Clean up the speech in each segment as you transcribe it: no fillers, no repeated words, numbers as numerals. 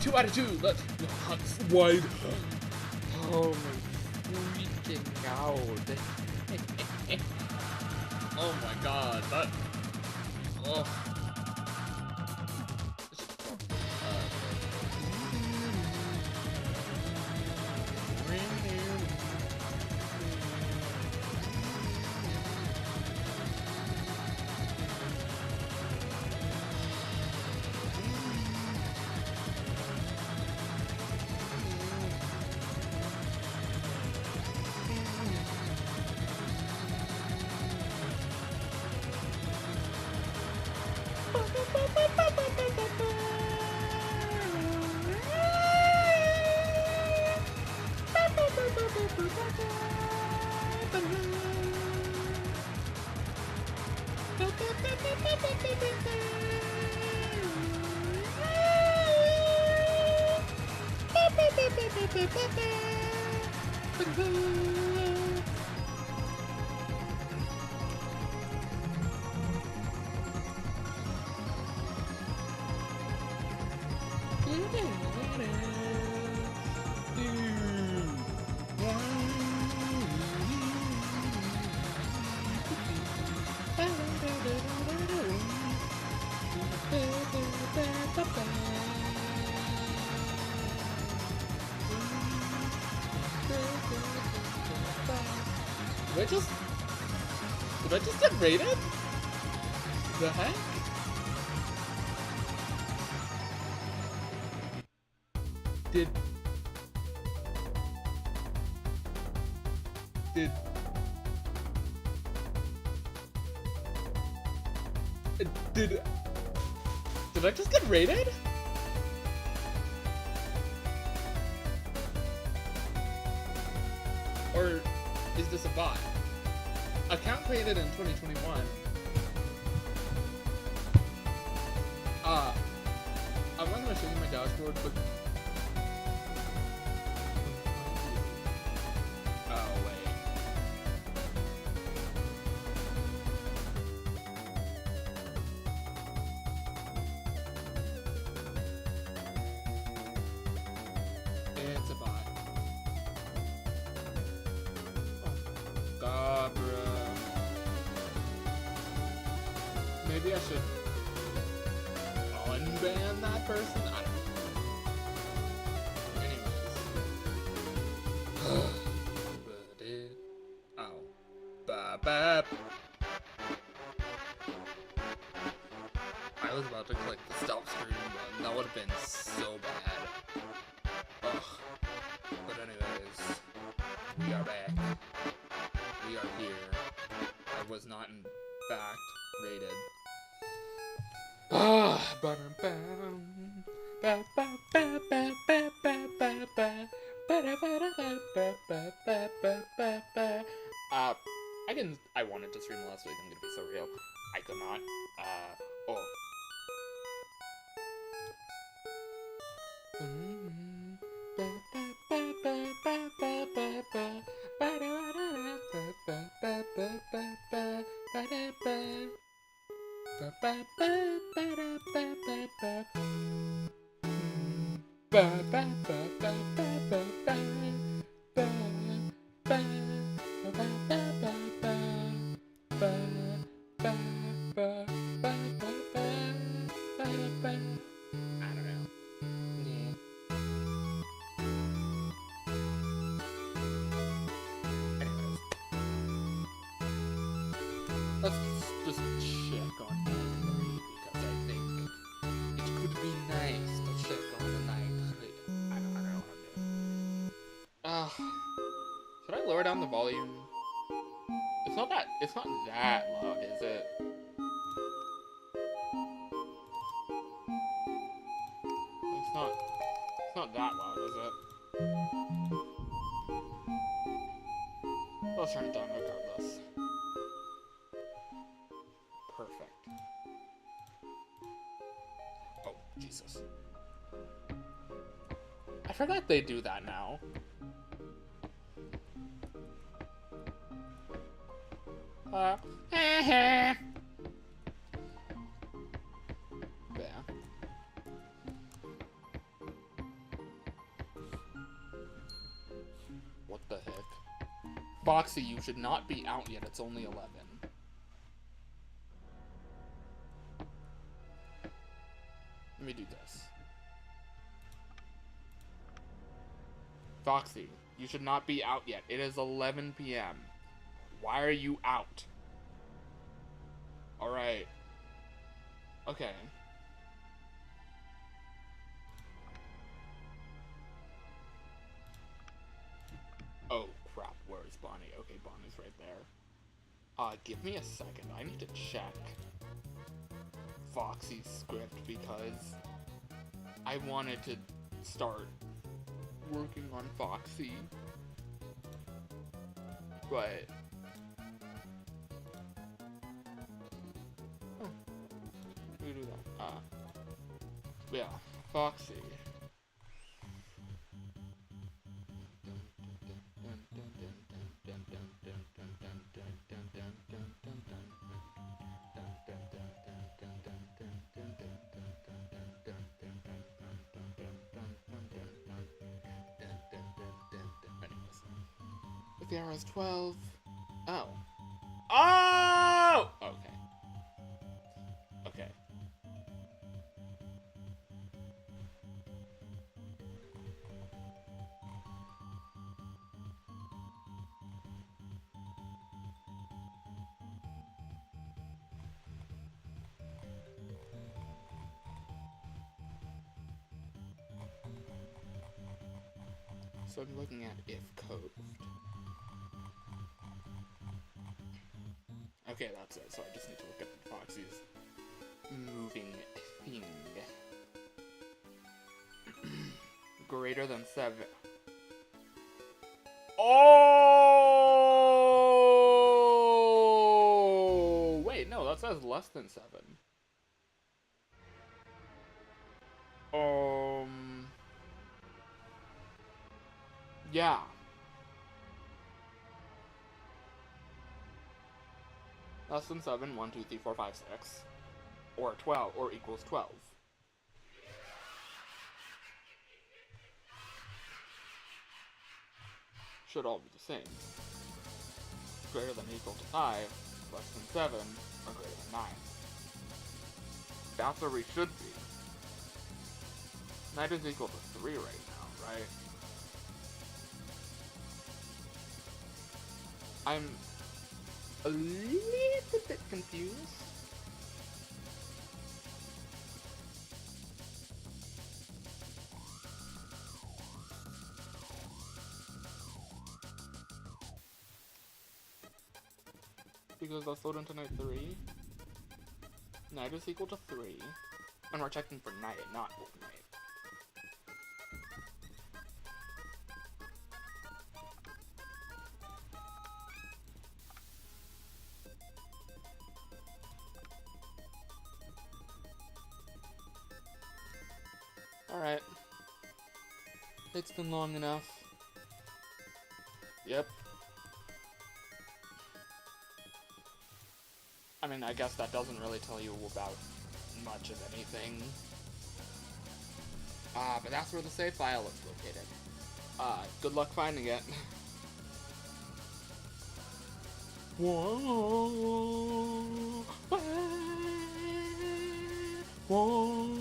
2 out of 2. Let's wide. Oh my freaking god. Oh my god. That. Oh. Did I just get raided? The heck? Did I just get raided? Or is this a bot? Account created in 2021. I'm not gonna show you my dashboard, but oh wait. It's a bot. Oh god, bro. Maybe I should unban that person? I don't know. Anyways. Oh. Ba-ba. I was about to click the stop screen button. That would have been so bad. Ugh. But anyways. We are back. We are here. I was not in fact rated. I wanted to stream last week, I'm gonna be so real. I could not. Oh. Let's just check on night 3 because I think it could be nice to check on the night 3. I don't know what I'm doing. Should I lower down the volume? It's not that loud, is it? It's not that loud, is it? Let's turn it down regardless. Perfect. Oh, Jesus. I forgot they do that now. Yeah. What the heck? Foxy, you should not be out yet. It's only 11. Let me do this. Foxy, you should not be out yet. It is 11 p.m. Why are you out? Alright. Okay. Oh, crap. Where is Bonnie? Okay, Bonnie's right there. Give me a second. I need to check Foxy's script because I wanted to start working on Foxy. But... oh. We do that. Yeah. Foxy. The hour is 12. Oh. Oh! Okay. Okay. So I'm looking at if code. Okay, that's it. So I just need to look at Foxy's moving thing. Greater than 7. Oh! Wait, no, that says less than 7. Yeah. Less than 7, 1, 2, 3, 4, 5, 6. Or 12, or equals 12. Should all be the same. Greater than or equal to 5, less than 7, or greater than 9. That's where we should be. 9 is equal to 3 right now, right? I'm a little bit confused. Because let's load into night 3. Night is equal to 3. And we're checking for night, not overnight. Alright. It's been long enough. Yep. I mean, I guess that doesn't really tell you about much of anything. But that's where the save file is located. Good luck finding it. Whoa. Whoa.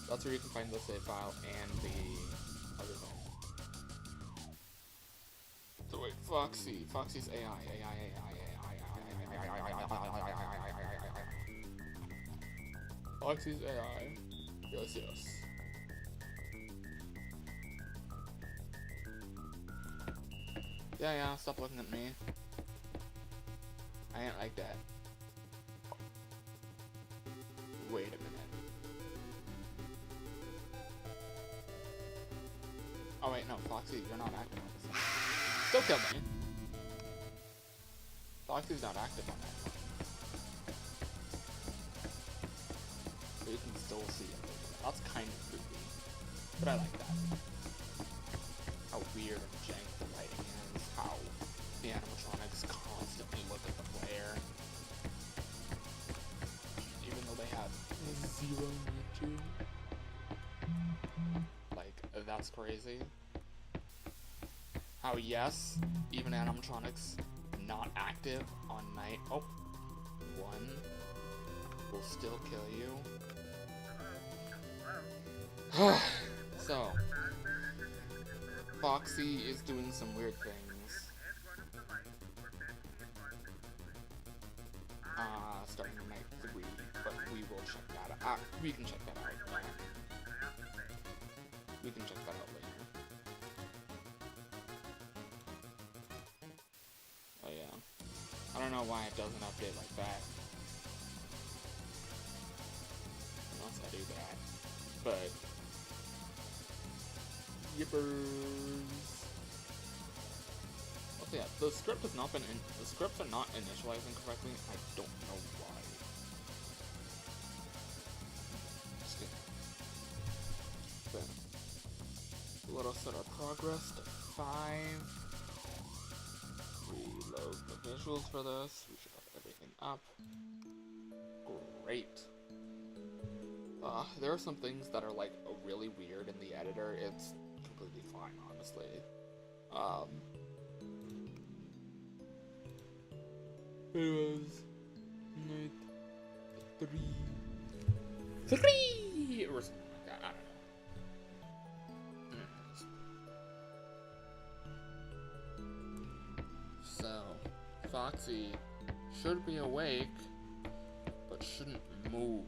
That's where you can find the save file and the other phone. So wait, Foxy's AI. Foxy's AI. Yes. Yeah, stop looking at me. I ain't like that. Wait a minute. Oh wait, no, Foxy, you're not active on this one. Still kill me. Foxy's not active on that one. But you can still see it. That's kind of creepy. But I like that. How weird and jank the lighting is. How the animatronics constantly look at the player. Even though they have zero need to. is crazy. How yes, even animatronics not active on night. Oh, one will still kill you. So, Foxy is doing some weird things. Starting on night 3, but we will check that out. We can check that out. We can check that out later. Oh yeah. I don't know why it doesn't update like that. Unless I do that. But yippers. Also, yeah, the script has not been the scripts are not initializing correctly. I don't know why. Just kidding. Then let us set our progress to 5. Reload the visuals for this. We should have everything up. Great. There are some things that are like really weird in the editor. It's completely fine, honestly. It was night 3 or something like that. I don't know. So, Foxy should be awake, but shouldn't move.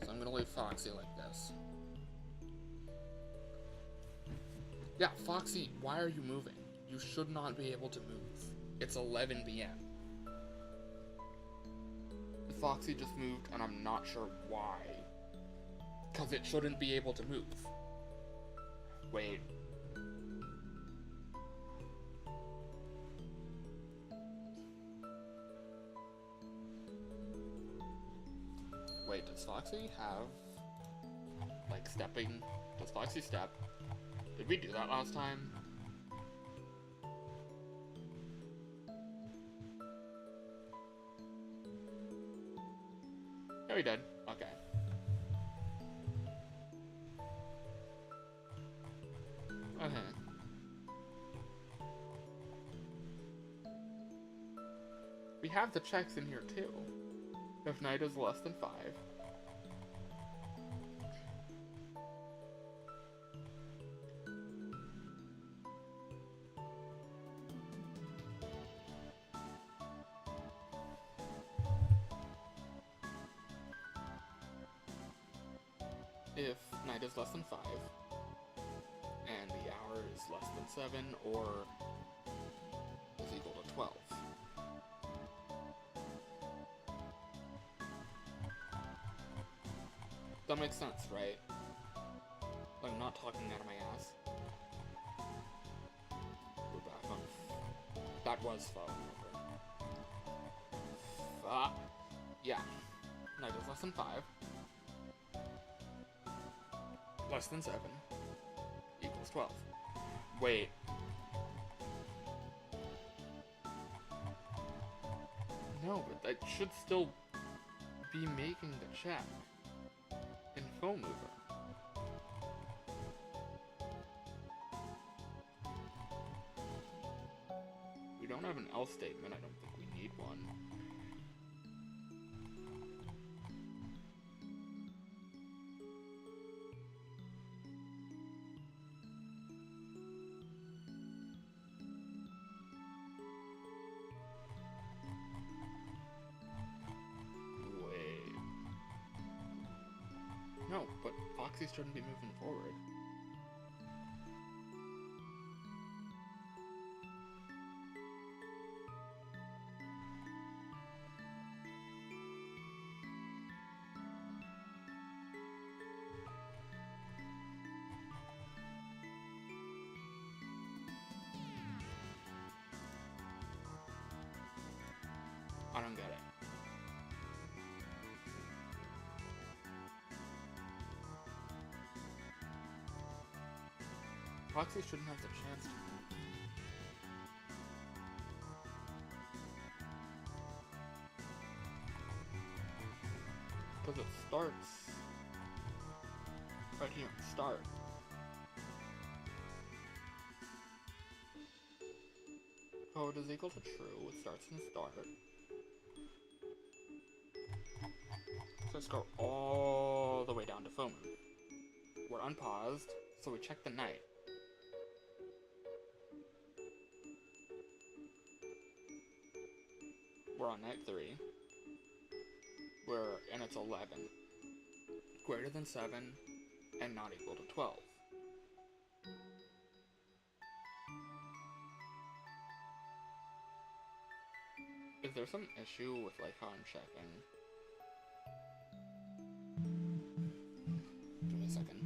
So I'm gonna leave Foxy like this. Yeah, Foxy, why are you moving? You should not be able to move. It's 11 p.m. Foxy just moved, and I'm not sure why. Because it shouldn't be able to move. Wait. Wait, does Foxy have, like, stepping? Does Foxy step? Did we do that last time? Yeah, we did. Okay. Okay. We have the checks in here, too. If night is less than 5. If night is less than 5, and the hour is less than 7, or is equal to 12. That makes sense, right? I'm not talking out of my ass. We're back on. That was phone. Yeah. Night is less than 5. Less than 7 equals 12. Wait. No, but that should still be making the check in Phone Mover. We don't have an else statement. I don't think we need one. No, but Foxy shouldn't be moving forward. I don't get it. Foxy shouldn't have the chance to move. Because it starts right here, start. Code is equal to true, it starts in start. So let's go all the way down to full moon. We're unpaused, so we check the night. We're on night 3. And it's 11. Greater than 7 and not equal to 12. Is there some issue with like how I'm checking? Give me a second.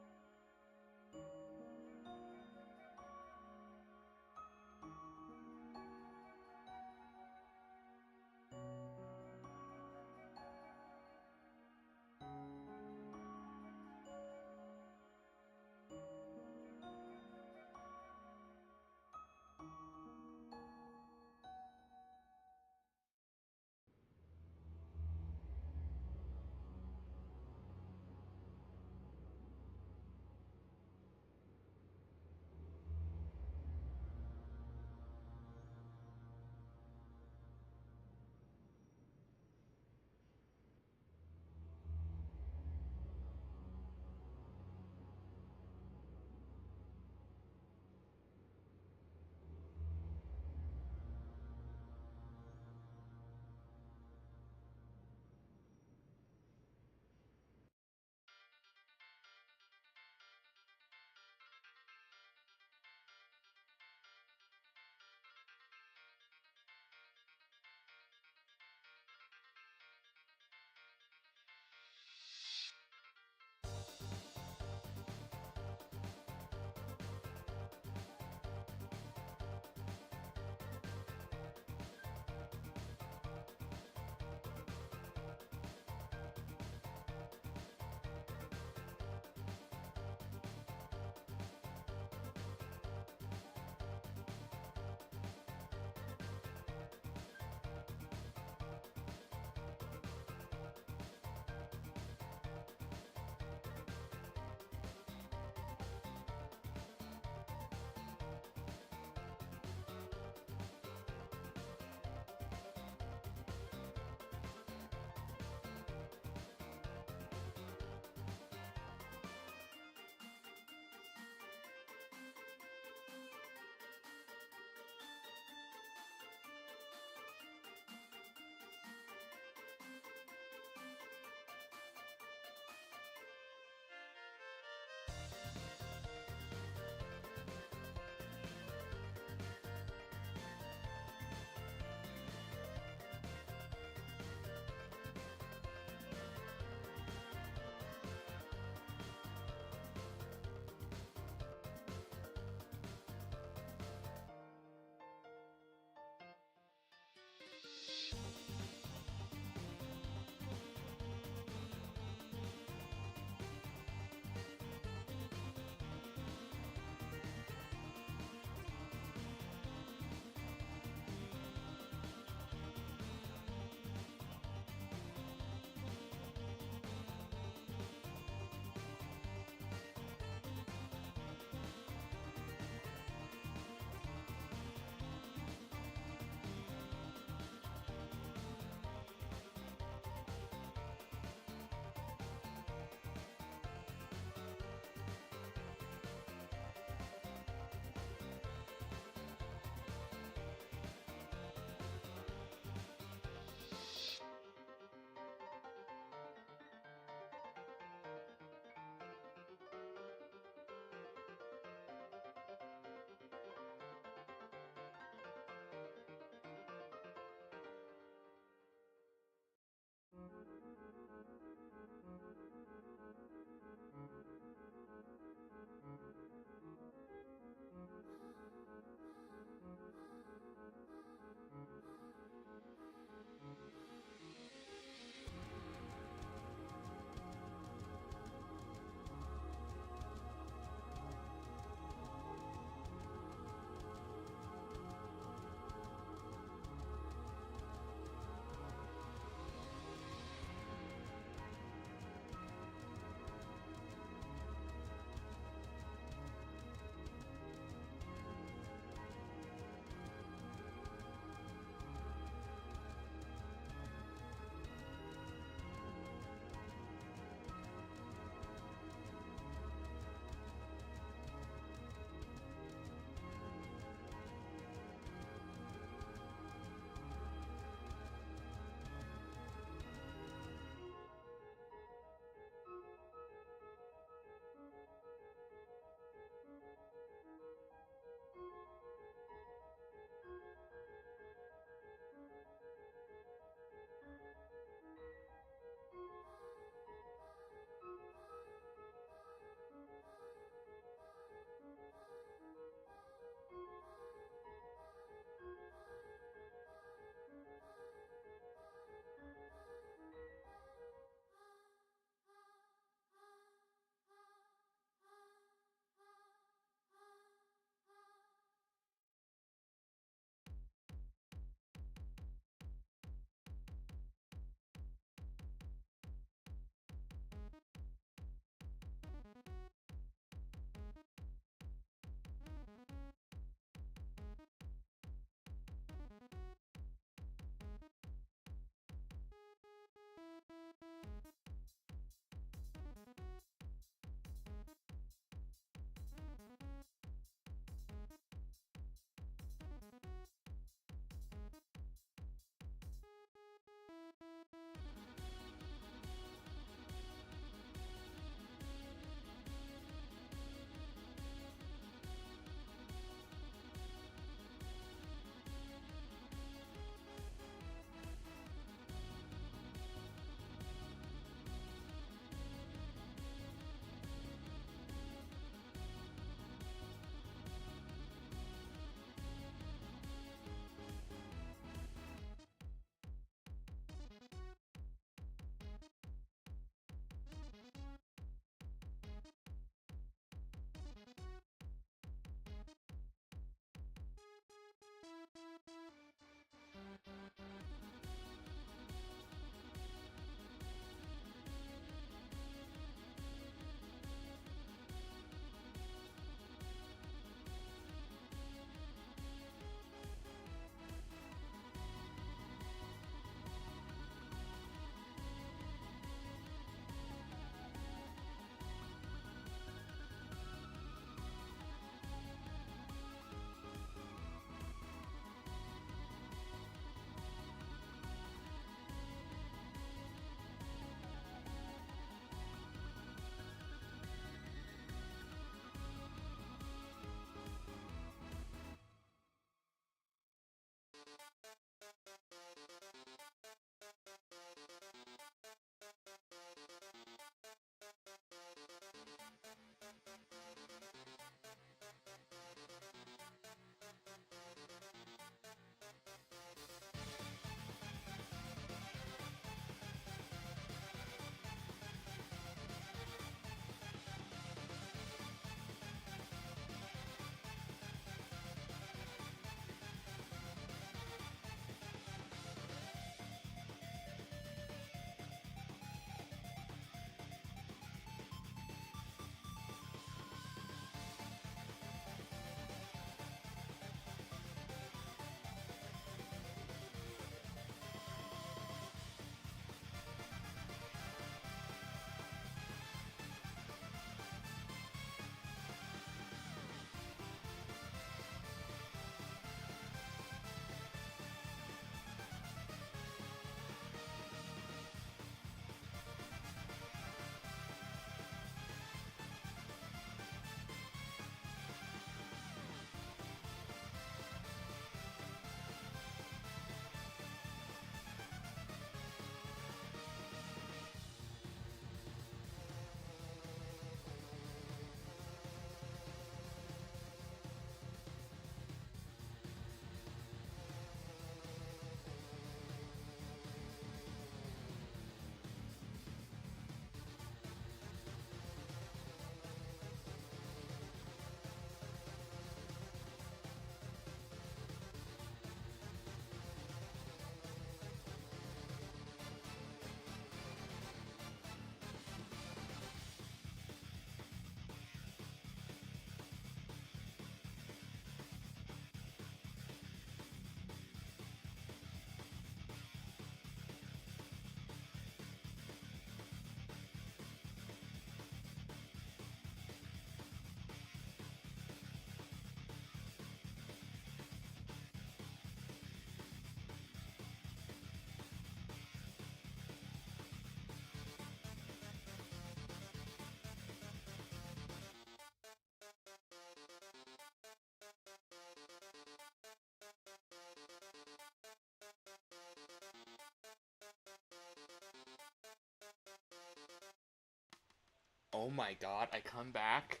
oh my god, I come back,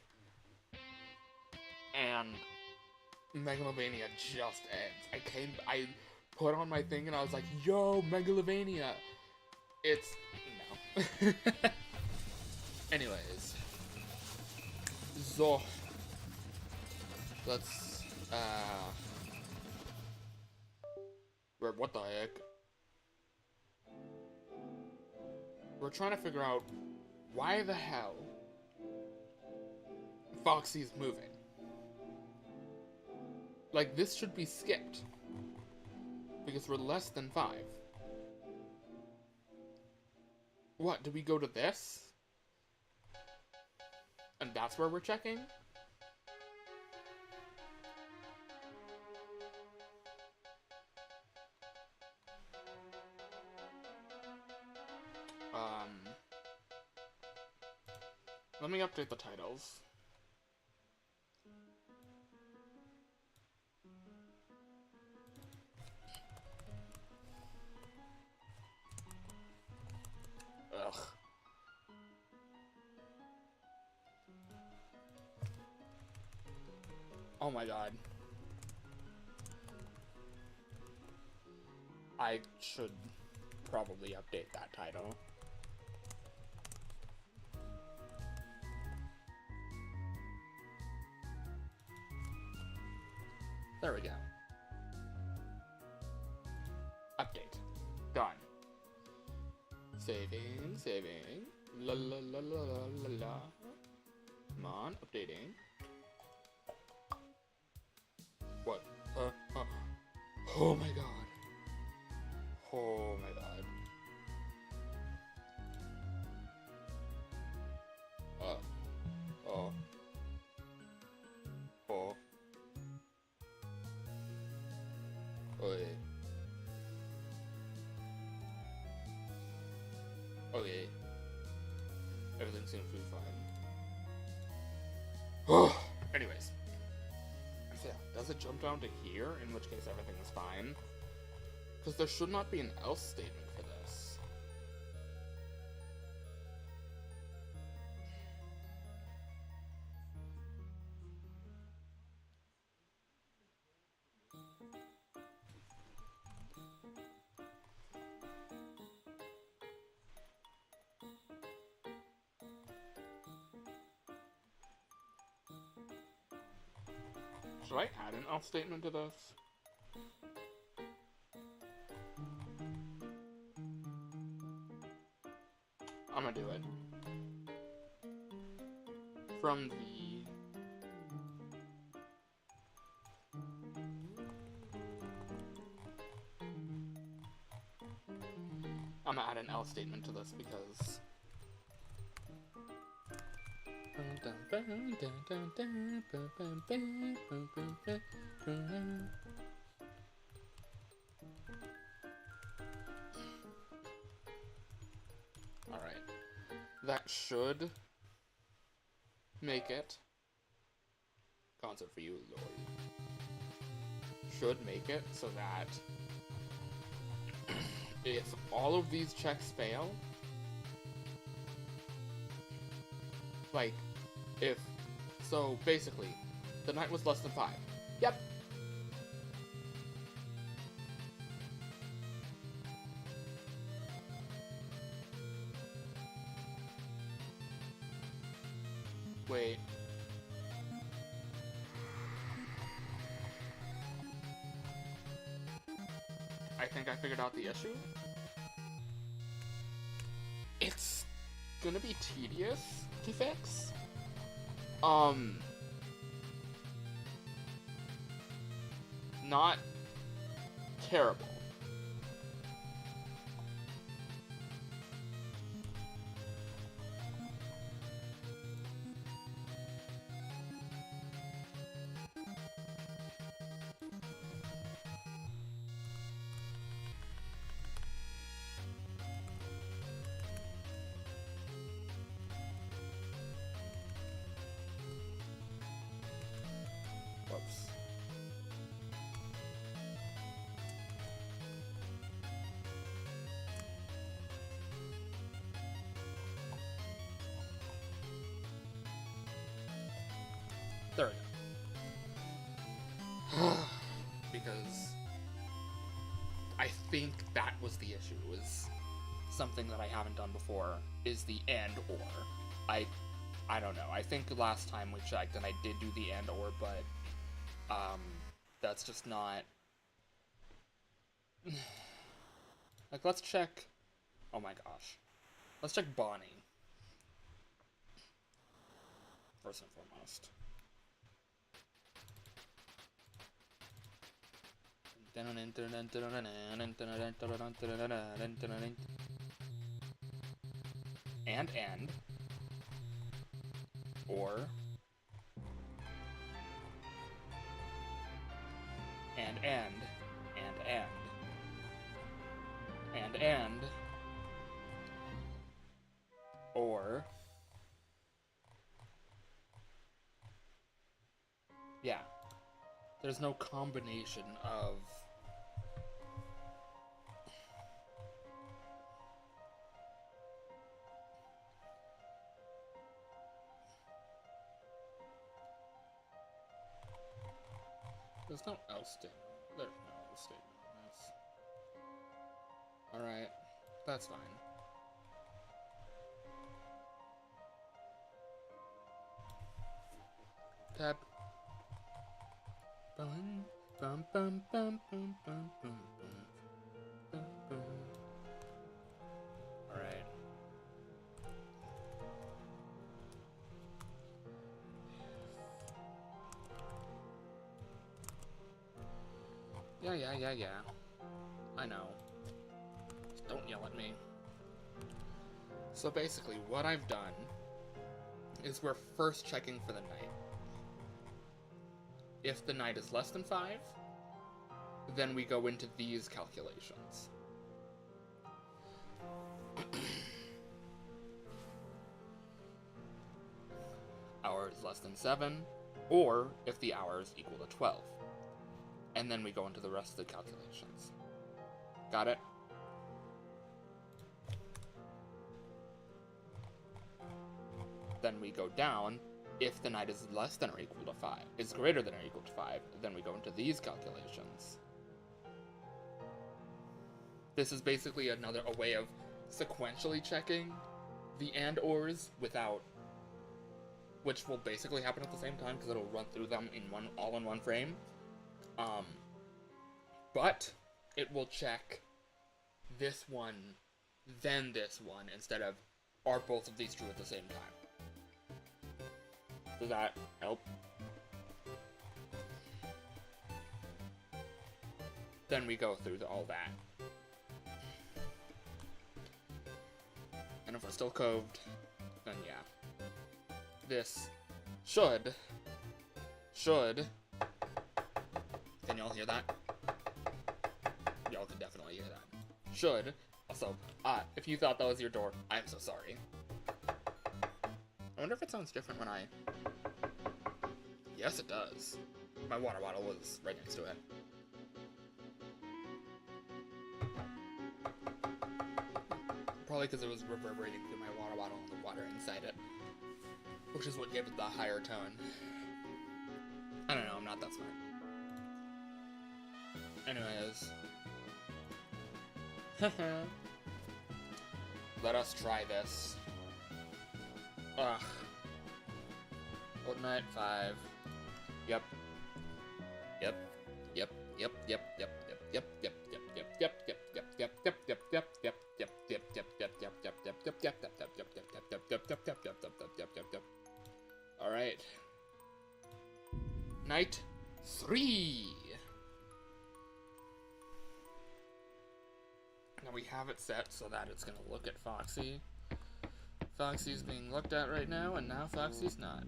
and Megalovania just ends. I put on my thing and I was like, yo, Megalovania! It's, no. Anyways. So. Let's, what the heck? We're trying to figure out why the hell Foxy's moving. Like, this should be skipped. Because we're less than 5. What, do we go to this? And that's where we're checking? Let me update the titles. Ugh. Oh my god. I should probably update that title. There we go. Update. Done. Saving, saving. La la la la la la. Come on, updating. What? Oh my god. Oh my god. Oh. Oh. Okay. Okay. Everything seems to be fine. Anyways. So yeah, does it jump down to here? In which case everything is fine. Because there should not be an else statement for this. Should I add an else statement to this? I'm gonna do it. From the... I'm gonna add an else statement to this because... Alright. That should make it. Concert for you, Lord. Should make it so that if all of these checks fail, like, if, so basically, the night was less than 5. Yep. Wait. I think I figured out the issue. It's gonna be tedious to fix. Not terrible. Whoops. There we go. Because I think that was the issue, was something that I haven't done before, is the and or. I don't know. I think last time we checked and I did do the and or, but that's just not... Like, let's check... Oh my gosh. Let's check Bonnie. First and foremost. And. Or. And. Or. Yeah. There's no combination of... There's no else statement. There's no else statement on this. Alright. That's fine. Tab. Bum, bum, bum, bum, bum, bum, bum, bum, bum. Alright. Yeah. I know. Just don't yell at me. So basically, what I've done is we're first checking for the night. If the night is less than 5, then we go into these calculations. Hour is less than 7, or if the hour is equal to 12. And then we go into the rest of the calculations. Got it? Then we go down. If the night is less than or equal to 5, is greater than or equal to 5, then we go into these calculations. This is basically a way of sequentially checking the and/ors without, which will basically happen at the same time because it'll run through them all in one frame. But it will check this one, then this one, instead of are both of these true at the same time. Does that help? Then we go through all that. And if we're still coved, then yeah. This should... Can y'all hear that? Y'all can definitely hear that. Should. Also, if you thought that was your door, I'm so sorry. I wonder if it sounds different when I... Yes, it does. My water bottle was right next to it. Probably because it was reverberating through my water bottle and the water inside it. Which is what gave it the higher tone. I don't know, I'm not that smart. Anyways. Let us try this. Ugh. Old night 5. Yep. All right. Night 3. Now we have it set so that it's gonna look at Foxy. Foxy's being looked at right now, and now Foxy's not.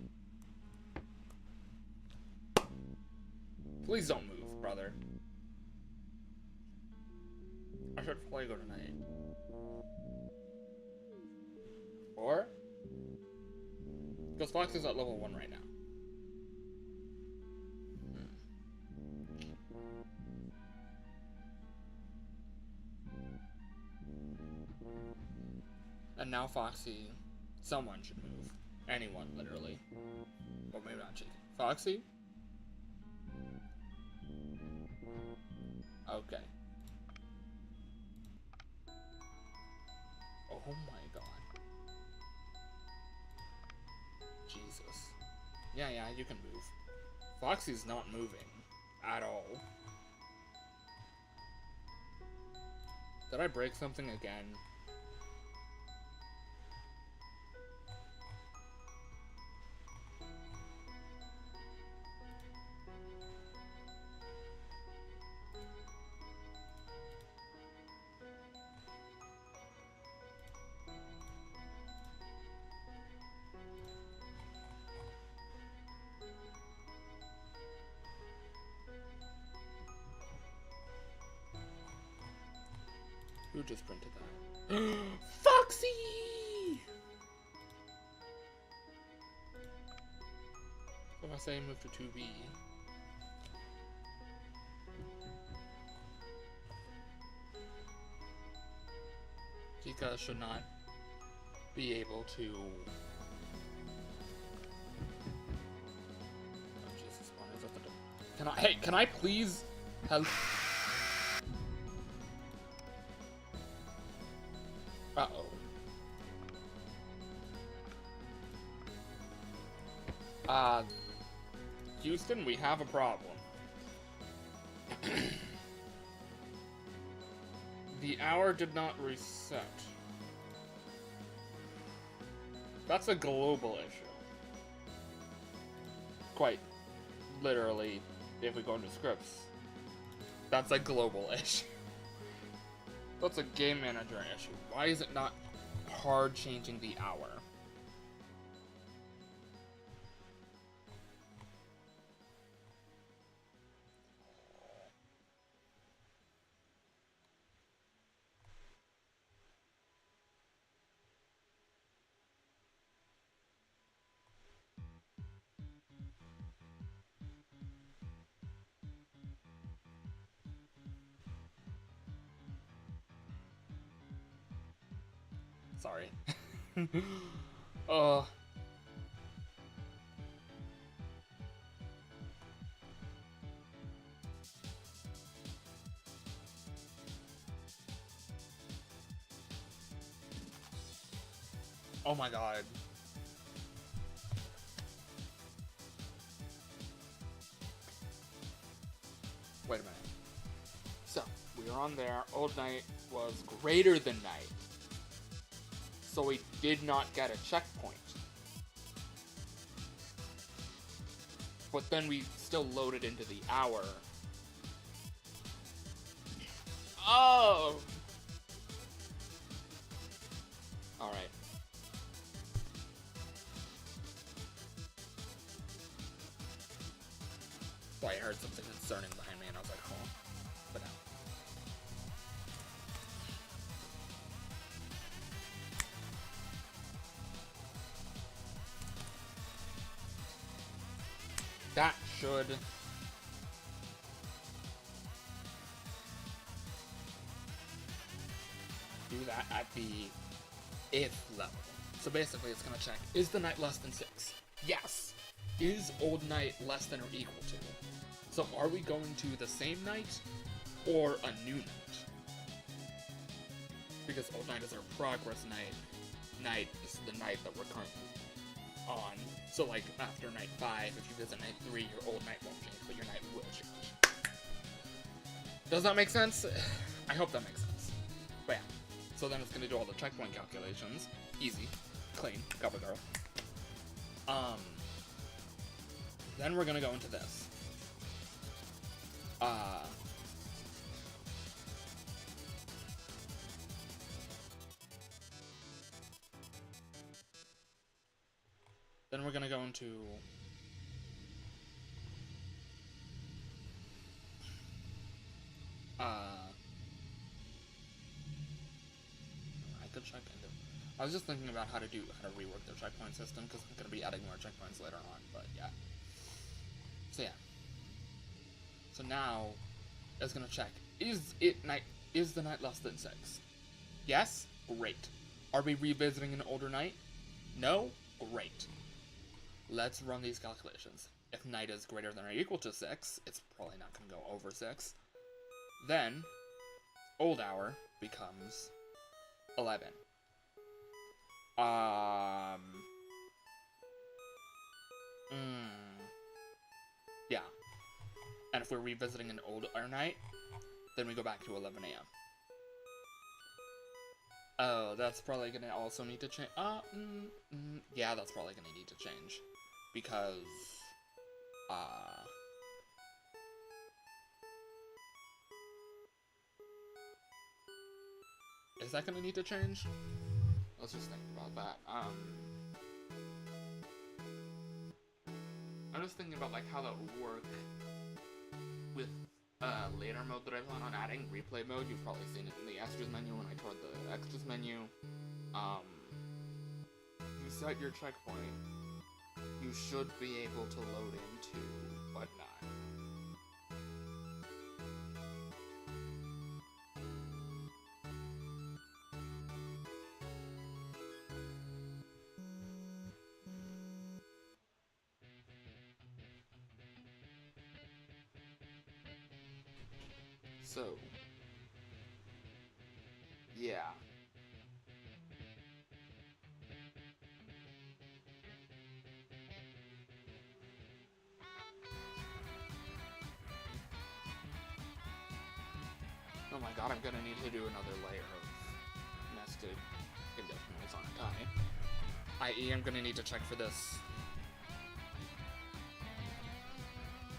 Please don't move, brother. I should probably go tonight. Or? Because Foxy's at level 1 right now. And now Foxy, someone should move. Anyone, literally. Well, maybe not Chicken. Foxy? Okay. Oh my god. Jesus. Yeah, you can move. Foxy's not moving. At all. Did I break something again? Who just printed that? Foxy! So if I say move to 2B. Kika should not be able to... Oh Jesus, spawners at the door. Can I please have... Uh-oh. Houston, we have a problem. The hour did not reset. That's a global issue. Quite literally, if we go into scripts, that's a global issue. That's a game manager issue. Why is it not hard changing the hour? Sorry. Oh my god. Wait a minute. So, we were on there. Old night was greater than night. So we did not get a checkpoint. But then we still loaded into the hour. Oh! Alright. Well, I heard something concerning behind me and I was like, huh? But no. That should... do that at the if level. So basically it's gonna check, is the night less than 6? Yes! Is old night less than or equal to? So are we going to the same night or a new night? Because old night is our progress night. Night is the night that we're currently on. So like after night 5, if you visit night 3, your old night won't change, but your night will change. Does that make sense? I hope that makes sense. But yeah. So then it's gonna do all the checkpoint calculations. Easy. Clean. Cover girl. Then we're gonna go into this. Then we're gonna go into I could check into. I was just thinking about how to rework their checkpoint system because I'm gonna be adding more checkpoints later on. But yeah. So yeah. So now it's gonna check. Is the night less than 6? Yes? Great. Are we revisiting an older night? No? Great. Let's run these calculations. if night is greater than or equal to 6, it's probably not going to go over 6. Then, old hour becomes 11. Yeah. And if we're revisiting an older night, then we go back to 11 a.m. Oh, that's probably gonna also need to change. Yeah, that's probably gonna need to change. Because, is that gonna need to change? Let's just think about that. I'm just thinking about, like, how that would work with later mode that I plan on adding, replay mode. You've probably seen it in the extras menu when I toured the extras menu. You set your checkpoint, you should be able to load into whatnot. So, yeah. Oh my god, I'm gonna need to do another layer of nested conditionals on a tie. I.e., I'm gonna need to check for this.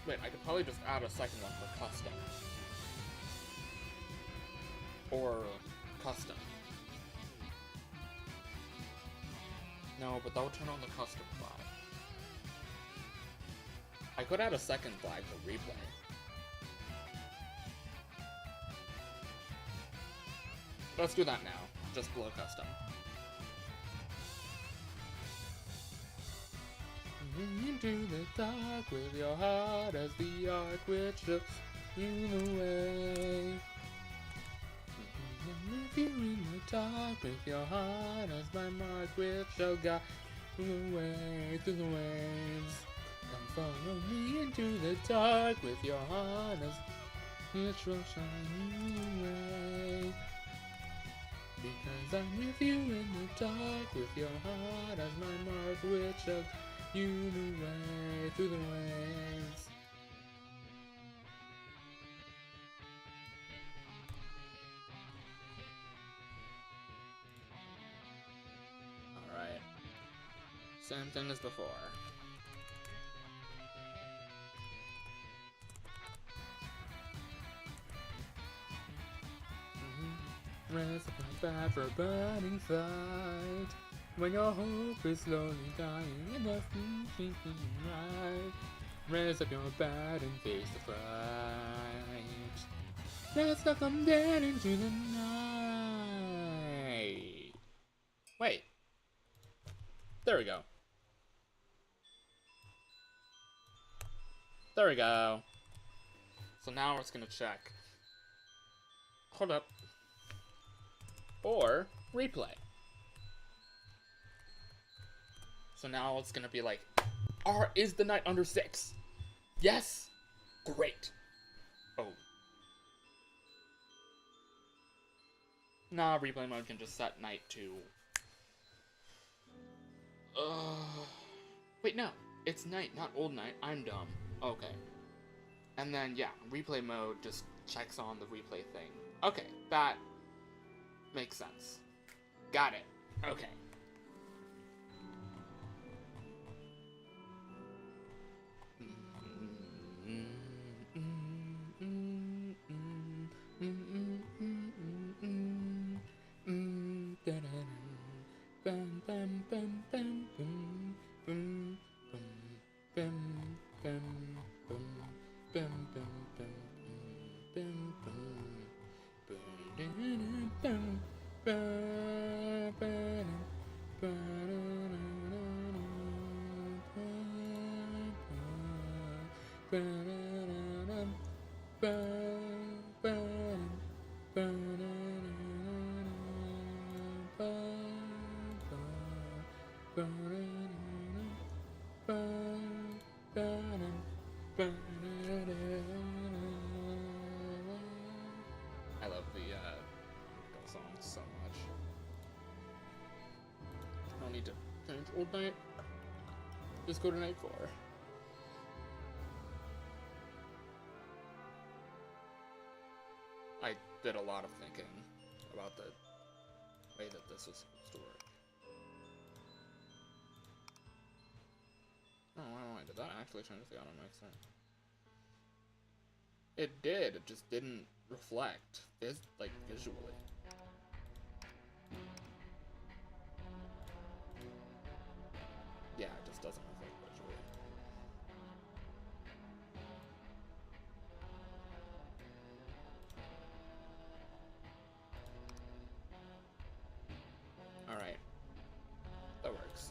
Wait, I could probably just add a second one for custom. Or custom. No, but that would turn on the custom flag. I could add a second flag for replay. Let's do that now, just below custom. Into the dark with your heart as the arc which looks you away. If you're in the dark with your heart as my mark which shall guide you away through the waves. Come follow me into the dark with your heart as which will shine you away. Because I'm with you in the dark with your heart as my mark which shall you away through the waves. Alright. Same thing as before. Raise up my bat for a burning fight. When your hope is slowly dying and nothing seems right, raise up your bat and face the fight. Let's not come dead into the night. Wait. There we go. There we go. So now we're just gonna check. Hold up. Or replay. So now it's gonna be like, is the night under 6? Yes? Great. Oh. Nah, replay mode can just set night to... Wait, no. It's night, not old night. I'm dumb. Okay. And then, yeah, replay mode just checks on the replay thing. Okay, that makes sense. Got it. Okay. Change old night. Just go to night 4. I did a lot of thinking about the way that this was supposed to work. Oh, wow, did that actually change the auto mixer? It did, it just didn't reflect, like, visually. Yeah, it just doesn't reflect visually. Alright. That works.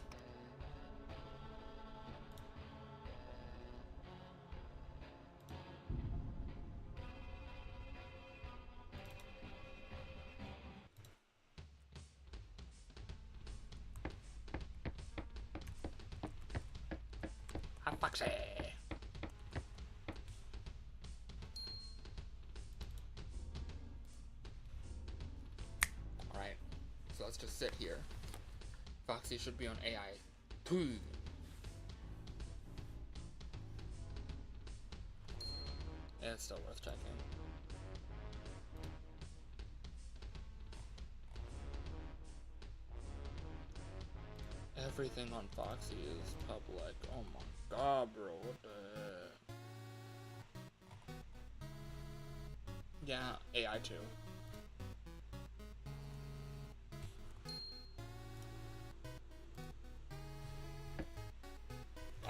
Hi, Foxy! Alright, so let's just sit here. Foxy should be on AI 2. Yeah, it's still worth checking. Everything on Foxy is public. Oh my god, bro, what the heck? Yeah, AI 2.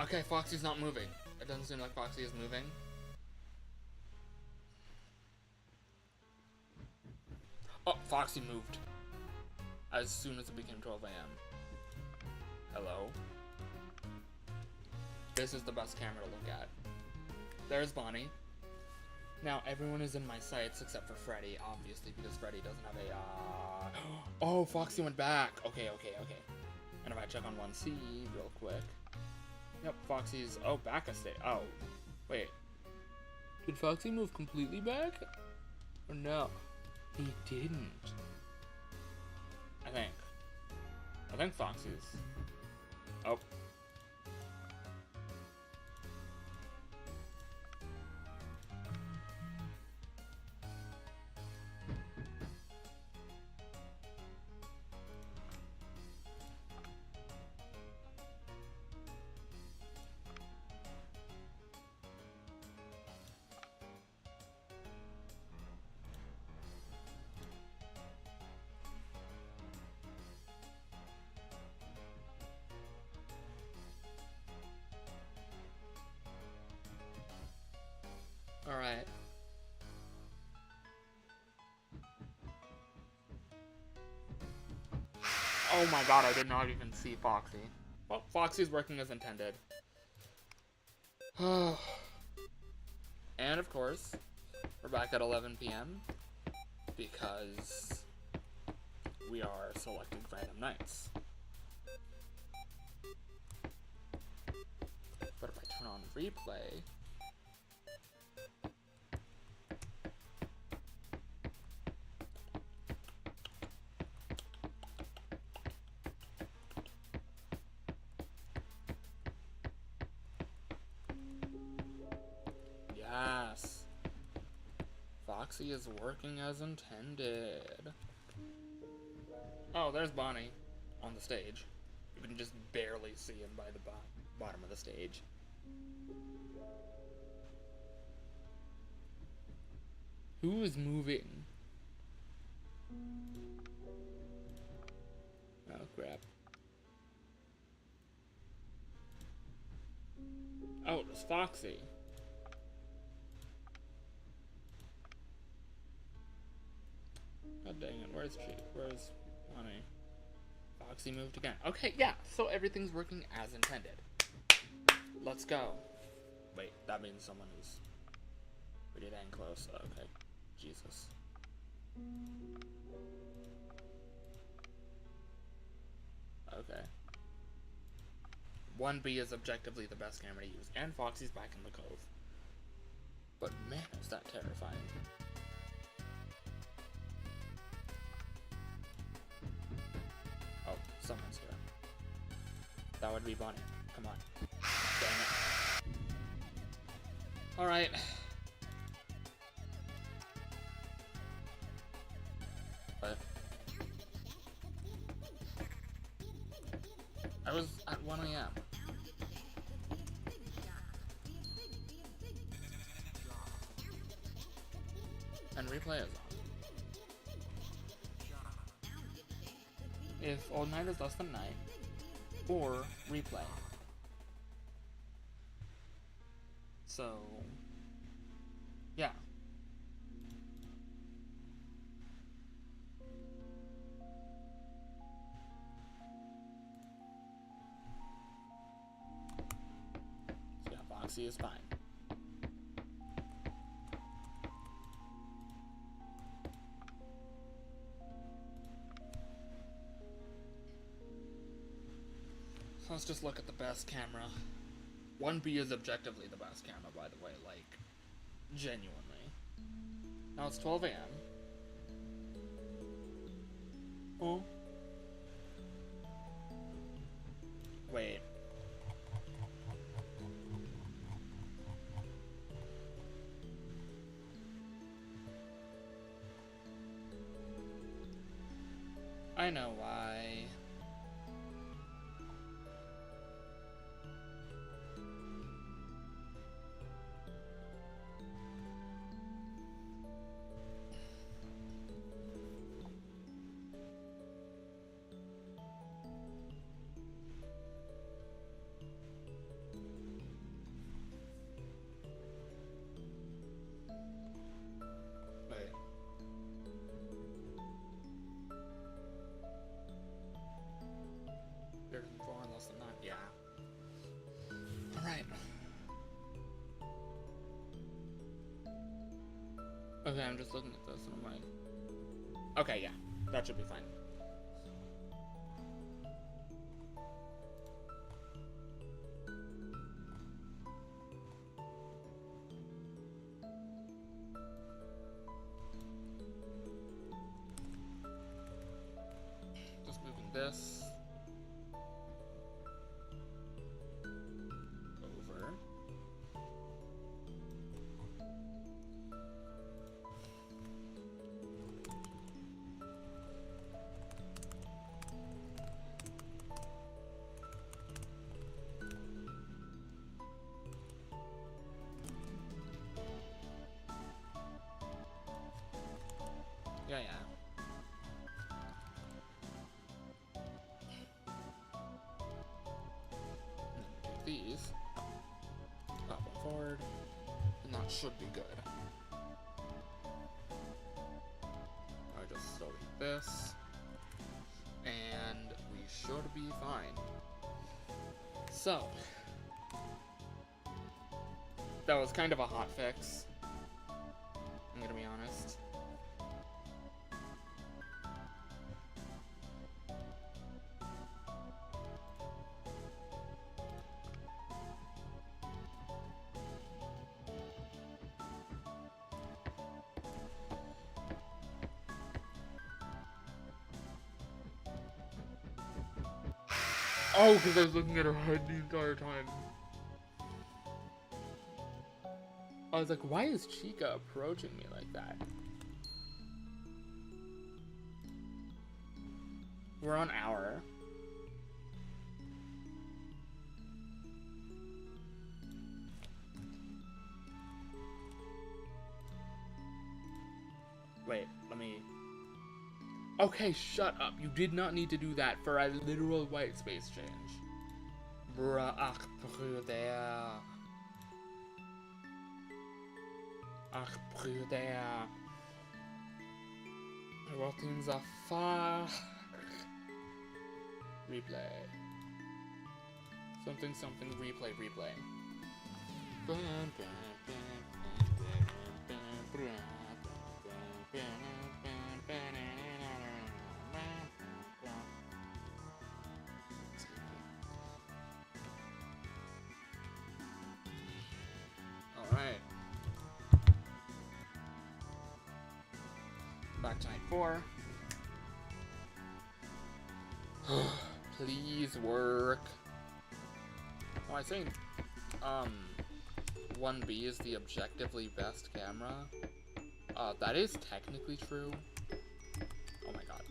Okay, Foxy's not moving. It doesn't seem like Foxy is moving. Oh, Foxy moved. As soon as it became 12 a.m. Hello? This is the best camera to look at. There's Bonnie. Now, everyone is in my sights except for Freddy, obviously, because Freddy doesn't have a, Oh, Foxy went back! Okay. And if I check on 1C real quick... Yep, Foxy's... Oh, back a state. Oh. Wait. Did Foxy move completely back? Or no? He didn't. I think Foxy's... Oh. Alright. Oh my god, I did not even see Foxy. Well, Foxy's working as intended. And of course, we're back at 11 p.m. because we are selecting random nights. But if I turn on replay... Yes! Foxy is working as intended. Oh, there's Bonnie on the stage. You can just barely see him by the bottom of the stage. Who is moving? Oh, crap. Oh, it was Foxy. God dang it, where's Bonnie? Foxy moved again. Okay, yeah, so everything's working as intended. Let's go. Wait, that means someone is pretty dang close. Okay, Jesus. Okay. 1B is objectively the best camera to use, and Foxy's back in the cove. But man, is that terrifying. Oh, someone's here. that would be funny. Come on. Dang it. Alright. But I was at 1 AM. And replay is on. If old night is less than night, or replay. So, yeah. So yeah, Foxy is fine. So let's just look at the best camera. 1B is objectively the best camera, by the way, like, genuinely. Now it's 12 AM. Oh. Wait. I know why. Yeah. Alright. Okay, I'm just looking at this and I'm like, okay, yeah, that should be fine. Just moving this over. Yeah, yeah. These up and forward, and that should be good. I just delete this, and we should be fine. So, that was kind of a hot fix, I'm gonna be honest. Oh, because I was looking at her head the entire time. I was like, why is Chica approaching me like that? We're on hour. Wait, let me... Okay, shut up. You did not need to do that for a literal white space change. Bruh, ach, bruder. Ach, bruder. What in the fuck? Replay. Something, something, replay, replay. Alright. Back to night 4. Please work. Oh, I think, 1B is the objectively best camera. That is technically true. Oh my god.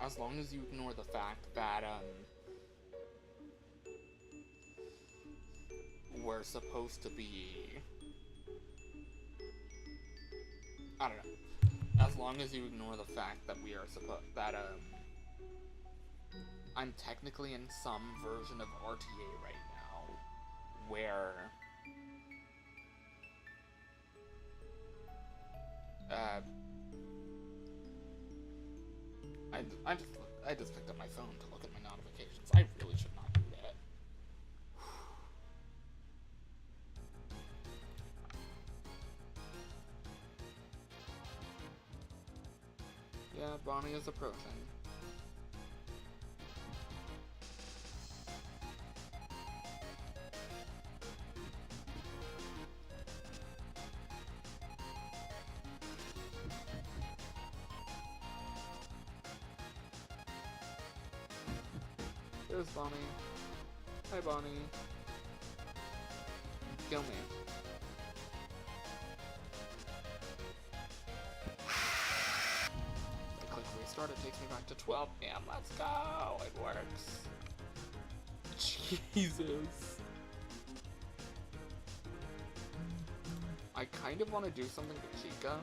As long as you ignore the fact that, we're supposed to be... I don't know. As long as you ignore the fact that we are I'm technically in some version of RTA right now, where... I just picked up my phone to look at my notifications. I really should not do that. Yeah, Bonnie is approaching. There's Bonnie. Hi, Bonnie. Kill me. I click restart, it takes me back to 12 p.m. Let's go! It works. Jesus. I kind of want to do something to Chica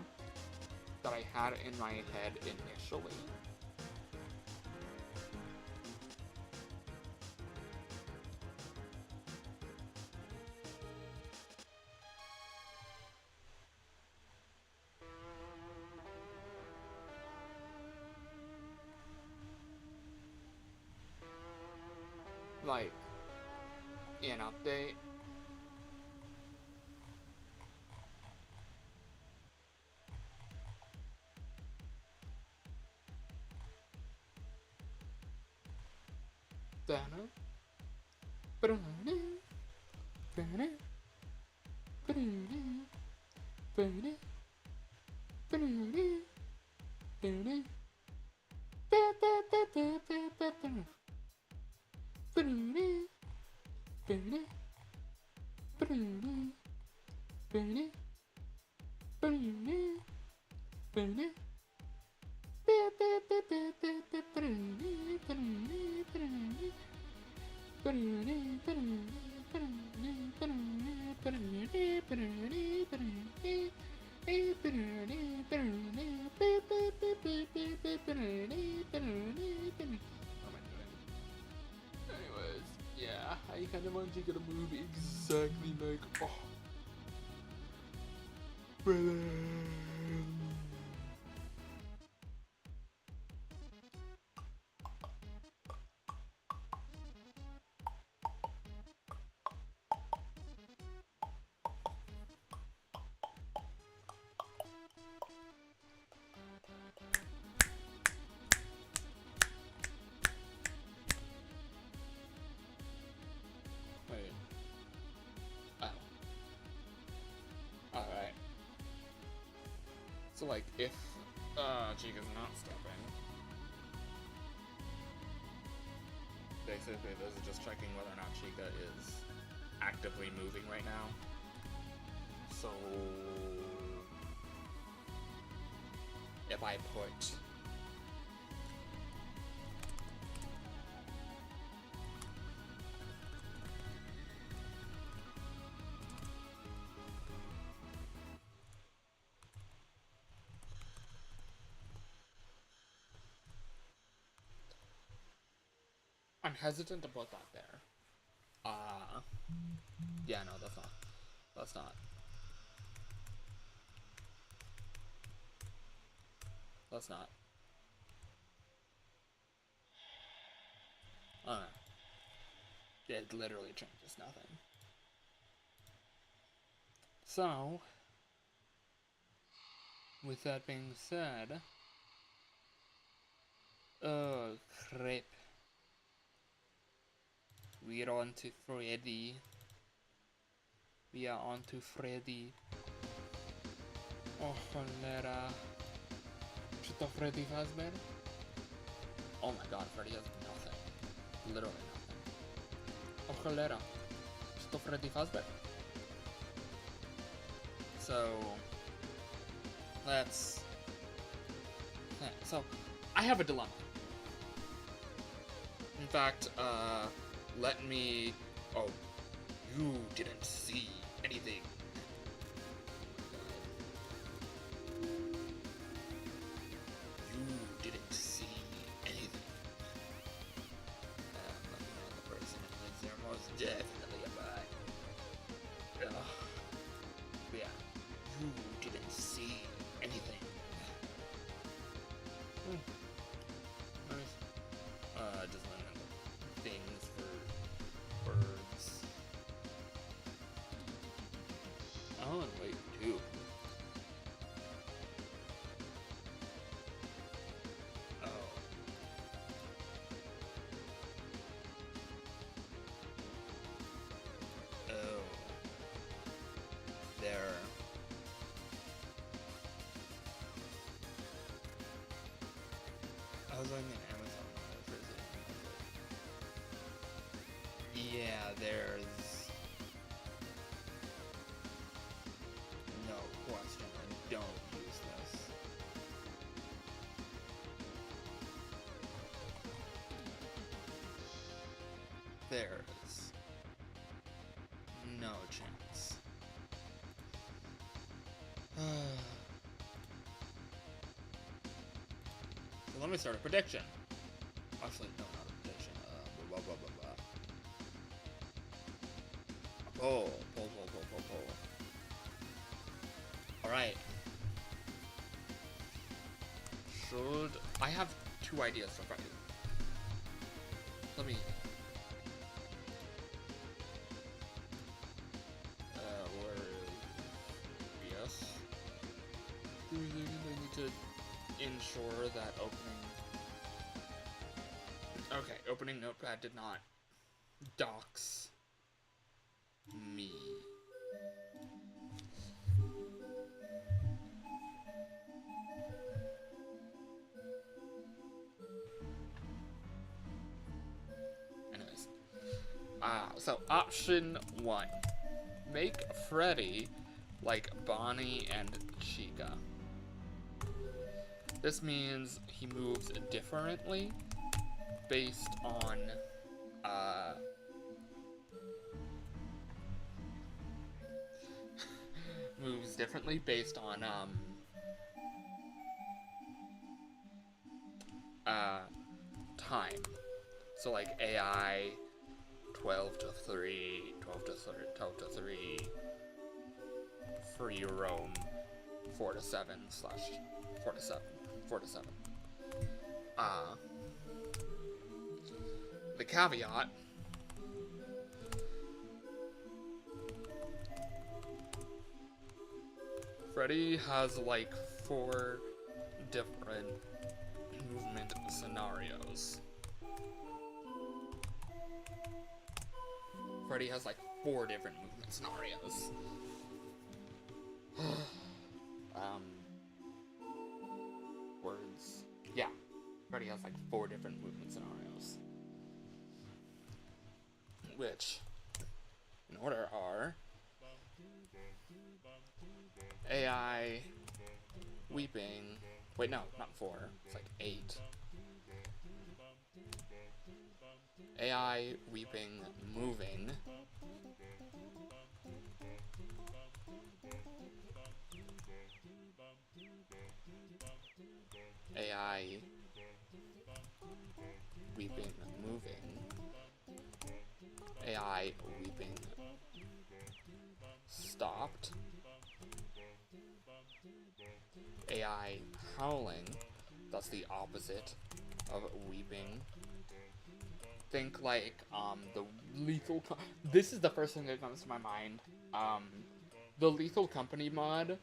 that I had in my head initially. Like, an update. Anyways, yeah, I kind of want you to move exactly like, oh, brother. Wait. Oh. Alright. So, like, if, Chica's not stopping, basically this is just checking whether or not Chica is actively moving right now. So, if I put... I'm hesitant to put that there. Yeah, no, that's not. That's not. That's not. It literally changes nothing. So, with that being said, oh crap. We're on to Freddy. We are on to Freddy. Oh, cholera. Czy to Freddy Fazbear? Oh my god, Freddy has nothing. Literally nothing. Oh, cholera. Sto Freddy Fazbear. So, let's... So, I have a dilemma. In fact, let me... Oh, you didn't see anything. You didn't see anything. Let me know the person is there most definitely a buy. Yeah, you didn't see anything. Nice. Just learning things for birds. Oh, and wait, too. Oh. Oh. There. I was on Amazon for a second. Yeah, there's no question. I don't use this. There is no chance. So let me start a prediction. Actually, no, not a prediction. Blah, blah, blah, blah. A poll. Poll. Alright. Should... I have two ideas for Friday. Let me... where is... Yes. Do we need to ensure that opening... Okay, opening notepad did not dox me. Anyways. So option 1. Make Freddy like Bonnie and Chica. This means he moves differently based on, time. So like AI 12 to 3, 12 to 3, free roam 4 to 7 / 4 to 7, 4 to 7. The caveat, Freddy has like 4 different movement scenarios. Freddy has like 4 different movement scenarios. Words. Yeah. Freddy has like 4 different movement scenarios. Which, in order, are AI weeping. Wait, no, not 4. It's like 8. AI weeping, moving. AI weeping, moving. AI weeping, stopped. AI howling, that's the opposite of weeping. Think like, the Lethal this is the first thing that comes to my mind. The Lethal Company mod,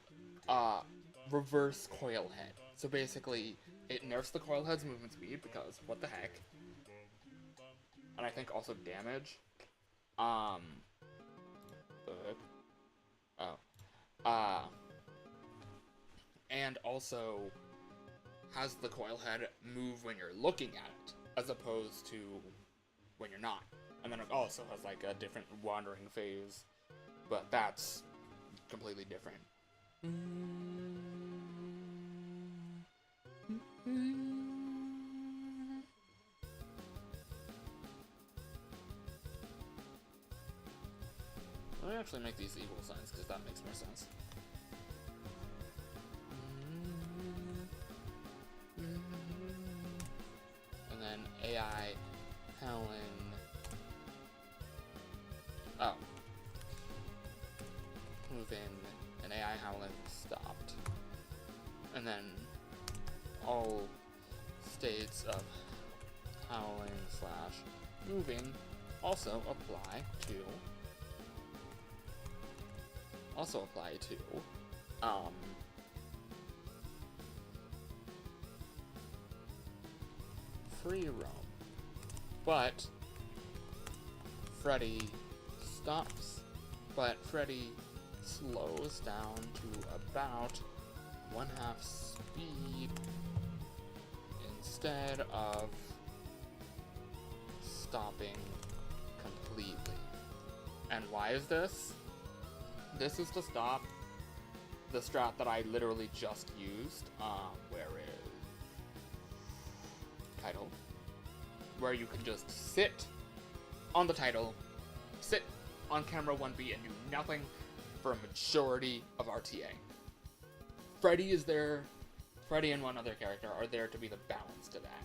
reverse coil head. So basically, it nerfs the coil head's movement speed, because what the heck. And I think also damage. And also has the coil head move when you're looking at it, as opposed to when you're not. And then it also has like a different wandering phase, but that's completely different. Let me actually make these equal signs because that makes more sense. And then AI Helen. Oh. Move in and AI Helen stopped. And then all states of howling / moving also apply to free roam. But Freddy stops, but Freddy slows down to about 1/2 speed instead of stopping completely. And why is this? This is to stop the strat that I literally just used, where is title, where you can just sit on the title, sit on camera 1B and do nothing for a majority of RTA. Freddy is there, Freddy and one other character are there to be the balance to that.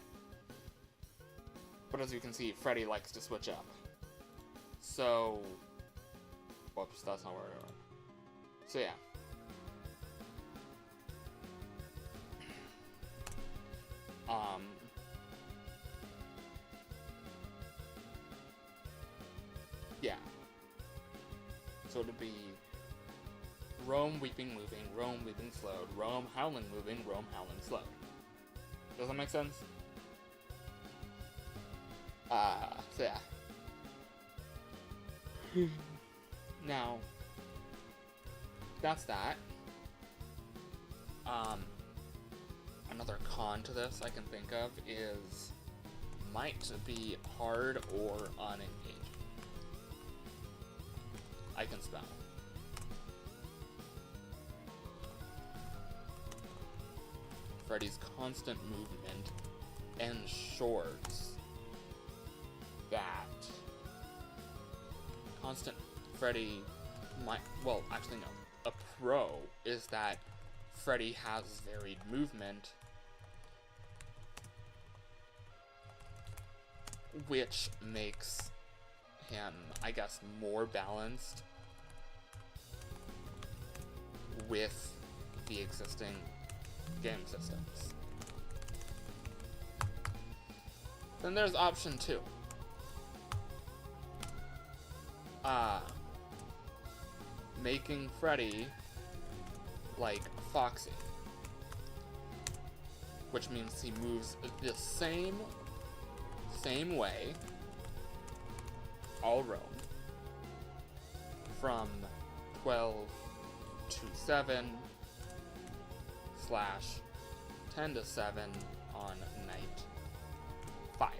But as you can see, Freddy likes to switch up. So, whoops, that's not where I went. So yeah. Yeah. So it'd be roam, weeping, moving, roam, weeping, slowed, roam, howling, moving, roam, howling, slowed. Does that make sense? So yeah. Now, that's that. Another con to this I can think of is might be hard or unengaging. I can spell. Freddy's constant movement ensures that constant Freddy might, well, actually no. A pro is that Freddy has varied movement, which makes him, I guess, more balanced with the existing game systems. Then there's option 2. Making Freddy like Foxy, which means he moves the same way all roam from 12 to 7 / 10 to 7 on night 5.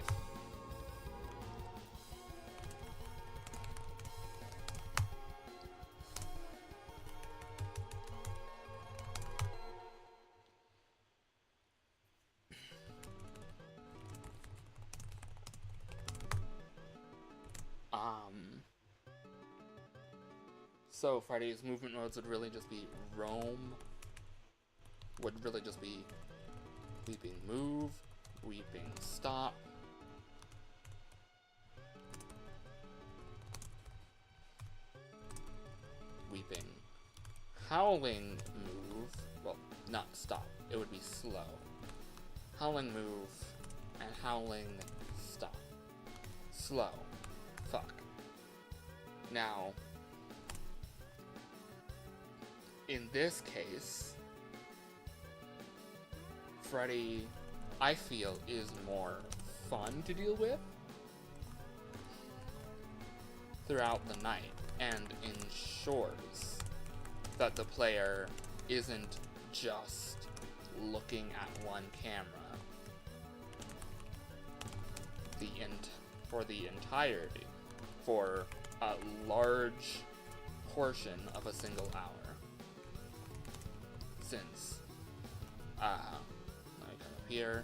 So Freddy's movement modes would really just be roam, would really just be weeping move, weeping stop, weeping howling move, well, not stop, it would be slow, howling move, and howling stop, slow, fuck. Now, in this case, Freddy, I feel, is more fun to deal with throughout the night and ensures that the player isn't just looking at one camera for the entirety, for a large portion of a single hour. Since, let me come up here.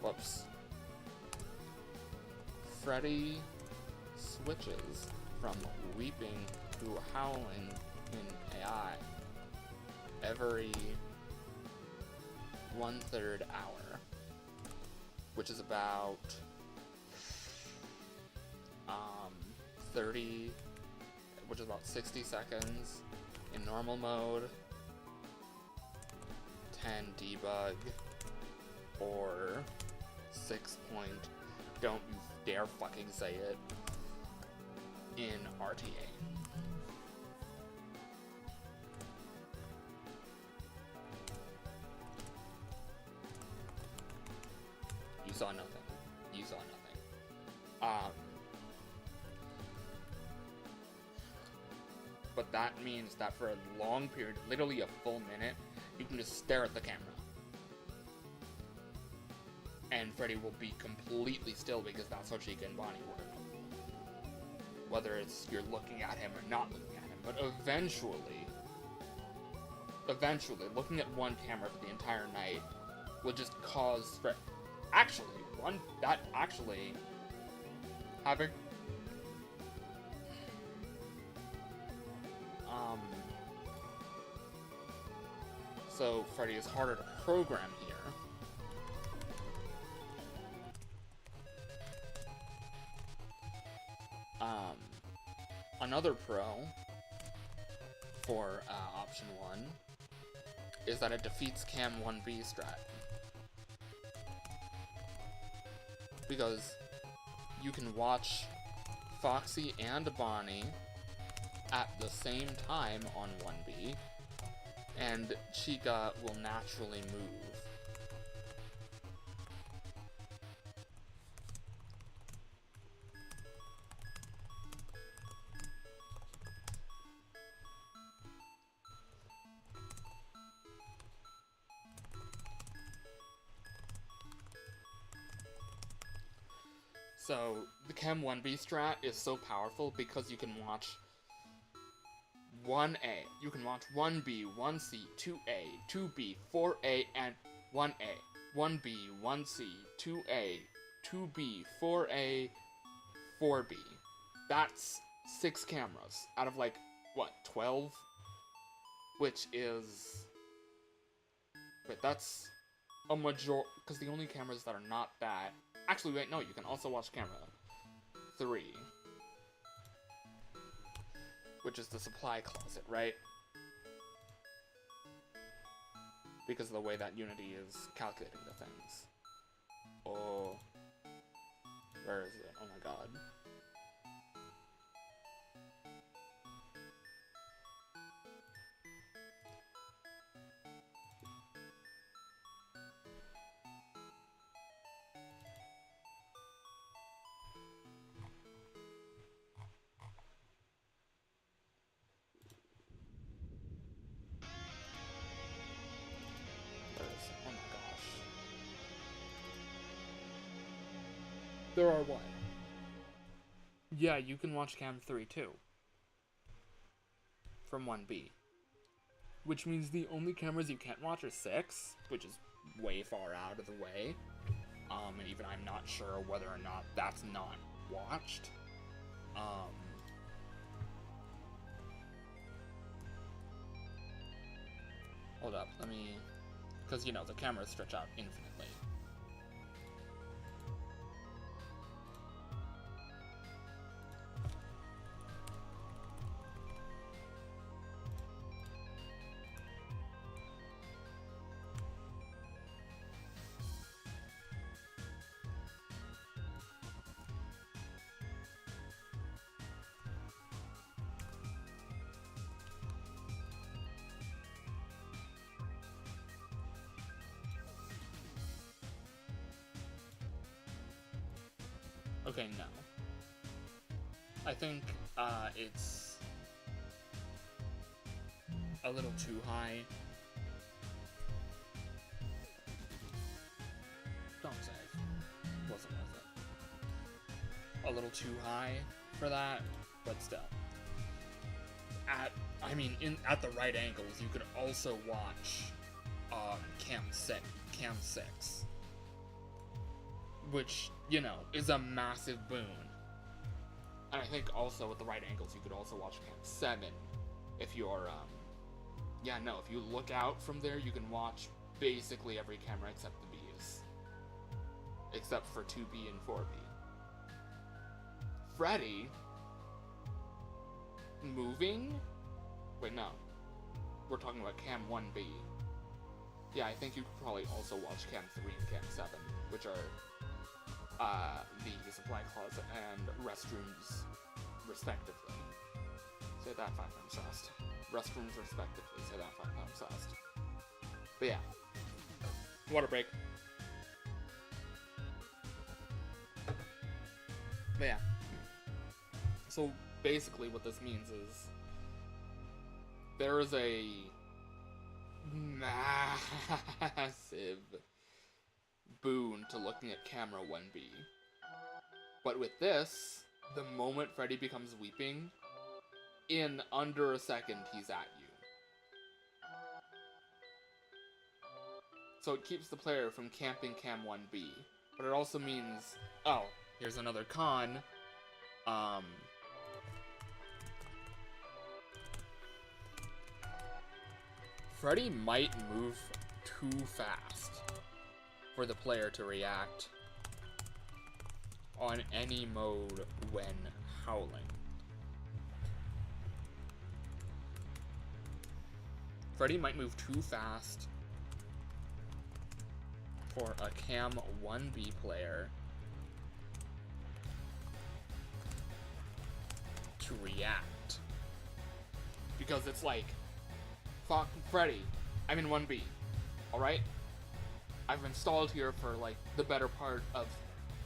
Whoops. Freddy switches from weeping to howling in AI every 1/3 hour, which is about 60 seconds in normal mode, 10 debug, or 6 point, don't you dare fucking say it, in RTA. You saw nothing. You saw nothing. But that means that for a long period, literally a full minute, you can just stare at the camera. And Freddy will be completely still because that's how Chica and Bonnie work. Whether it's you're looking at him or not looking at him. But eventually, looking at one camera for the entire night will just cause Freddy... having... So Freddy is harder to program here. Another pro for option 1 is that it defeats Cam 1B strat. Because you can watch Foxy and Bonnie at the same time on 1B, and Chica will naturally move. So, the Chem 1B strat is so powerful because you can watch 1A, you can watch 1B, 1C, 2A, 2B, 4A, and 1A, 1B, 1C, 2A, 2B, 4A, 4B. That's 6 cameras out of like, what, 12? Which is... Wait, that's a major... because the only cameras that are not that... Actually, wait, no, you can also watch camera 3. Which is the supply closet, right? Because of the way that Unity is calculating the things. Oh. Where is it? Oh my god. Oh my gosh. There are what? Yeah, you can watch Cam 3 too. From 1B. Which means the only cameras you can't watch are 6, which is way far out of the way. And even I'm not sure whether or not that's not watched. Hold up, let me... Because, you know, the cameras stretch out infinitely. Okay, no. I think, it's a little too high. Don't say. Wasn't worth it. a little too high for that, but still. At the right angles, you could also watch Cam 6, which, you know, is a massive boon. And I think also with the right angles, you could also watch Cam 7 if you're, if you look out from there, you can watch basically every camera except the B's. Except for 2B and 4B. Freddy moving? Wait, no. We're talking about Cam 1B. Yeah, I think you could probably also watch Cam 3 and Cam 7, which are the supply closet and restrooms, respectively. Say that 5 times fast. Restrooms, respectively. Say that 5 times fast. But yeah. Water break. But yeah. So basically what this means is there is a massive boon to looking at camera 1B. But with this, the moment Freddy becomes weeping, in under a second he's at you. So it keeps the player from camping Cam 1B. But it also means, oh, here's another con. Freddy might move too fast for the player to react on any mode when howling. Freddy might move too fast for a Cam 1B player to react. Because it's like, fuck Freddy, I'm in 1B, alright? I've installed here for like the better part of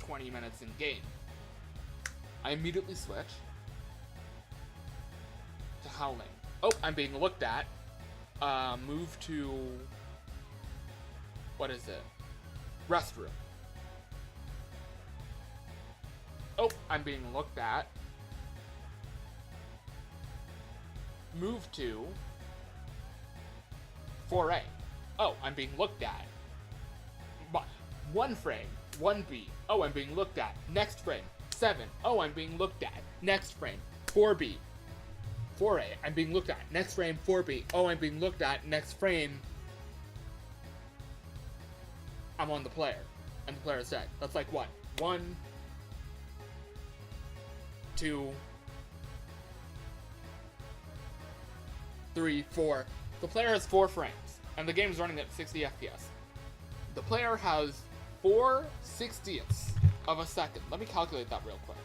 20 minutes in game. I immediately switch to howling. Oh, I'm being looked at. Move to, what is it? Restroom. Oh, I'm being looked at. Move to 4A. Oh, I'm being looked at. One frame, 1B. Oh, I'm being looked at. Next frame, 7. Oh, I'm being looked at. Next frame, 4B. 4A, I'm being looked at. Next frame, 4B. Oh, I'm being looked at. Next frame, I'm on the player. And the player is dead. That's like what? 1, 2, 3, 4. The player has 4 frames. And the game is running at 60 FPS. The player has 4/60ths of a second. Let me calculate that real quick.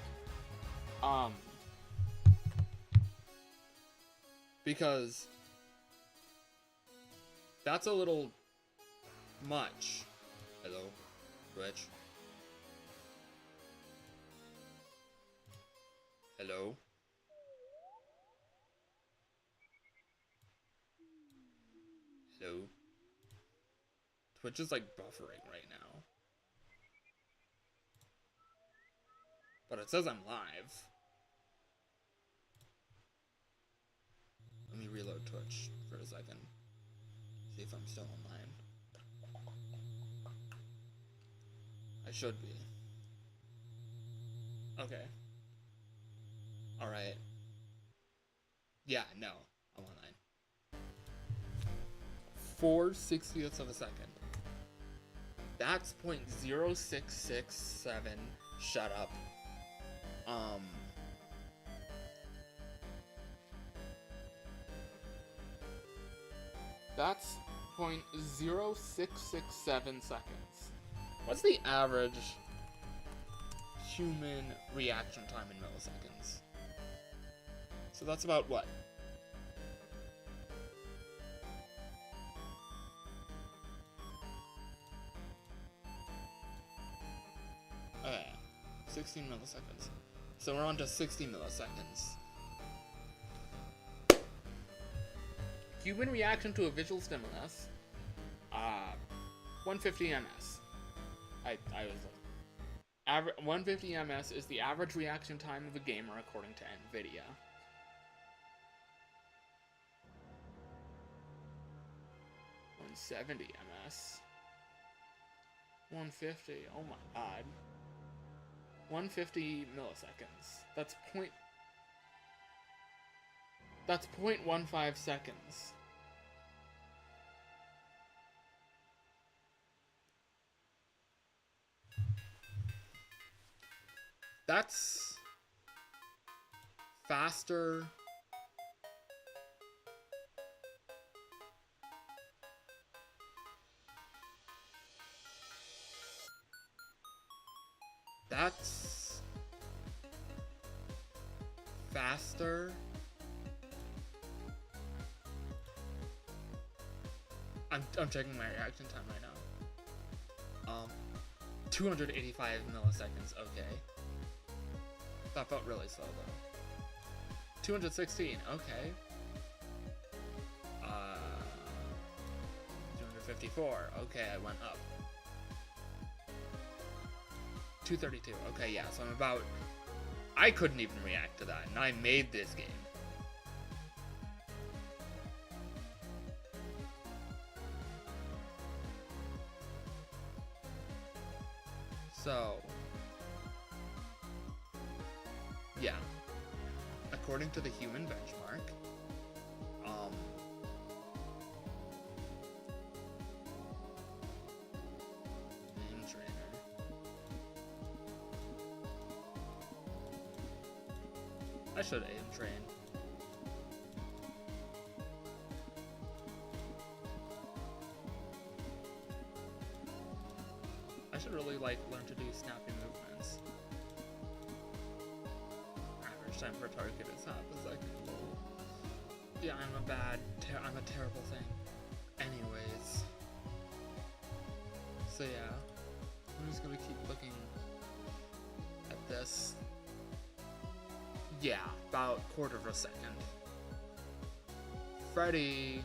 Because that's a little much. Hello, Rich. Hello. Hello. Twitch is like buffering right now. But it says I'm live. Let me reload Twitch for a second. See if I'm still online. I should be. Okay. Alright. Yeah, no. I'm online. 4/60ths of a second. That's 0.0667. Shut up. That's 0.0667 seconds. What's the average human reaction time in milliseconds? So that's about what? Okay, 16 milliseconds. So we're on to 60 milliseconds. Human reaction to a visual stimulus, 150 ms. I was like, 150 ms is the average reaction time of a gamer according to NVIDIA. .70 ms. 150. Oh my god. 150 milliseconds. That's 0.15 seconds. That's faster. That's faster. I'm checking my reaction time right now. 285 milliseconds. Okay. That felt really slow though. 216. Okay. 254. Okay, I went up. 232. Okay, yeah, so I'm about... I couldn't even react to that, and I made this game. So... yeah. According to the human benchmark, name trainer. I should aim train. I should really learn to do snappy movements. Average time per target is half a second. Yeah, I'm a terrible thing. Anyways. So yeah, I'm just gonna keep looking at this. Yeah, about quarter of a second. Freddy,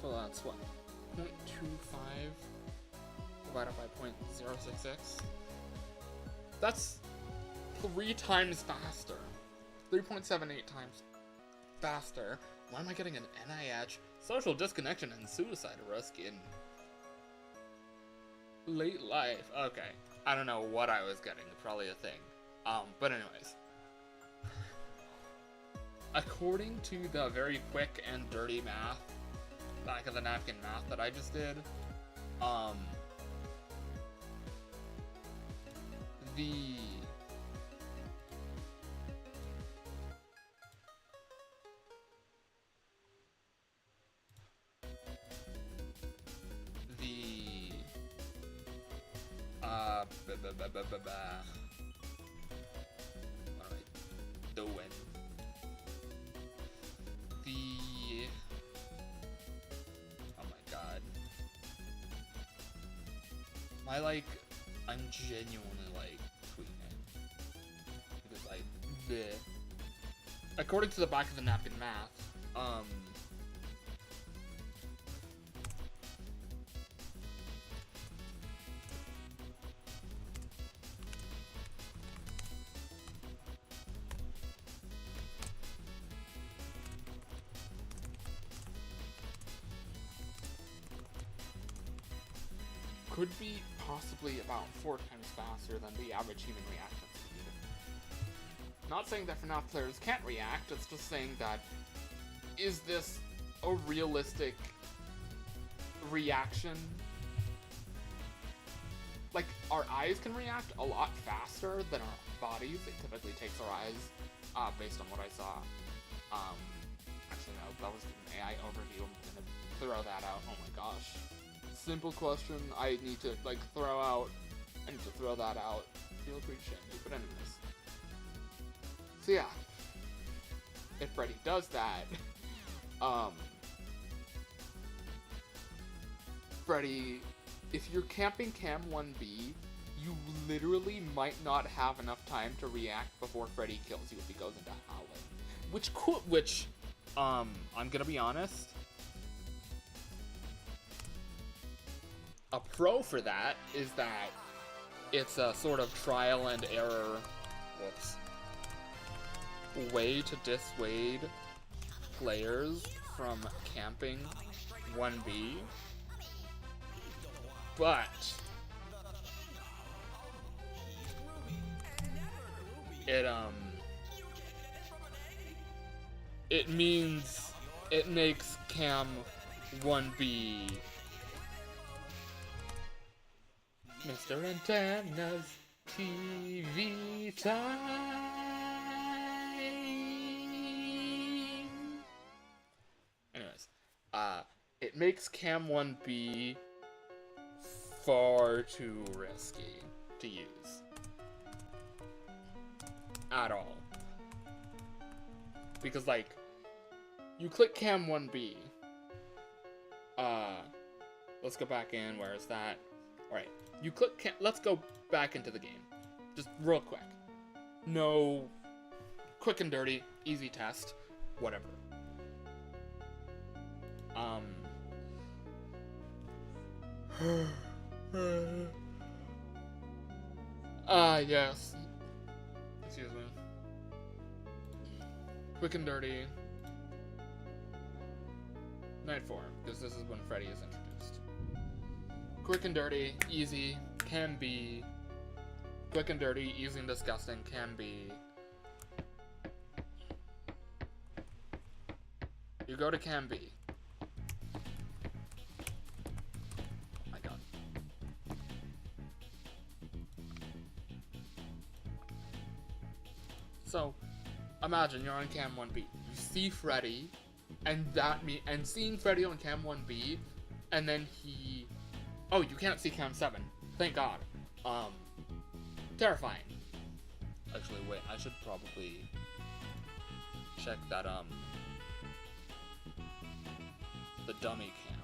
so that's what, 0.25 divided by 0.066? That's 3 times faster. 3.78 times faster. Why am I getting an NIH? Social disconnection and suicide risk in late life. Okay. I don't know what I was getting. Probably a thing. But anyways. According to the very quick and dirty math, back of the napkin math that I just did, the what am I doing? Oh my god. I'm genuinely tweeting. Because according to the back of the napkin math, could be possibly about 4 times faster than the average human reaction speed. Not saying that FNAF players can't react, it's just saying that, is this a realistic reaction? Like, our eyes can react a lot faster than our bodies. It typically takes our eyes, based on what I saw. Actually no, that was an AI overview, I'm gonna throw that out, oh my gosh. Simple question I need to throw out. I need to throw that out. Feel free to shame me, but anyways. So yeah. If Freddy does that, Freddy, if you're camping Cam 1B, you literally might not have enough time to react before Freddy kills you if he goes into howling. I'm gonna be honest, a pro for that is that it's a sort of trial and error, way to dissuade players from camping 1B, but it means it makes Cam 1B Mr. Antenna's TV time. Anyways, it makes Cam 1B far too risky to use. At all. Because, like, you click Cam 1B. Let's go back in. Where is that? Alright. You click let's go back into the game. Just real quick. No. Quick and dirty. Easy test. Whatever. Yes. Excuse me. Quick and dirty. Night 4, because this is when Freddy is introduced. Quick and dirty, easy, can be. Quick and dirty, easy and disgusting, can be. You go to can be. Oh my god. So, imagine you're on cam 1B. You see Freddy, and seeing Freddy on cam 1B, and then he... Oh, you can't see cam 7. Thank God. Terrifying. Actually, wait, I should probably check that, the dummy cam.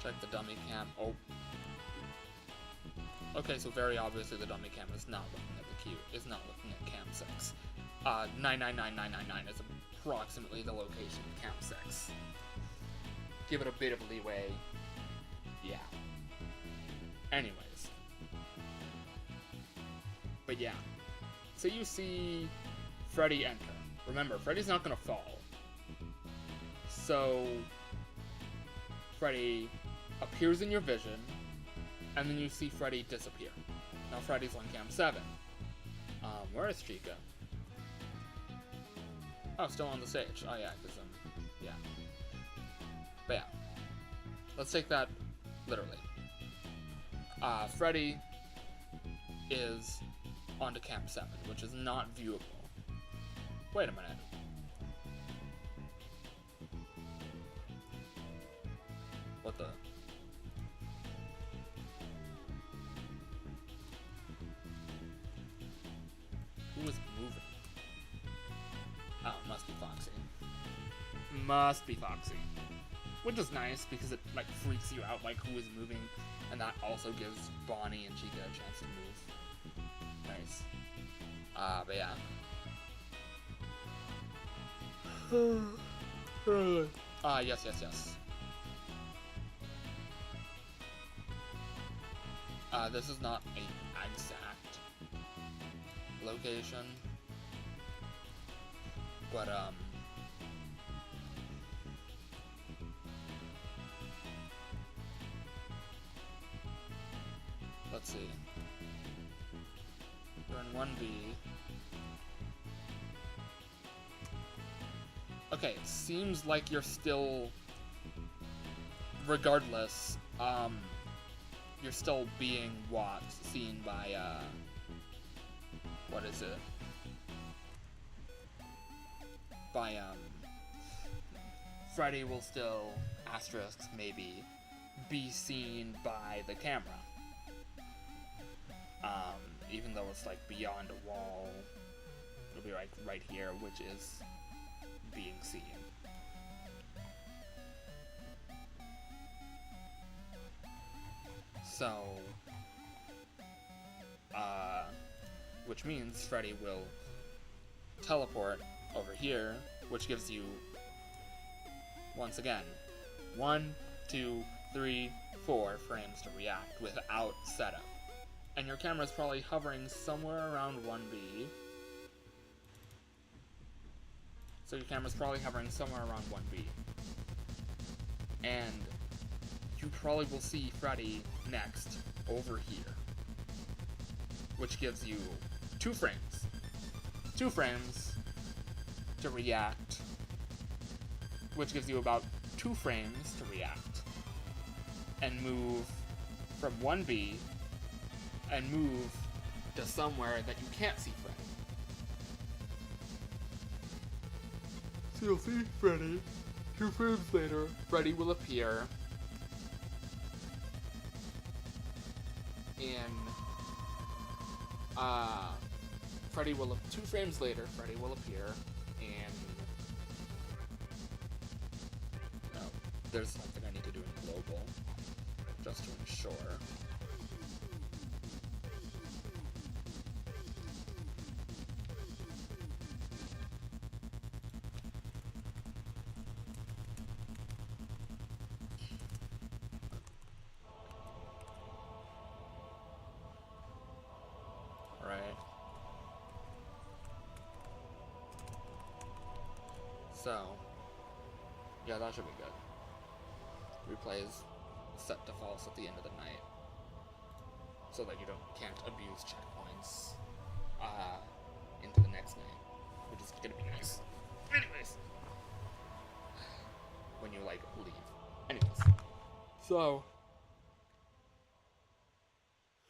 Check the dummy cam. Oh. Okay, so very obviously the dummy cam is not looking at the queue. Is not looking at cam 6. 999999 is approximately the location of cam 6. Give it a bit of leeway. Yeah. Anyways. But yeah. So you see Freddy enter. Remember, Freddy's not gonna fall. So Freddy appears in your vision, and then you see Freddy disappear. Now Freddy's on cam 7. Where is Chica? Oh, still on the stage. Oh yeah, because yeah. But yeah. Let's take that literally. Freddy is onto cam 7, which is not viewable. Wait a minute. What the? Who is moving? Oh, it must be Foxy. Must be Foxy. Which is nice, because it, like, freaks you out, like, who is moving, and that also gives Bonnie and Chica a chance to move. Nice. But yeah. Yes. This is not an exact location, but, let's see. You're in 1B. Okay, it seems like you're still, regardless, you're still being seen by, what is it? By, Freddy will still, asterisk, maybe, be seen by the camera. Even though it's, like, beyond a wall, it'll be, like, right here, which is being seen. So, which means Freddy will teleport over here, which gives you, once again, 1, 2, 3, 4 frames to react without setup. And your camera's probably hovering somewhere around 1B. So your camera's probably hovering somewhere around 1B. And you probably will see Freddy next over here, which gives you 2 frames. 2 frames to react, which gives you about 2 frames to react, and move from 1B and move to somewhere that you can't see Freddy. So you'll see Freddy. 2 frames later, Freddy will appear in, 2 frames later, Freddy will appear in, no, there's something I need to do in global, just to ensure. Right. So, yeah, that should be good. Replays set to false at the end of the night, so that you can't abuse checkpoints into the next night, which is gonna be nice. Anyways, when you like leave. Anyways, so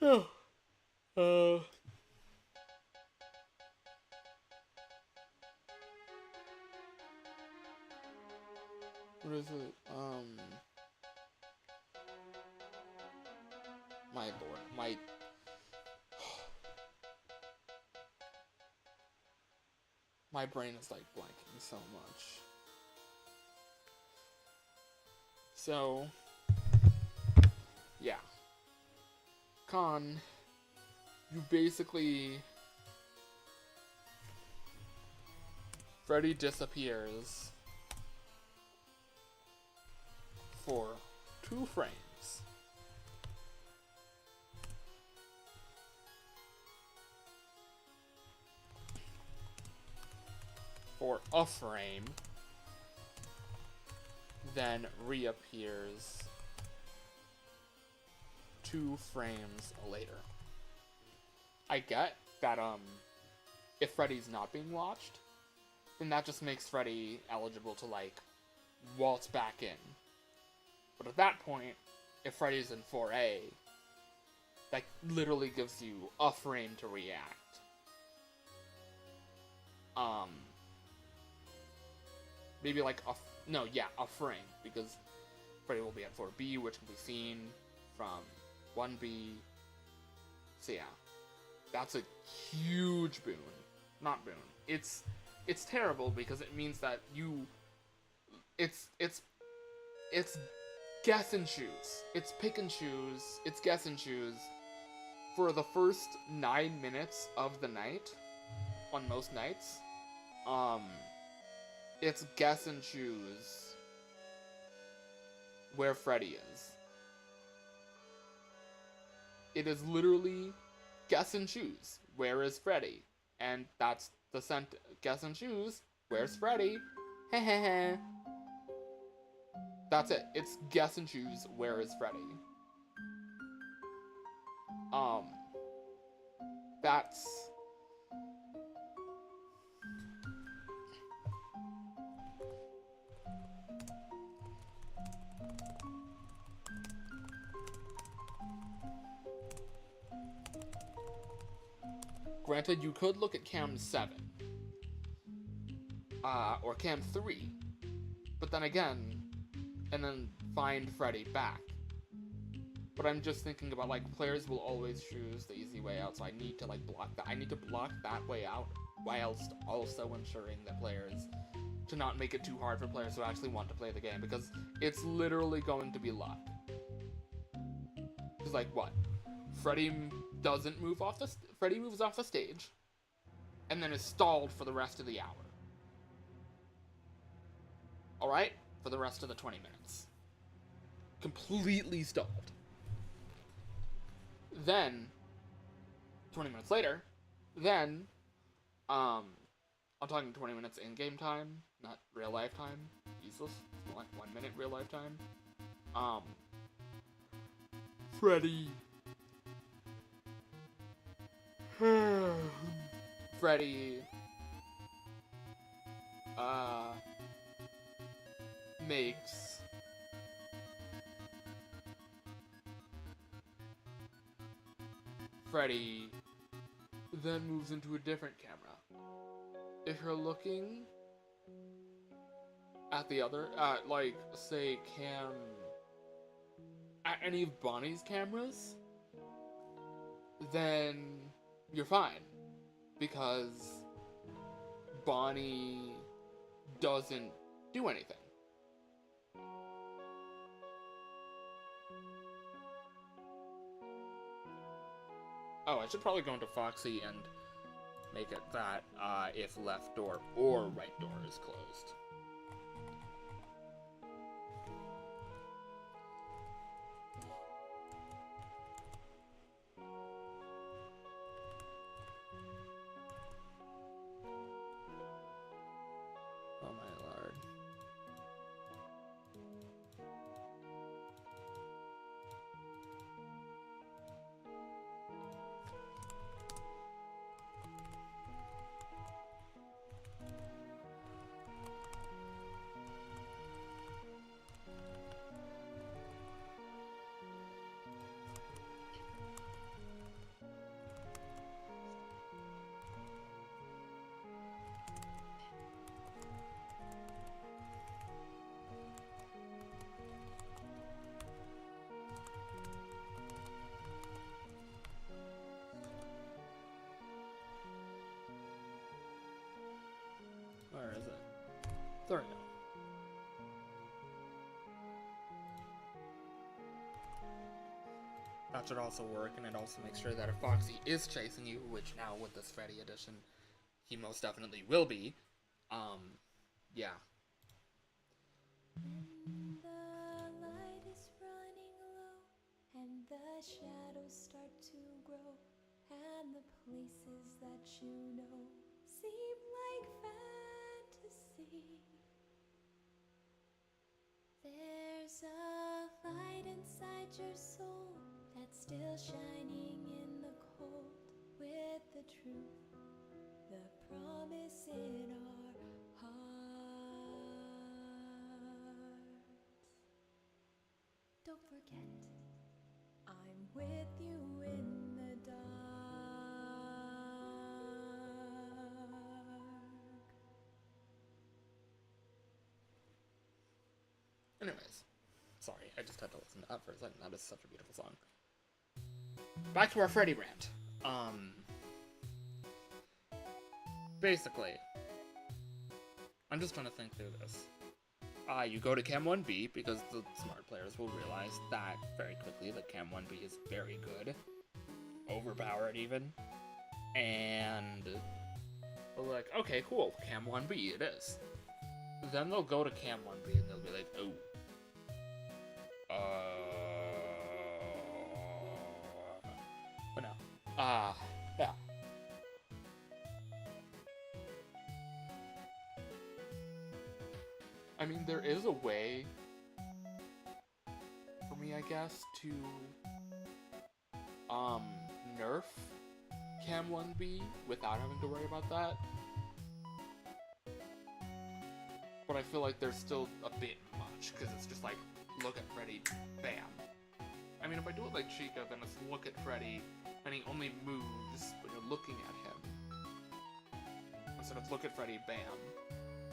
what is it? My lord, my brain is like blanking so much. So, yeah. Con, you basically, Freddy disappears for 2 frames. For a frame, then reappears 2 frames later. I get that, if Freddy's not being watched, then that just makes Freddy eligible to, like, waltz back in. But at that point, if Freddy's in 4A, that literally gives you a frame to react. Maybe like a frame, because Freddy will be at 4B, which can be seen from 1B. So yeah, that's a huge boon. Not boon. It's terrible because it means that it's guess and choose. It's pick and choose. It's guess and choose for the first 9 minutes of the night on most nights. It's guess and choose where Freddy is. It is literally guess and choose where is Freddy, and that's the guess and choose where's Freddy. Hehehe. That's it. It's guess and choose where is Freddy. That's granted, you could look at Cam 7, or Cam 3, but then again, and then find Freddy back. But I'm just thinking about, like, players will always choose the easy way out, so I need to, like, block that. I need to block that way out, whilst also ensuring that to not make it too hard for players who actually want to play the game, because it's literally going to be luck. is like, what? Freddy doesn't move off the... Freddy moves off the stage, and then is stalled for the rest of the hour. Alright? For the rest of the 20 minutes. Completely stalled. Then, 20 minutes later, then, I'm talking 20 minutes in-game time, not real-life time. Useless. It's more like 1 minute real-life time. Freddy... Freddy... makes... Freddy then moves into a different camera. If you're looking at the other, like, say, at any of Bonnie's cameras, then you're fine. Because Bonnie doesn't do anything. Oh, I should probably go into Foxy and make it that if left door or right door is closed. Oh my lord. Where is it? There we go. That should also work, and it also makes sure that if Foxy is chasing you, which now with this Freddy edition, he most definitely will be, yeah. When the light is running low, and the shadows start to grow, and the places that you know seem like fantasy. There's a light inside your soul that's still shining in the cold, with the truth, the promise in our hearts. Don't forget, I'm with you in the dark. Anyways, sorry, I just had to listen to that for a second. That is such a beautiful song. Back to our Freddy rant. Basically, I'm just trying to think through this. You go to Cam 1B, because the smart players will realize that very quickly that Cam 1B is very good. Overpowered, even. And they'll be like, okay, cool, Cam 1B, it is. Then they'll go to Cam 1B and they'll be like, oh. But no. Yeah. I mean, there is a way for me, I guess, to nerf Cam 1B without having to worry about that. But I feel like there's still a bit much, because it's just like, look at Freddy, bam. I mean, if I do it like Chica, then it's look at Freddy, and he only moves when you're looking at him. Instead of look at Freddy, bam,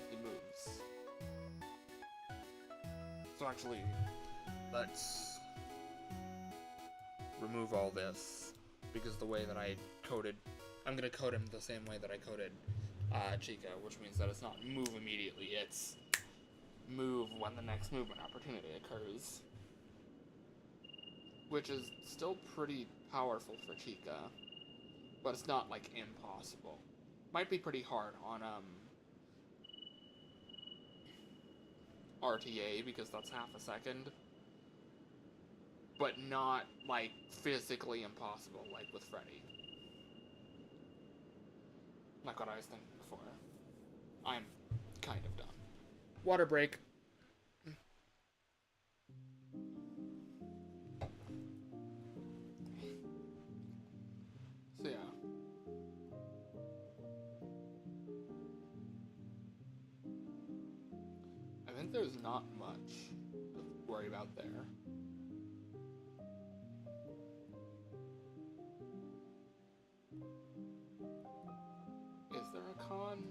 he moves. So actually, let's remove all this, because the way that I coded, I'm gonna code him the same way that I coded Chica, which means that it's not move immediately, it's move when the next movement opportunity occurs. which is still pretty powerful for Chica, but it's not, like, impossible. Might be pretty hard on, RTA, because that's half a second, but not, like, physically impossible, like with Freddy. Like what I was thinking before. I'm kind of done. Water break. So yeah. I think there's not much to worry about there. Is there a con?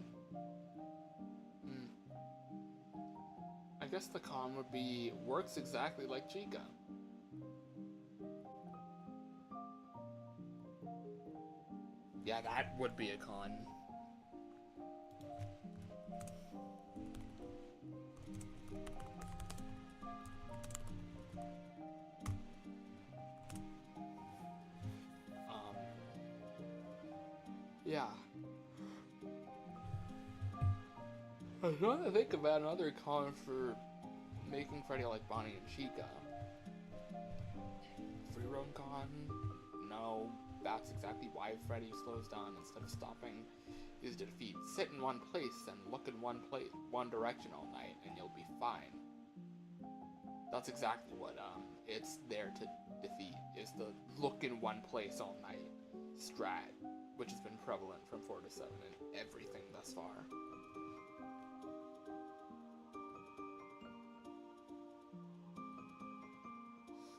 I guess the con would be, works exactly like Chica. Yeah, that would be a con. Yeah. I'm trying to think about another con for making Freddy like Bonnie and Chica. Free roam con? No. That's exactly why Freddy slows down instead of stopping his defeat. Sit in one place and look in one direction all night, and you'll be fine. That's exactly what it's there to defeat, is the look in one place all night strat, which has been prevalent from 4 to 7 in everything thus far.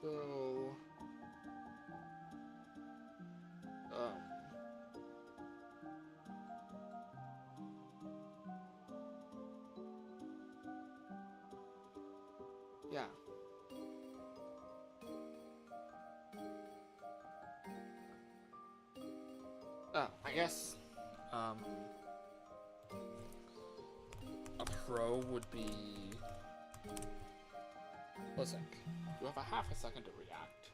So, yeah. I guess, a pro would be... Listen, you have a half a second to react.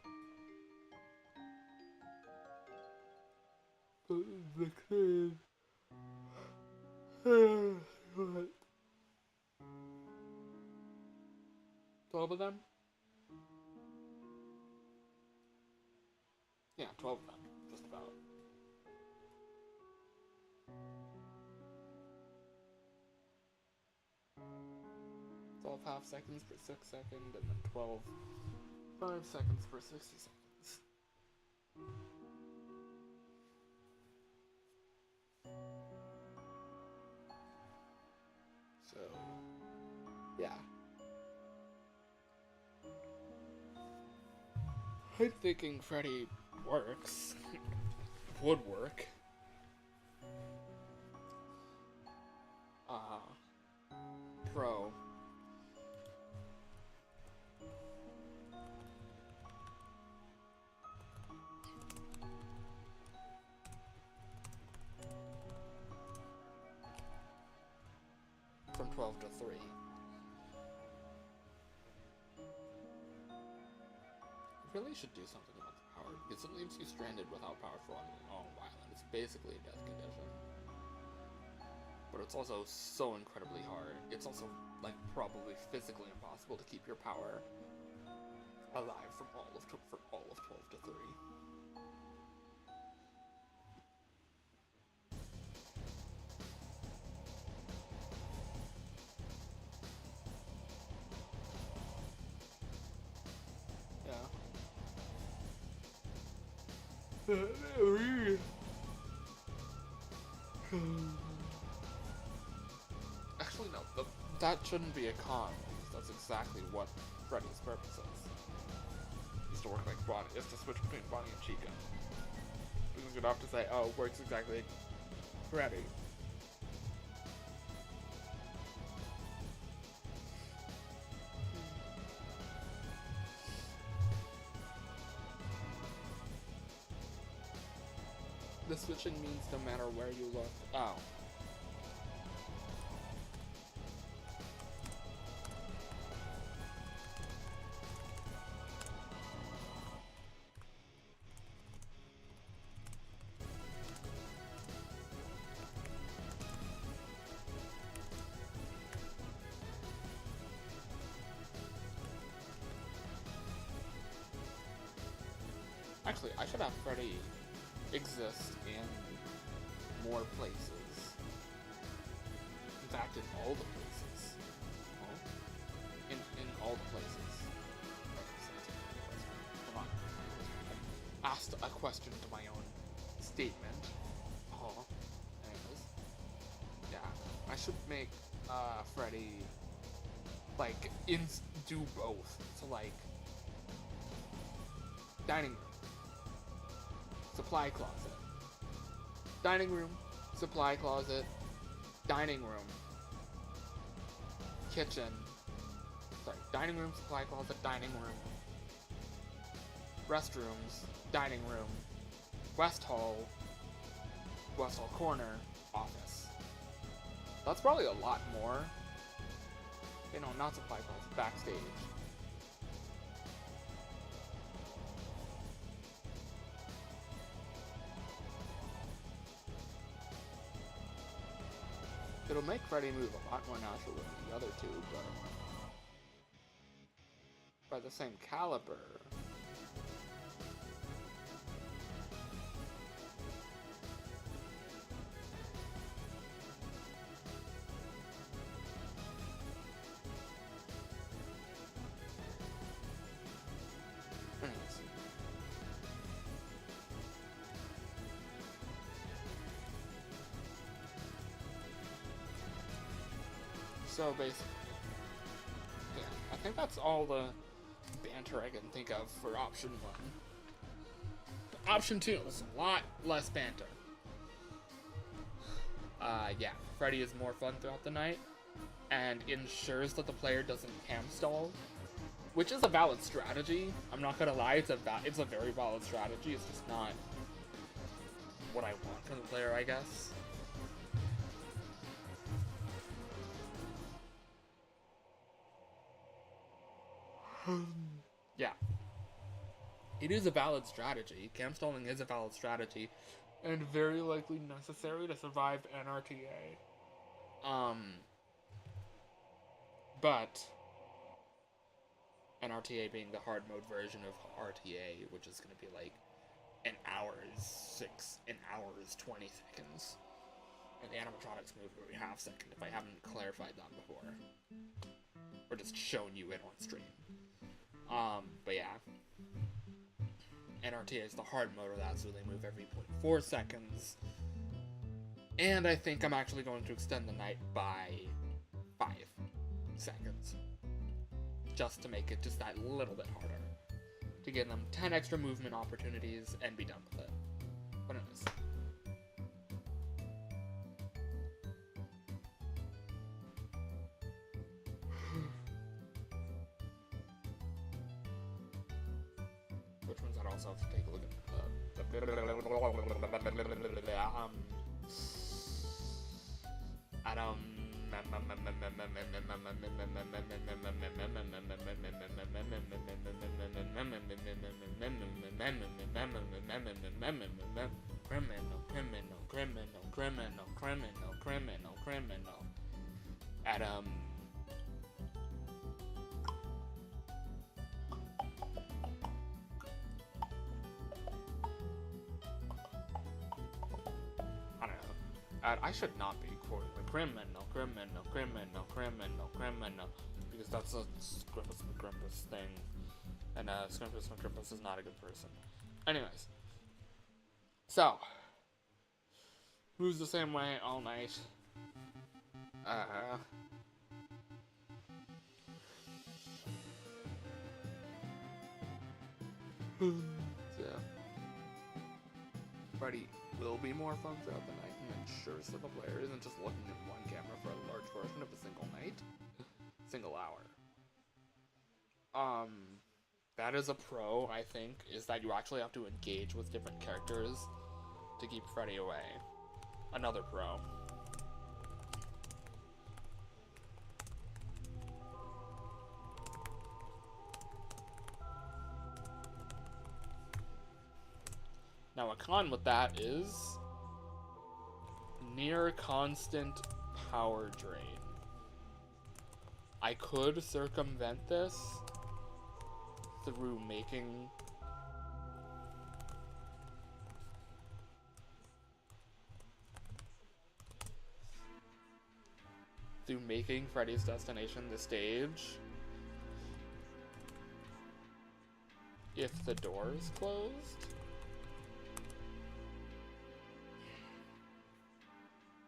The kid... 12 of them? Yeah, 12 of them, just about. Half seconds per 6 seconds, and then 12 5 seconds per 60 seconds. So, yeah. I'm thinking Freddy works. Would work. Pro. From 12 to 3. Really should do something about the power, because it leaves you stranded without power for a long while, and it's basically a death condition. But it's also so incredibly hard. It's also, like, probably physically impossible to keep your power alive for all of 12 to 3. Actually, no, that shouldn't be a con, because that's exactly what Freddy's purpose is. Is to work like Bonnie, is to switch between Bonnie and Chica. Because you'd have to say, oh, it works exactly like Freddy. The switching means no matter where you look. Oh. Actually, I should have Freddy exist in more places. In fact, in all the places. Oh. In all the places. Come on. I asked a question to my own statement. Oh. Anyways. Yeah. I should make Freddy like do both. So like dining room, supply closet, dining room, supply closet, dining room, kitchen. Sorry, dining room, supply closet, dining room, restrooms, dining room, West Hall corner, office. That's probably a lot more. You know, not supply closet, backstage. It'll make Freddy move a lot more natural than the other two, but by the same caliber. Anyways. So basically, yeah, I think that's all the banter I can think of for option 1. Option 2 is a lot less banter. Yeah, Freddy is more fun throughout the night, and ensures that the player doesn't cam stall, which is a valid strategy. I'm not gonna lie, it's a very valid strategy. It's just not what I want from the player, I guess. Yeah. It is a valid strategy. Cam stalling is a valid strategy, and very likely necessary to survive NRTA. But NRTA being the hard mode version of RTA, which is going to be like an hour is 20 seconds. And the animatronics move every half second, if I haven't clarified that before. Or just shown you it on stream. But yeah. NRTA is the hard mode of that, so they move every 0.4 seconds. And I think I'm actually going to extend the night by 5 seconds. Just to make it just that little bit harder. To give them 10 extra movement opportunities and be done with it. But anyways. Which ones I'd also have to take a look at. I should not be quoting the criminal, because that's a Scrimpus McGrimpus thing, and Scrimpus McGrimpus is not a good person. Anyways, so moves the same way all night. So Freddy will be more fun throughout the night, and ensures that the player isn't just looking at one camera for a large portion of a single night, single hour. That is a pro, I think, is that you actually have to engage with different characters to keep Freddy away. Another pro. Now a con with that is near constant power drain. I could circumvent this through making through making Freddy's Destination the stage if the door is closed.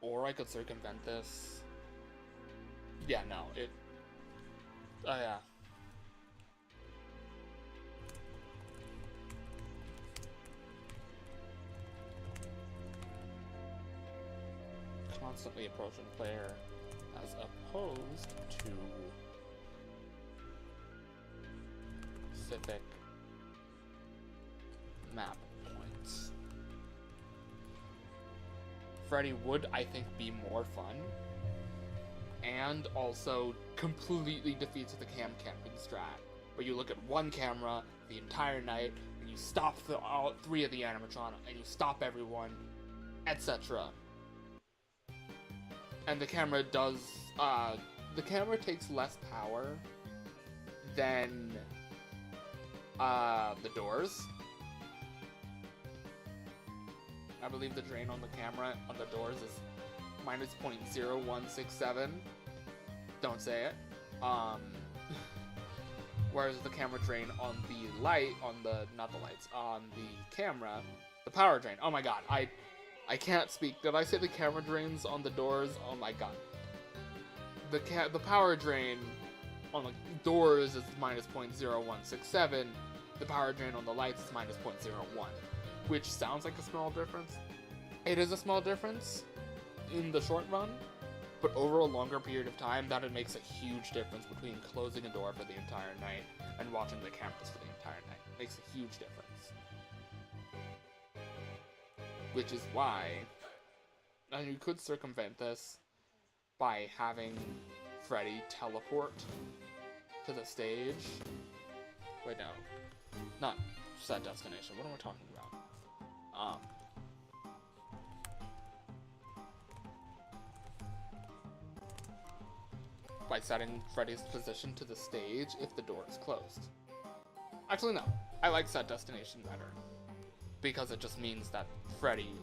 Or I could circumvent this. Yeah, no, it... Oh, yeah. Constantly approaching player as opposed to specific map points. Freddy would, I think, be more fun, and also completely defeats the cam camping strat, where you look at one camera the entire night, and you stop all three of the animatronic, and you stop everyone, etc. And the camera does, the camera takes less power than, the doors. I believe the drain on the camera on the doors is minus 0.0167. Don't say it. Whereas the camera drain on the light, on the, not the lights, on the camera, the power drain. Oh my god, I can't speak. Did I say the camera drains on the doors? Oh my god. The power drain on the doors is minus 0.0167. The power drain on the lights is minus 0.01. Which sounds like a small difference. It is a small difference in the short run, but over a longer period of time, that makes a huge difference between closing a door for the entire night and watching the cameras for the entire night. It makes a huge difference. Which is why, and you could circumvent this by having Freddy teleport to the stage. Wait, no. Not set destination. What am I talking about? By setting Freddy's position to the stage if the door is closed. Actually, no. I like set destination better. Because it just means that Freddy,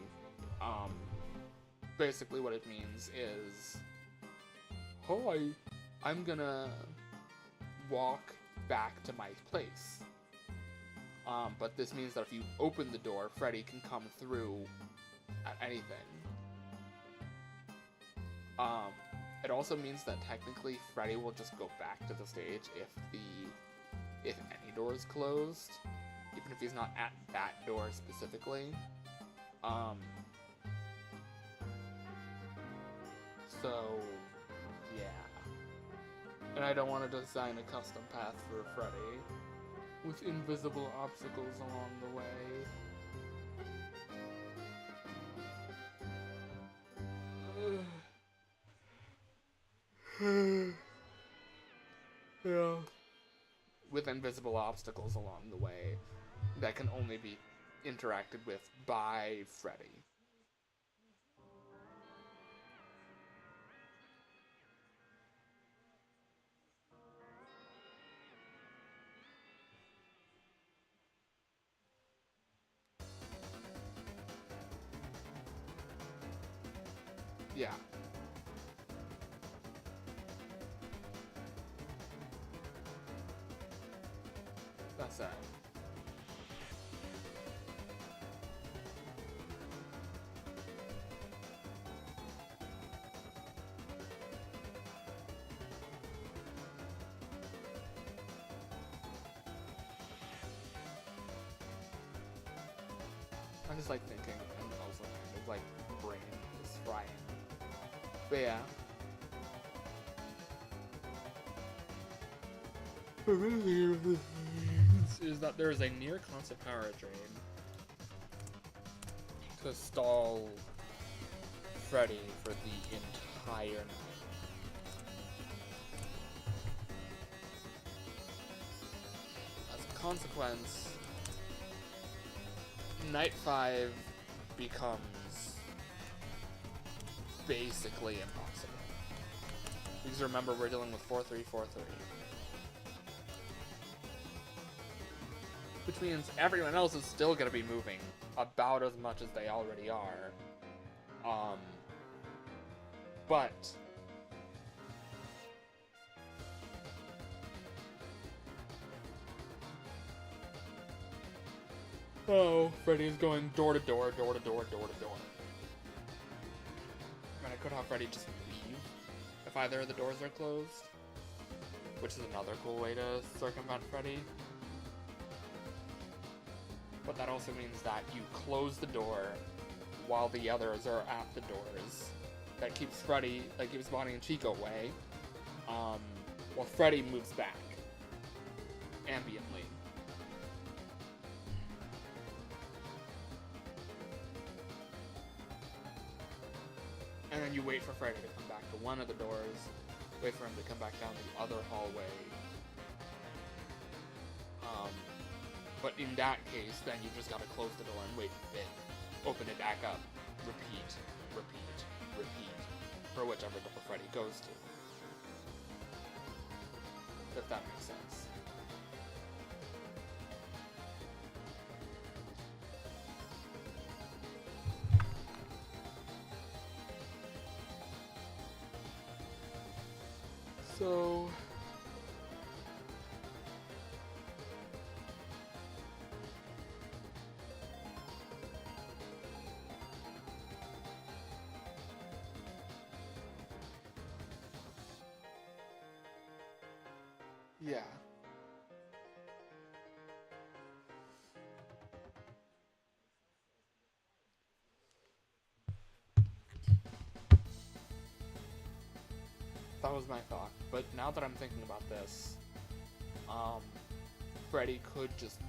basically what it means is, oh, I'm gonna walk back to my place. But this means that if you open the door, Freddy can come through at anything. It also means that technically Freddy will just go back to the stage if any door is closed, even if he's not at that door specifically. So, yeah. And I don't want to design a custom path for Freddy with invisible obstacles along the way. Yeah. With invisible obstacles along the way that can only be interacted with by Freddy. Yeah. That's that. I'm just like thinking, and also kind of like brain is frying. But yeah. Is that there is a near constant power drain to stall Freddy for the entire night. As a consequence, Night 5 becomes basically impossible. Because remember, we're dealing with 4343. Which means everyone else is still going to be moving about as much as they already are. But Oh, Freddy's going door to door, door to door, door to door. I mean, I could have Freddy just leave if either of the doors are closed, which is another cool way to circumvent Freddy. But that also means that you close the door while the others are at the doors. That keeps Freddy, that keeps Bonnie and Chico away, while Freddy moves back ambiently. And then you wait for Freddy to come back to one of the doors, wait for him to come back down the other hallway. But in that case, then you just gotta close the door and wait a bit, open it back up, repeat, repeat, repeat, for whichever door Freddy goes to. If that makes sense. So... yeah. That was my thought. But now that I'm thinking about this, Freddy could just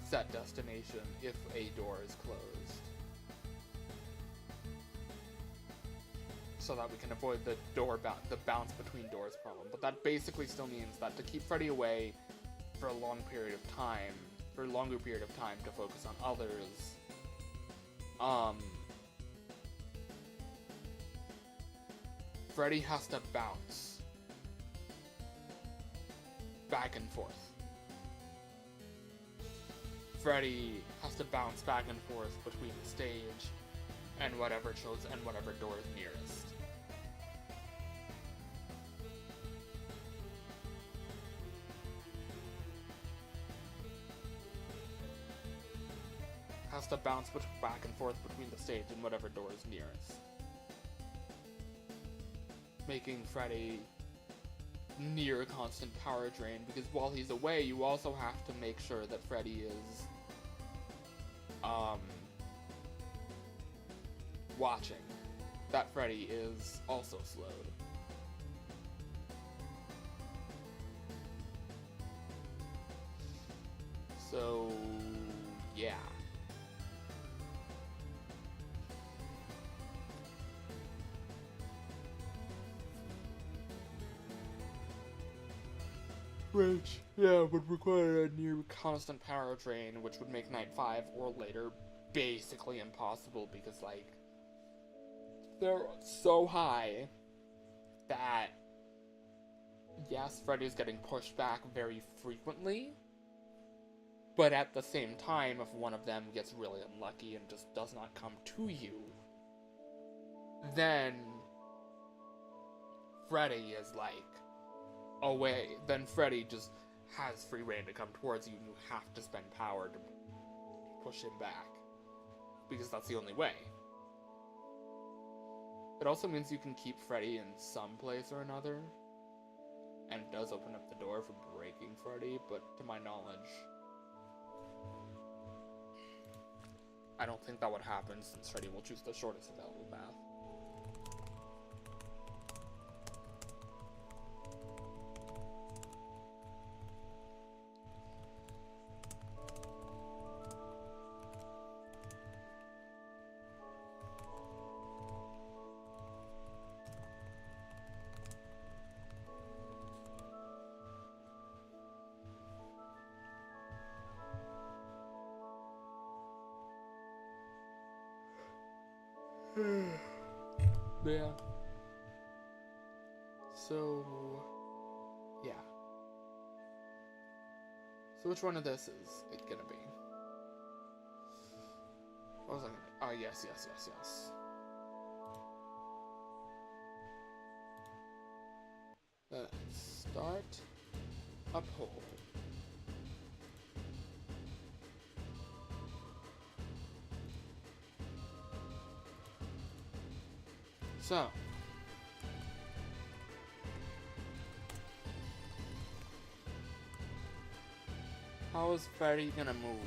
set destination if a door is closed. So that we can avoid the the bounce between doors problem. But that basically still means that to keep Freddy away for a long period of time, for a longer period of time to focus on others, Freddy has to bounce back and forth. Freddy has to bounce back and forth between the stage and whatever door is nearest. Has to bounce back and forth between the stage and whatever door is nearest. Making Freddy near a constant power drain, because while he's away, you also have to make sure that Freddy is watching. That Freddy is also slowed. So, yeah. Which, yeah, would require a near constant power drain, which would make Night 5 or later basically impossible because, like, they're so high that, yes, Freddy's getting pushed back very frequently, but at the same time, if one of them gets really unlucky and just does not come to you, then Freddy is, like, away, then Freddy just has free reign to come towards you and you have to spend power to push him back. Because that's the only way. It also means you can keep Freddy in some place or another. And it does open up the door for breaking Freddy, but to my knowledge, I don't think that would happen since Freddy will choose the shortest available path. Yeah. So, yeah. So which one of this is it gonna be? What was I gonna... Oh, yes. Let's start a poll. So, how is Freddy gonna move?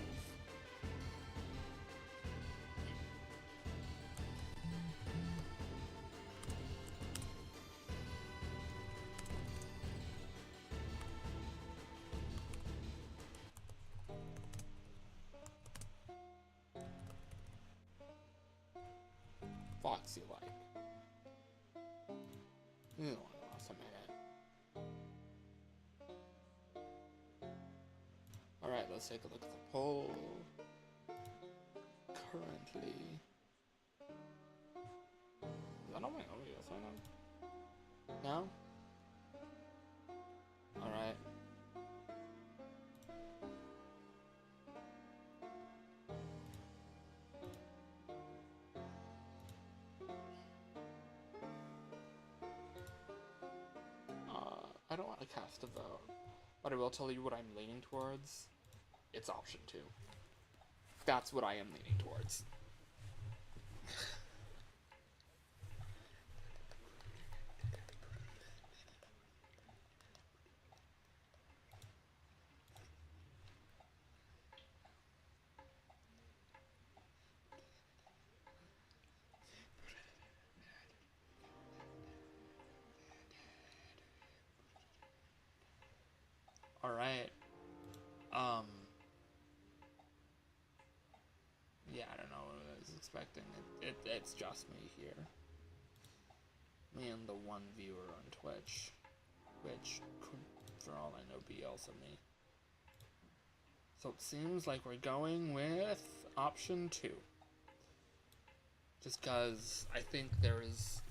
Foxy like. Ew, I lost a minute. Alright, let's take a look at the poll. Currently. Is that on my OBS right now? No? Alright. I don't want to cast a vote, but I will tell you what I'm leaning towards. It's option 2. That's what I am leaning towards. Alright. Yeah, I don't know what I was expecting. It's just me here. Me and the one viewer on Twitch. Which could, for all I know, be also me. So it seems like we're going with option 2. Just because I think there is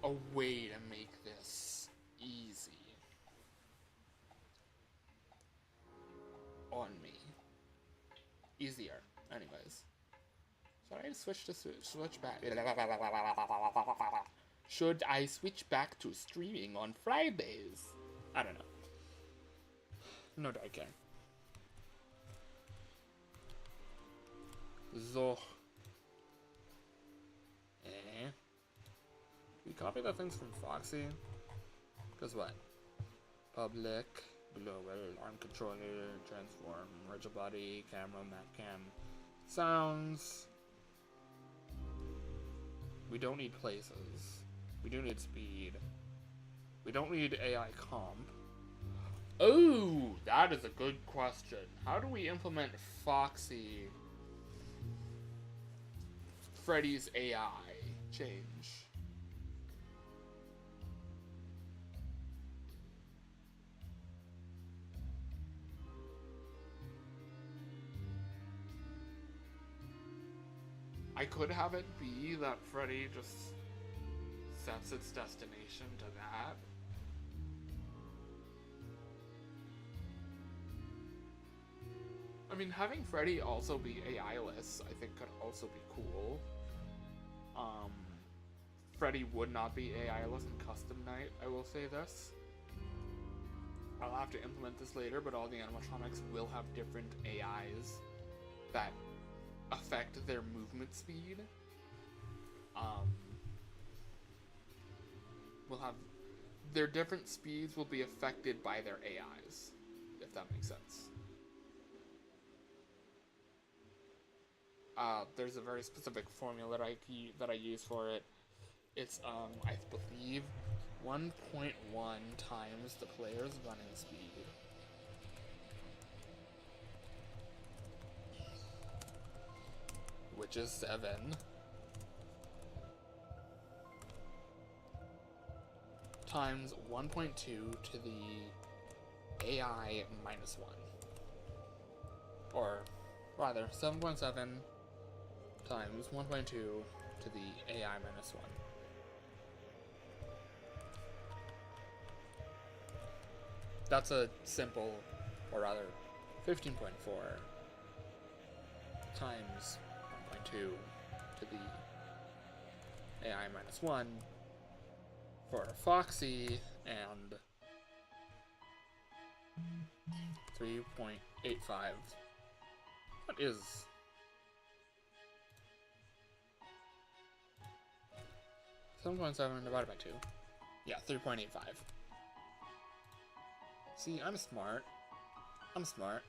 a way to make this easy on me. Easier, anyways. Should I switch back? Should I switch back to streaming on Fridays? I don't know. No, okay. So. We copy the things from Foxy. Because what? Public, global, arm controller, transform, virtual body, camera, map cam, sounds. We don't need places. We do need speed. We don't need AI comp. Oh, that is a good question. How do we implement Foxy Freddy's AI change? I could have it be that Freddy just sets its destination to that. I mean, having Freddy also be AI-less, I think, could also be cool. Freddy would not be AI-less in Custom Night, I will say this. I'll have to implement this later, but all the animatronics will have different AIs that affect their movement speed. Will have their different speeds will be affected by their AIs, if that makes sense. There's a very specific formula that I use for it. It's I believe 1.1 times the player's running speed. Which is 7. Times 1.2 to the AI minus 1. Or rather, 7.7 times 1.2 to the AI minus 1. That's a simple, or rather, 15.4 times 1.2 to the AI minus 1 for Foxy, and 3.85. That is 7.7 divided by 2. Yeah, 3.85. See, I'm smart. I'm smart.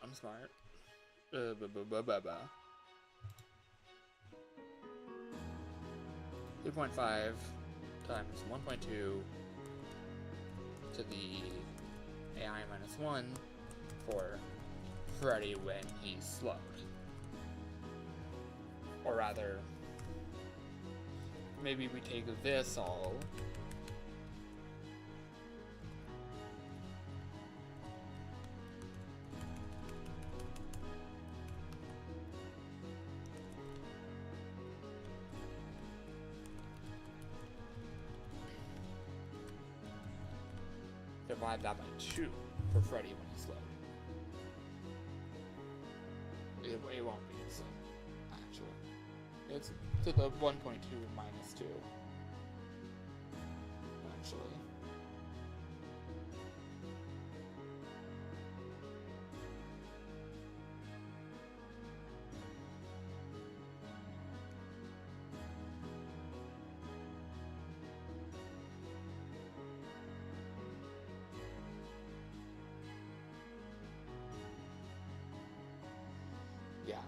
3.5 times 1.2 to the AI minus 1 for Freddy when he's slowed. Or rather, maybe we take this all divide that by 2 for Freddy when he's slowed. It won't be the same, actually. It's to the 1.2 minus 2. Actually. Yeah.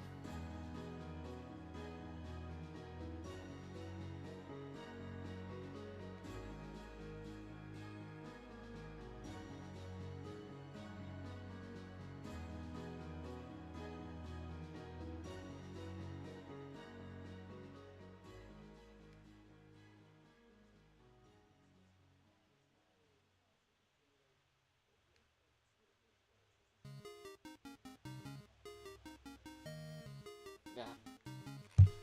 Yeah.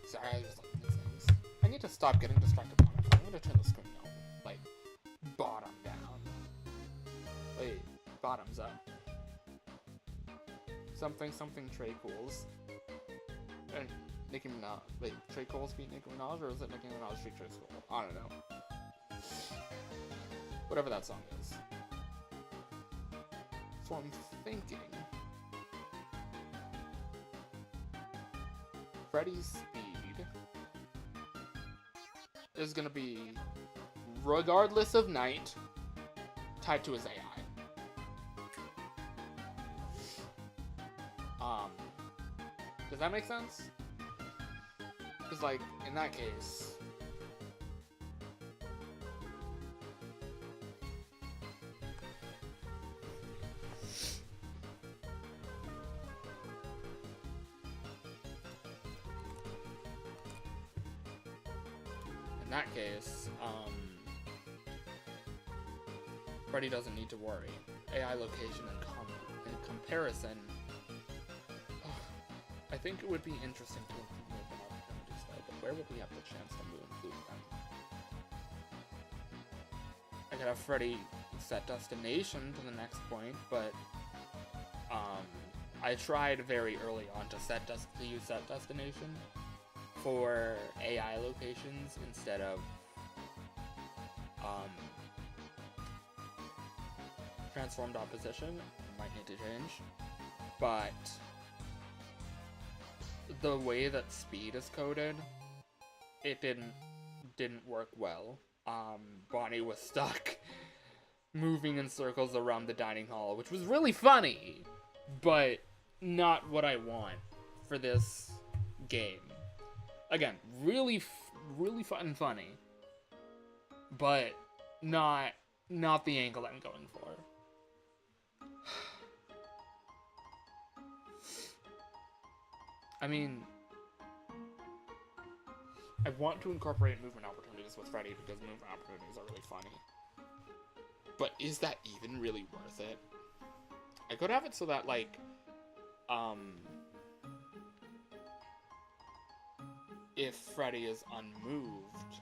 Sorry, I just like these things. I need to stop getting distracted by my phone. I'm gonna turn the screen on. Like, bottom down. Wait, bottoms up. Something Trey Cools. And Nicki Minaj. Wait, Trey Cools beat Nicki Minaj, or is it Nicki Minaj beat Trey Cools? I don't know. Whatever that song is. So I'm thinking Freddy's speed is gonna be, regardless of night, tied to his AI. Does that make sense? Because, like, in that case, Freddy doesn't need to worry. AI location in comparison, I think it would be interesting to include movement opportunities though, but where would we have the chance to include them? I could have Freddy set destination to the next point, but I tried very early on to use set destination for AI locations instead of transformed opposition. Might need to change, but the way that speed is coded, it didn't work well. Bonnie was stuck moving in circles around the dining hall, which was really funny, but not what I want for this game. Again, really fun and funny, but not the angle I'm going for. I mean, I want to incorporate movement opportunities with Freddy because movement opportunities are really funny. But is that even really worth it? I could have it so that, like, if Freddy is unmoved,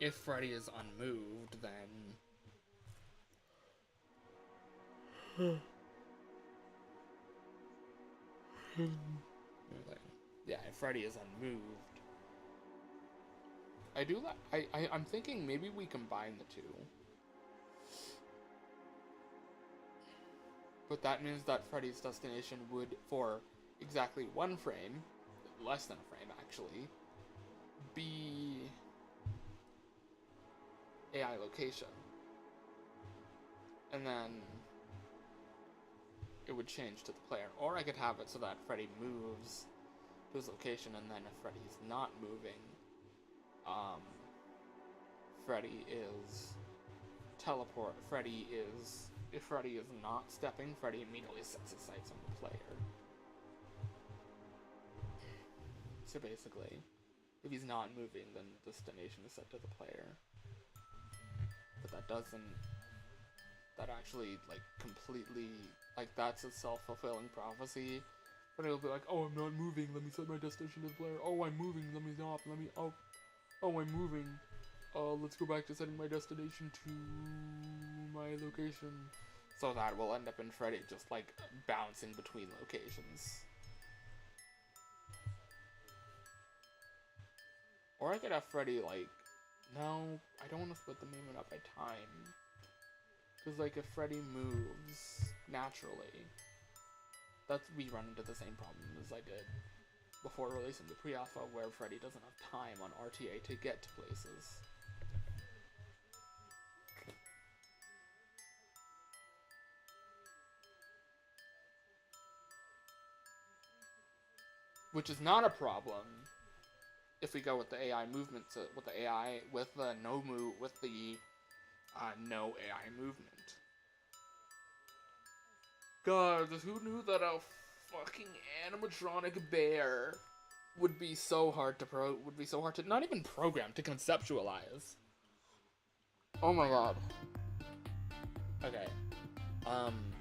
if Freddy is unmoved, then... yeah, if Freddy is unmoved... I'm thinking maybe we combine the two. But that means that Freddy's destination would, for exactly 1 frame, less than a frame actually, be AI location. And then it would change to the player. Or I could have it so that Freddy moves to his location, and then if Freddy's not moving, if Freddy is not stepping, Freddy immediately sets his sights on the player. So basically, if he's not moving, then the destination is set to the player. But that actually, like, completely, like, that's a self-fulfilling prophecy. But it'll be like, oh, I'm not moving, let me set my destination to the player. Oh, I'm moving, let me stop, oh, I'm moving. Let's go back to setting my destination to my location. So that will end up in Freddy just, like, bouncing between locations. Or I could have Freddy, like, no, I don't want to split the movement up by time. Because, like, if Freddy moves naturally, we run into the same problem as I did before releasing the pre-alpha, where Freddy doesn't have time on RTA to get to places. Which is not a problem if we go with the AI movement, with the no AI movement. God, who knew that a fucking animatronic bear would be so hard to not even program, to conceptualize. Oh my god. Okay. I'm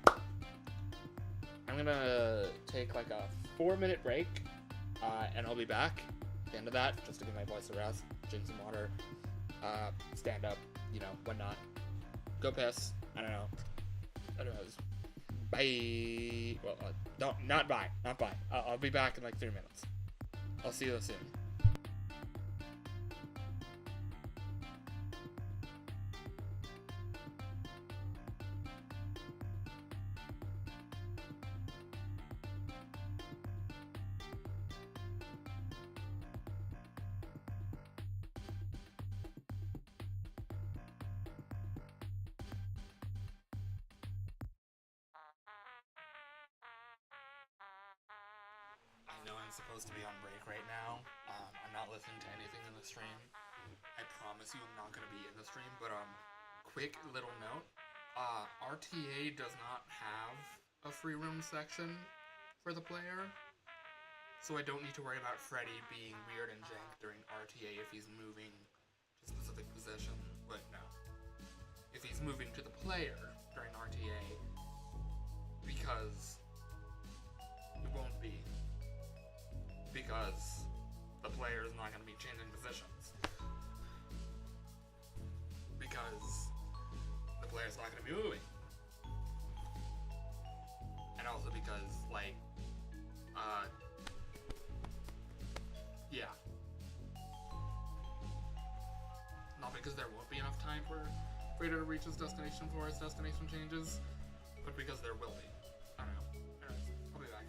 gonna take like a 4-minute break, and I'll be back at the end of that, just to give my voice a rest, drink some water, stand up, whatnot. Go piss. I don't know. Bye. Well, not bye. I'll be back in like 3 minutes. I'll see you soon. I know I'm supposed to be on break right now. I'm not listening to anything in the stream. I promise you I'm not going to be in the stream, but quick little note. RTA does not have a free roam section for the player, so I don't need to worry about Freddy being weird and jank during RTA if he's moving to a specific position. But no. If he's moving to the player during RTA, because it won't be. Because the player is not going to be changing positions. Because the player's not going to be moving. And also because, like, yeah. Not because there won't be enough time for Vader to reach his destination before his destination changes, but because there will be. I don't know. Anyways, I'll be back.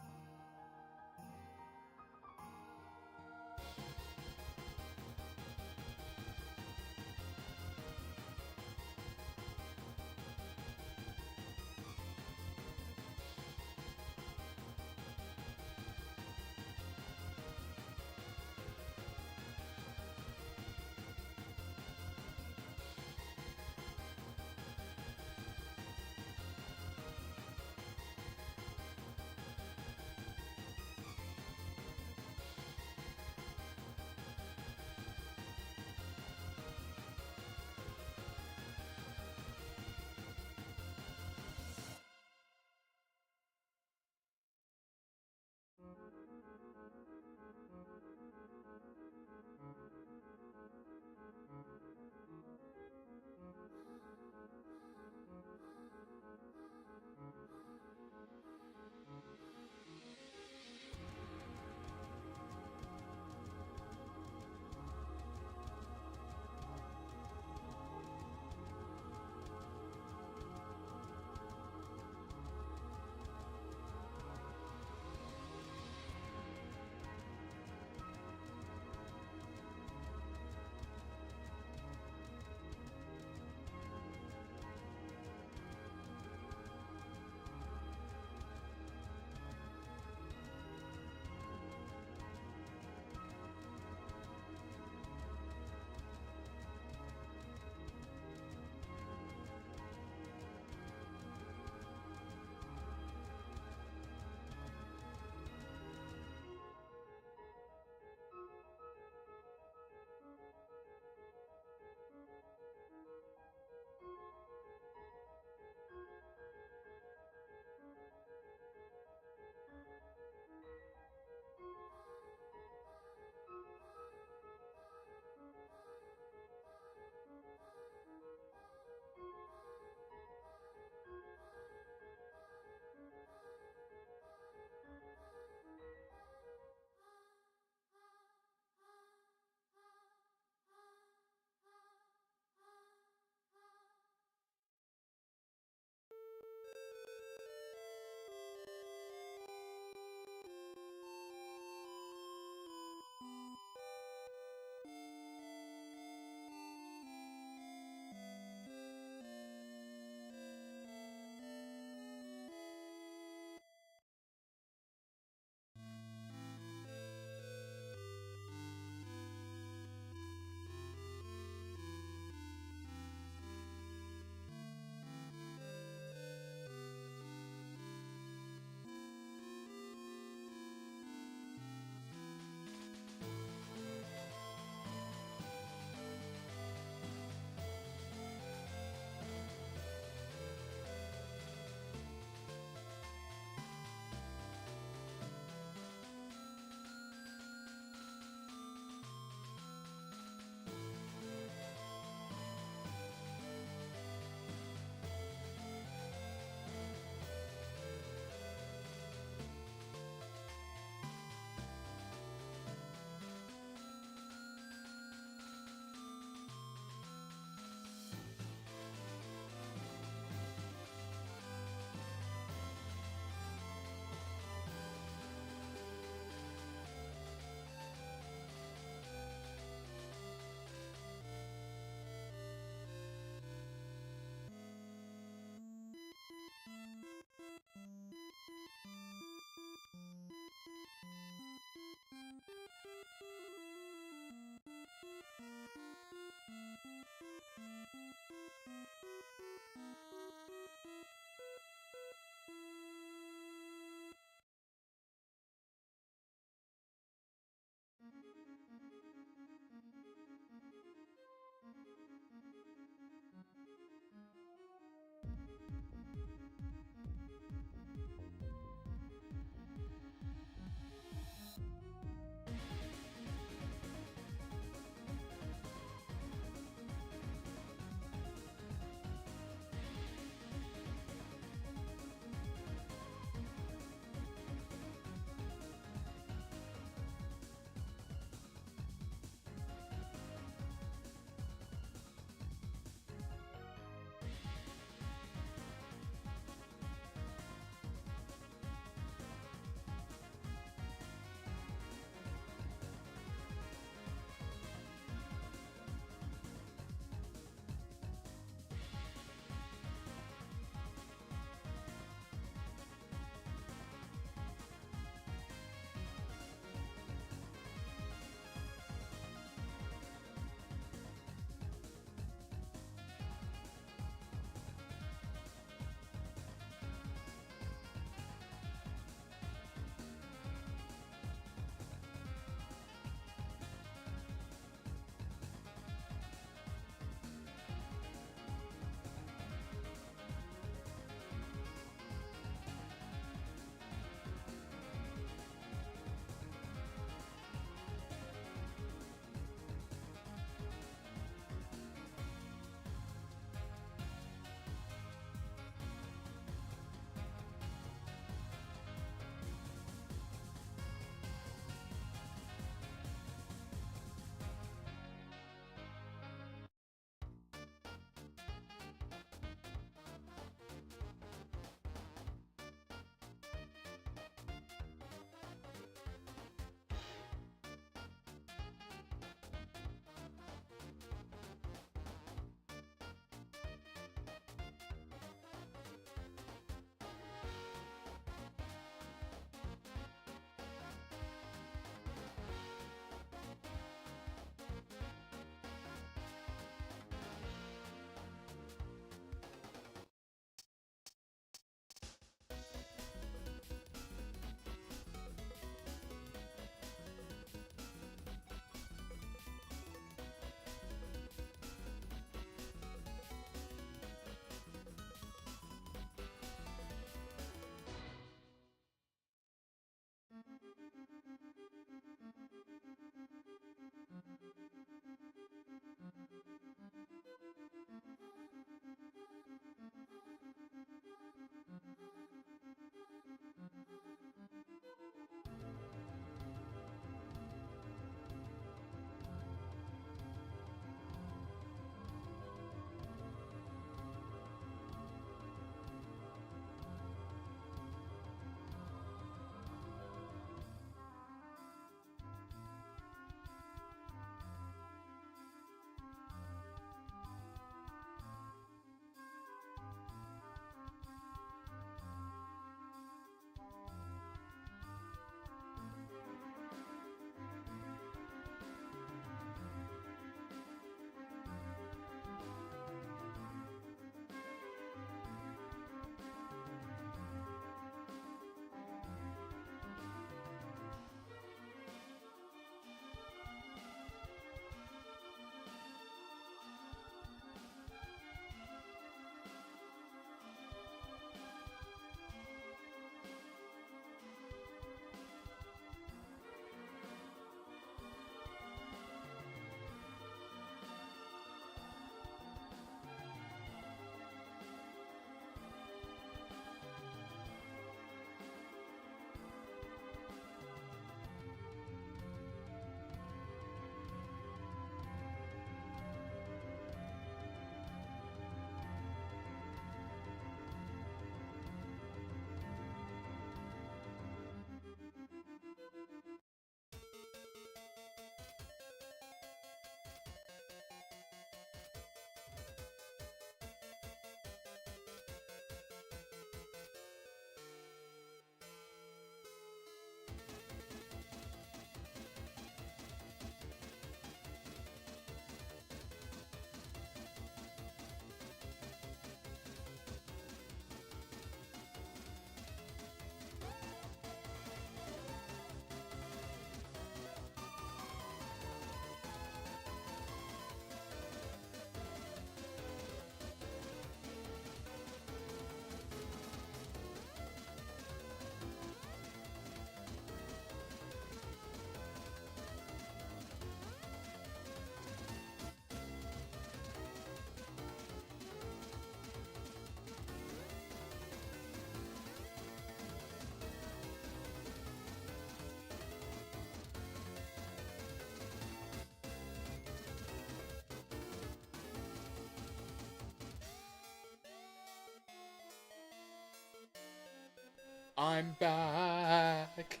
I'm back.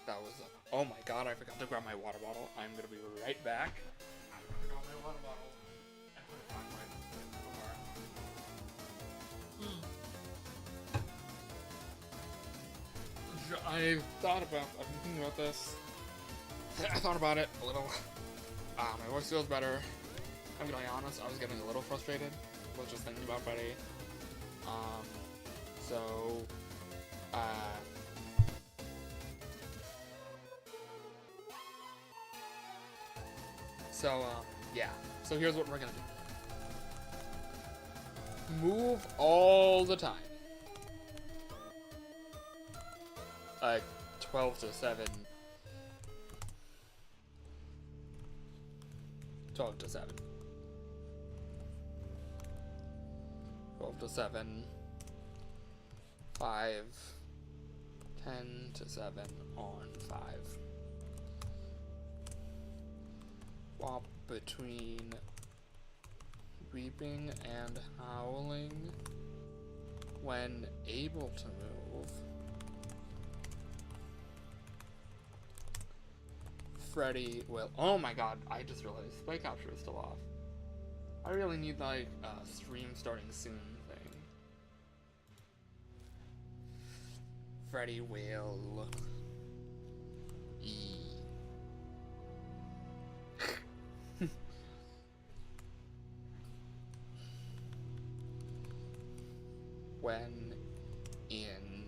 That was oh my god, I forgot to grab my water bottle. I'm gonna be right back. I'm gonna grab my water bottle and put it on my door. I've been thinking about this. I thought about it a little. My voice feels better. I'm gonna be honest, I was getting a little frustrated with just thinking about Freddy. Yeah. So here's what we're gonna do. Move all the time. 12 to 7. 12 to 7. 12 to 7. 5. 10 to 7 on 5. Swap between weeping and howling when able to move. Freddy will. Oh my god, I just realized play capture is still off. I really need like a stream starting soon thing. Freddy will. When in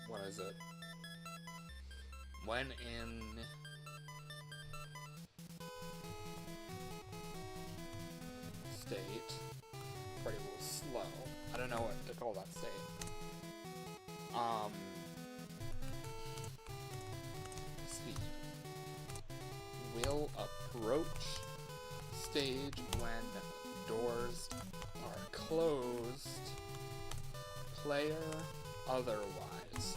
what is it? When in state, Freddy will slow. I don't know what to call that state. Speed. Will approach stage when doors are closed. Player otherwise.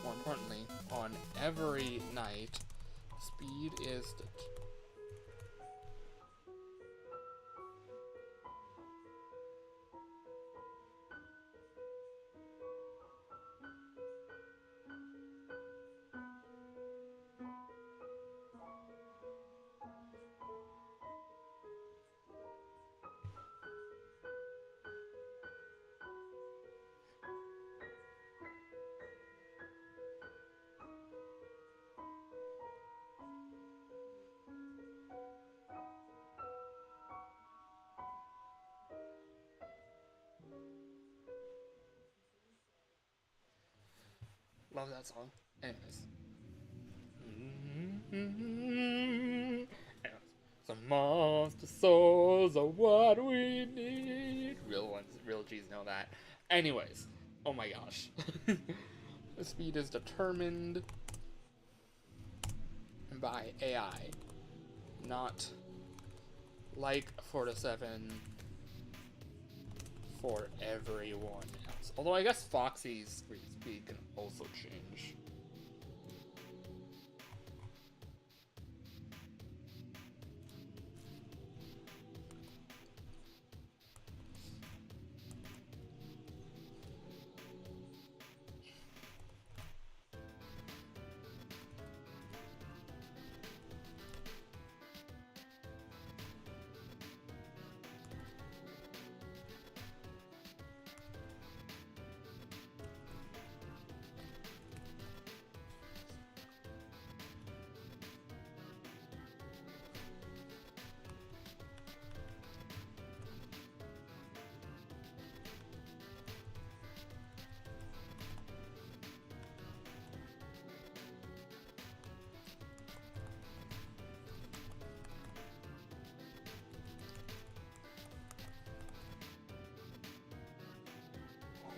More importantly, on every night, speed is love that song. Anyways. Some monster souls are what we need. Real G's know that. Anyways. Oh my gosh. The speed is determined by AI. Not like 4 to 7 for everyone else. Although I guess Foxy's speed can also change.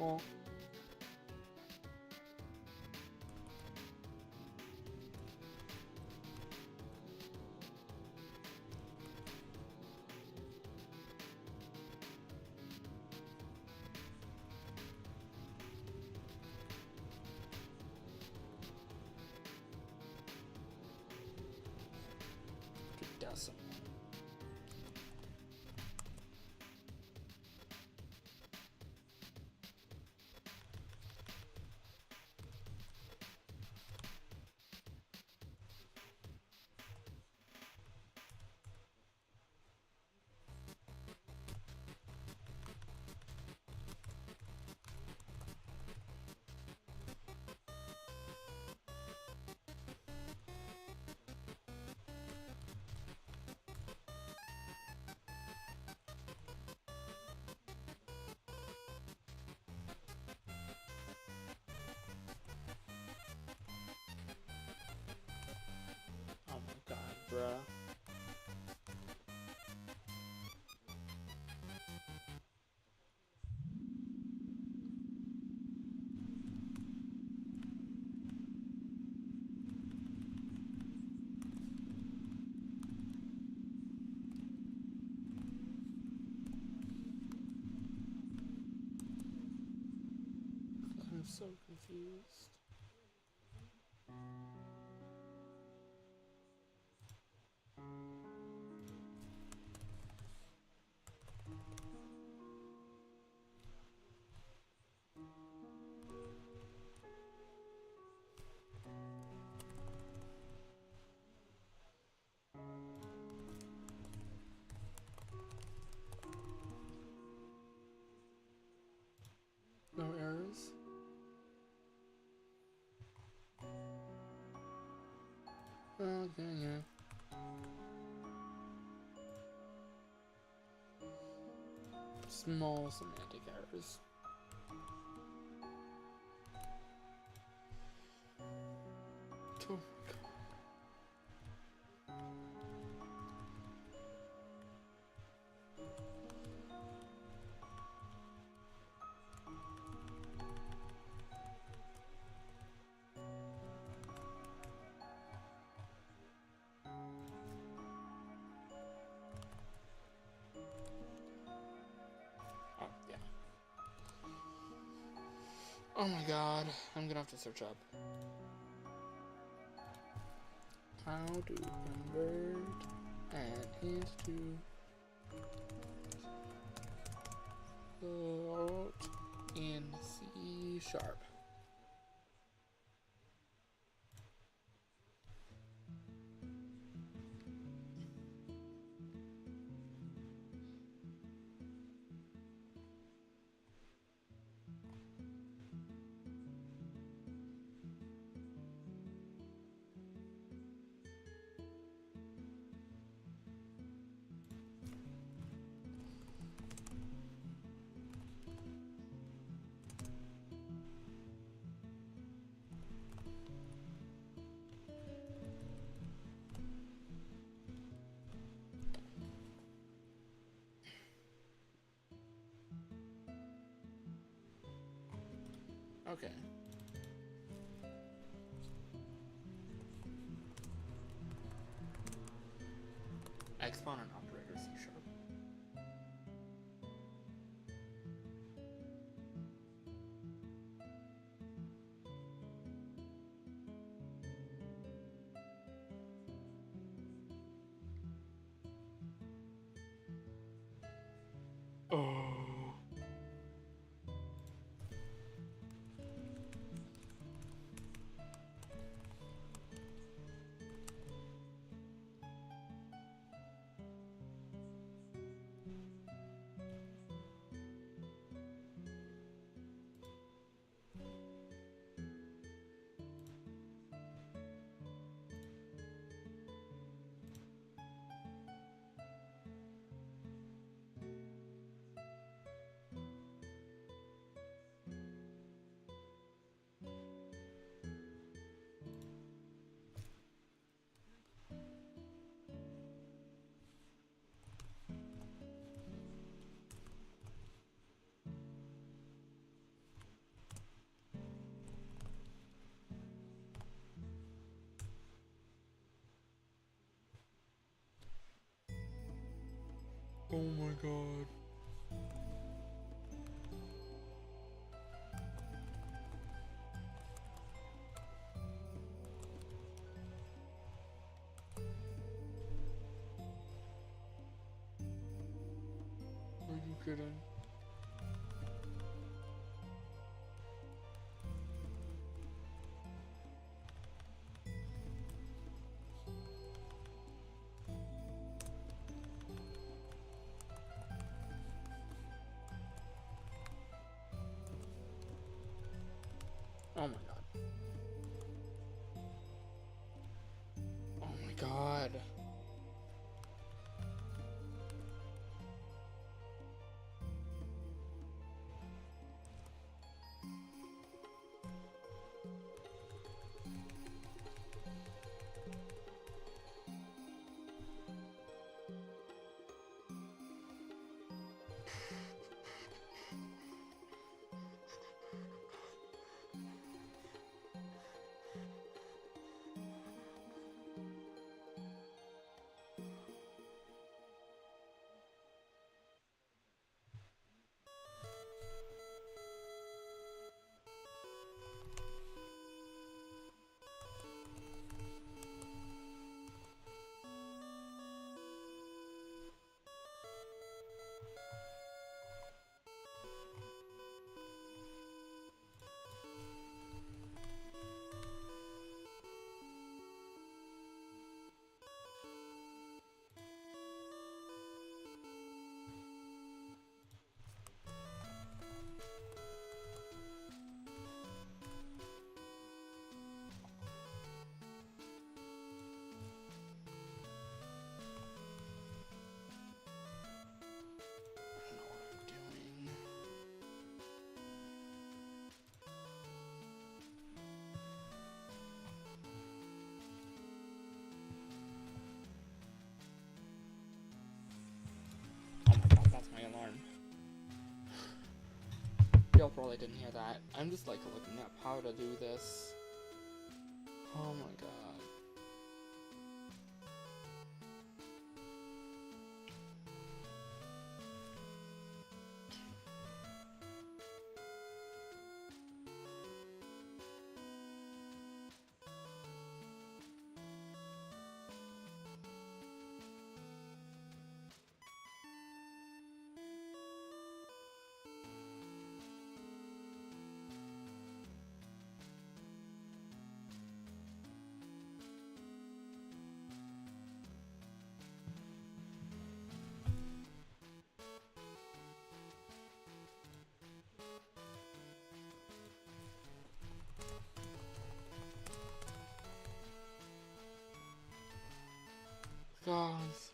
Oh. Decimal. so confused. No errors? Okay, yeah. Small semantic errors. Oh my god. Oh, yeah. Oh my god. I'm gonna have to search up how to convert an int to float in C#. Okay. Exponent operator C#. Oh. Oh my god. Are you kidding? Oh my god. Oh my god. Y'all probably didn't hear that. I'm just like looking up how to do this. Oh my god. Guys.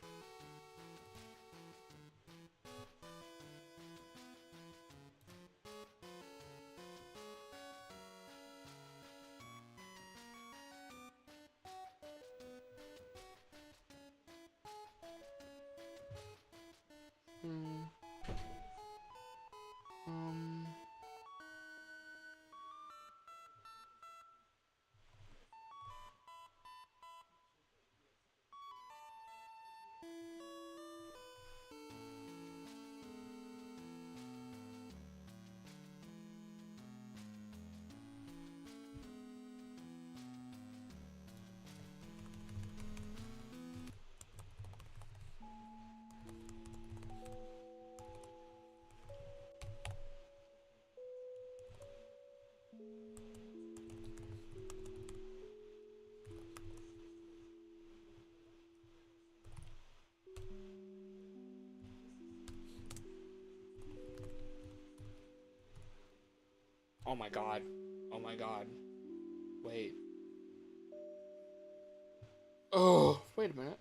Um. Oh my god. Oh my god. Wait. Oh, wait a minute.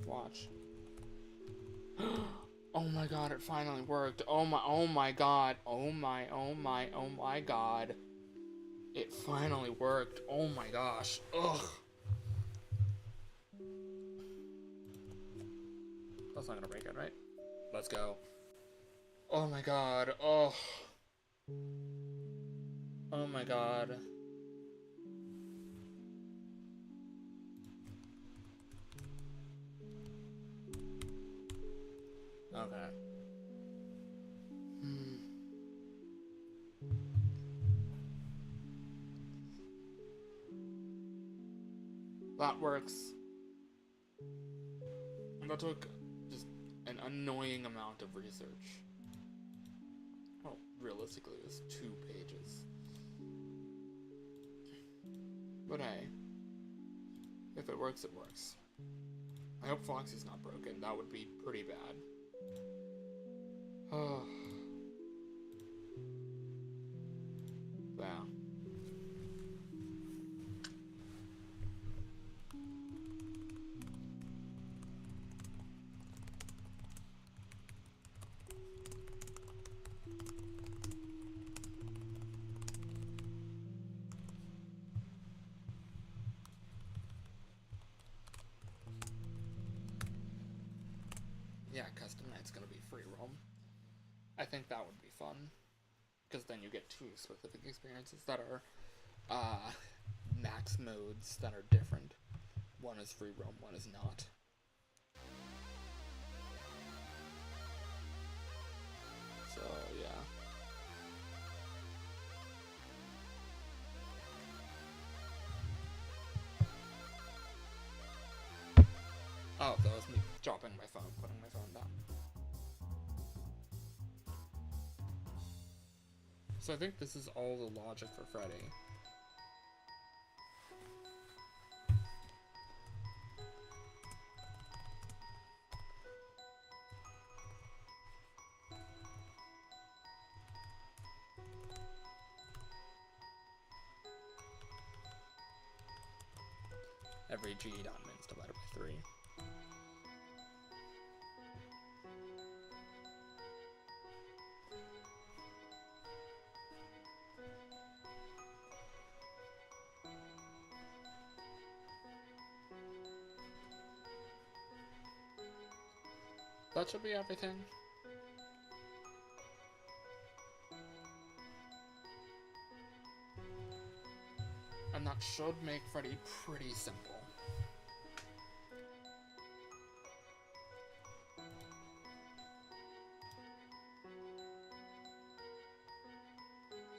Watch. Oh my god, it finally worked. Oh my god. Oh my god. It finally worked. Oh my gosh. Ugh. That's not gonna break it, right? Let's go. Oh my god. Oh. Oh my god. Okay. That works. That took just an annoying amount of research. Well, realistically, it was 2 pages. But hey, if it works, it works. I hope Foxy's not broken. That would be pretty bad. Oh. Wow. Yeah, custom night's gonna be free roam. I think that would be fun. Because then you get 2 specific experiences that are max modes that are different. One is free roam, one is not. So, yeah. Oh, that was me dropping my phone, putting my phone down. So I think this is all the logic for Freddy. Every ge.mins divided by 3. that should be everything. And that should make Freddy pretty simple.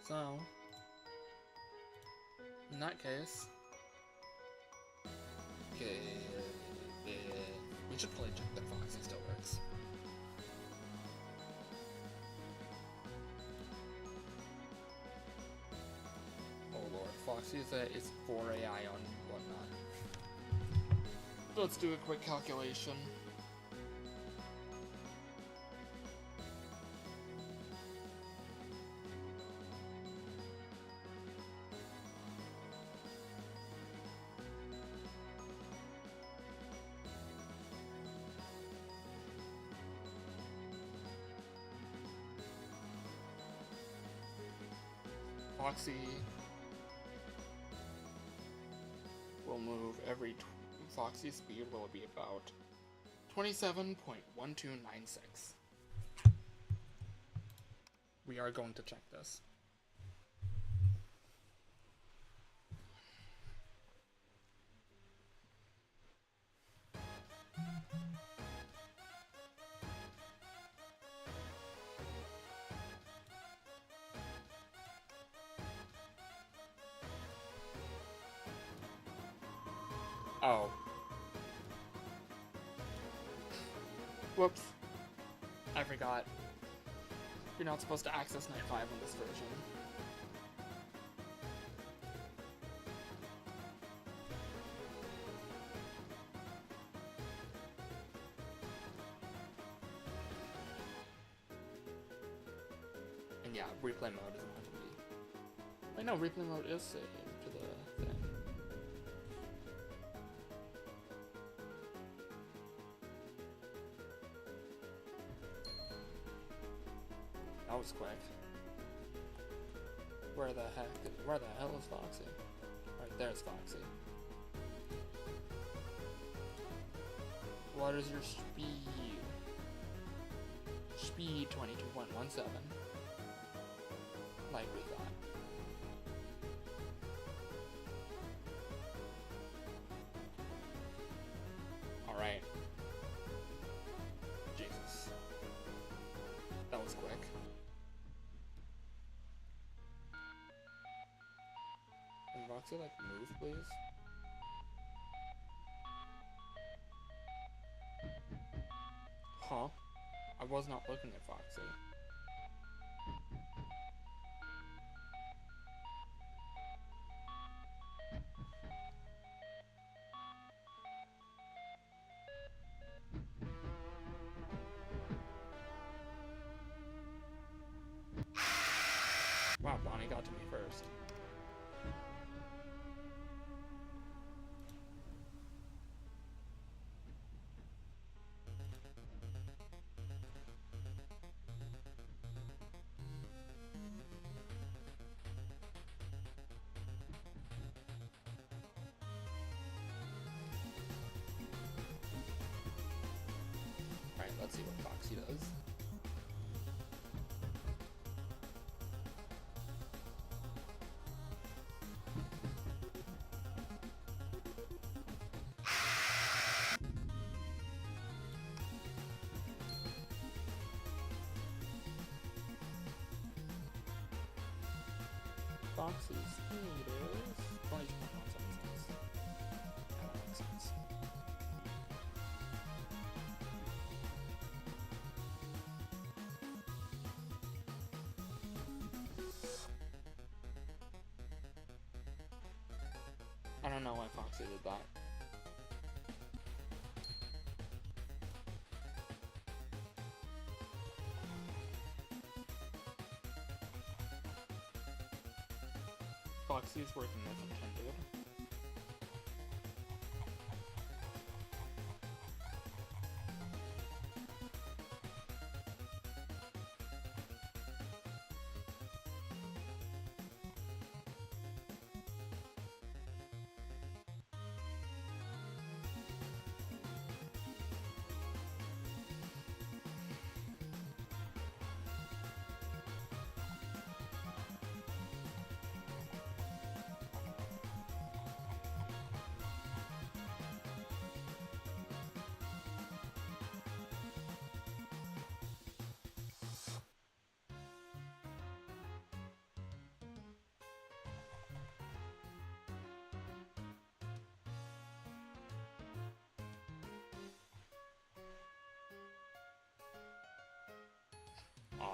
So, in that case, okay, we should probably check that Foxy still works. Oh lord, Foxy is 4 AI on whatnot. Let's do a quick calculation. Foxy will move every Foxy's speed will be about 27.1296. We are going to check this. Oh. Whoops. I forgot. You're not supposed to access Night 5 on this version. And yeah, replay mode doesn't have to be. Wait, no, replay mode is saved to the thing. That was quick. Where the hell is Foxy? Right, there's Foxy. What is your speed? Speed 22.17. Like we thought. Alright. Jesus. That was quick. Can Foxy, like, move, please? Huh? I was not looking at Foxy. Wow, Bonnie got to me first. Alright, let's see what Foxy does. Foxy's speed is 22.176. That makes sense. I don't know why Foxy did that. Foxy's working as intended.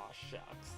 Aw, shucks.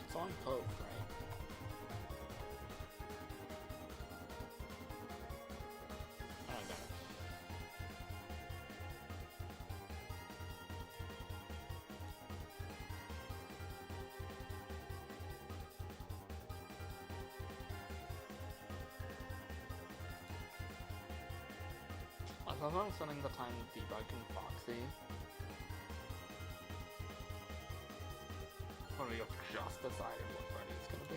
It's on Pope, right? Oh, I got it. I thought I was spending the time debugging Foxy. When we have just decided what Freddy is gonna be.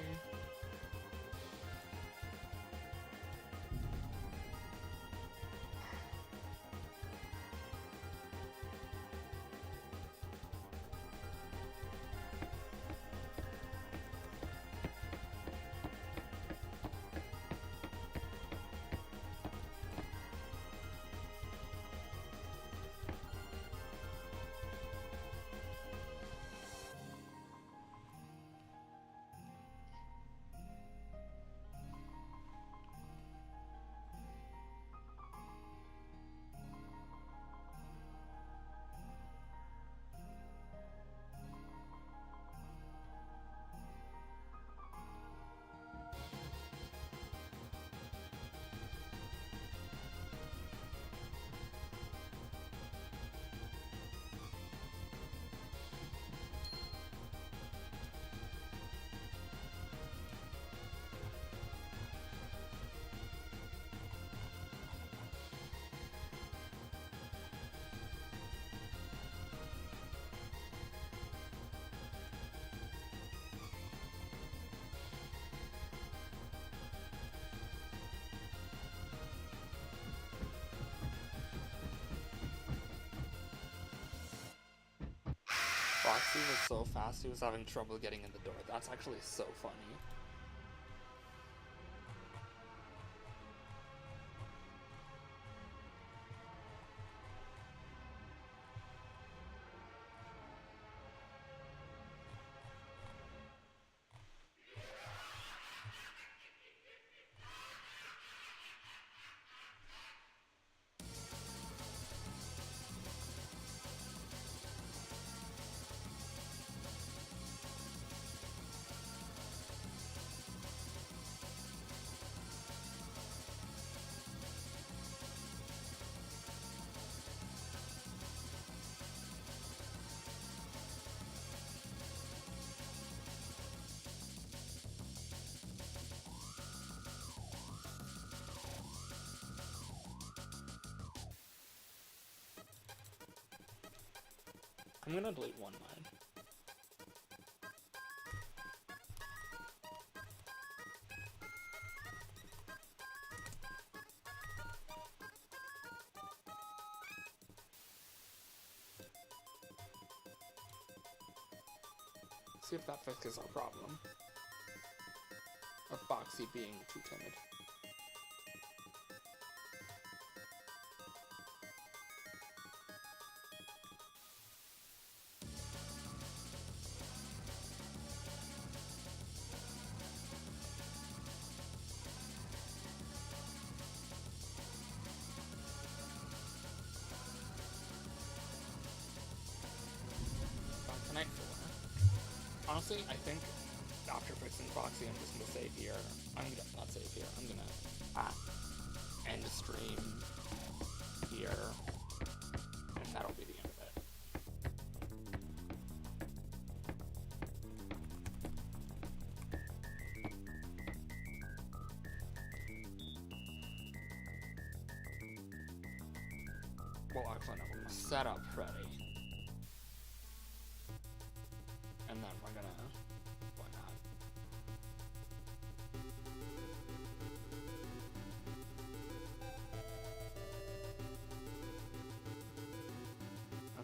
Foxy was so fast he was having trouble getting in the door. That's actually so funny. I'm gonna delete one line. See if that fixes our problem. Foxy being too timid. Tonight 4. Honestly, I think after fixing Foxy, I'm just gonna save here. I'm gonna not save here. I'm gonna end the stream here, and that'll be the end of it. Well, actually, no, we're gonna set up Freddy. And then we're gonna, why not?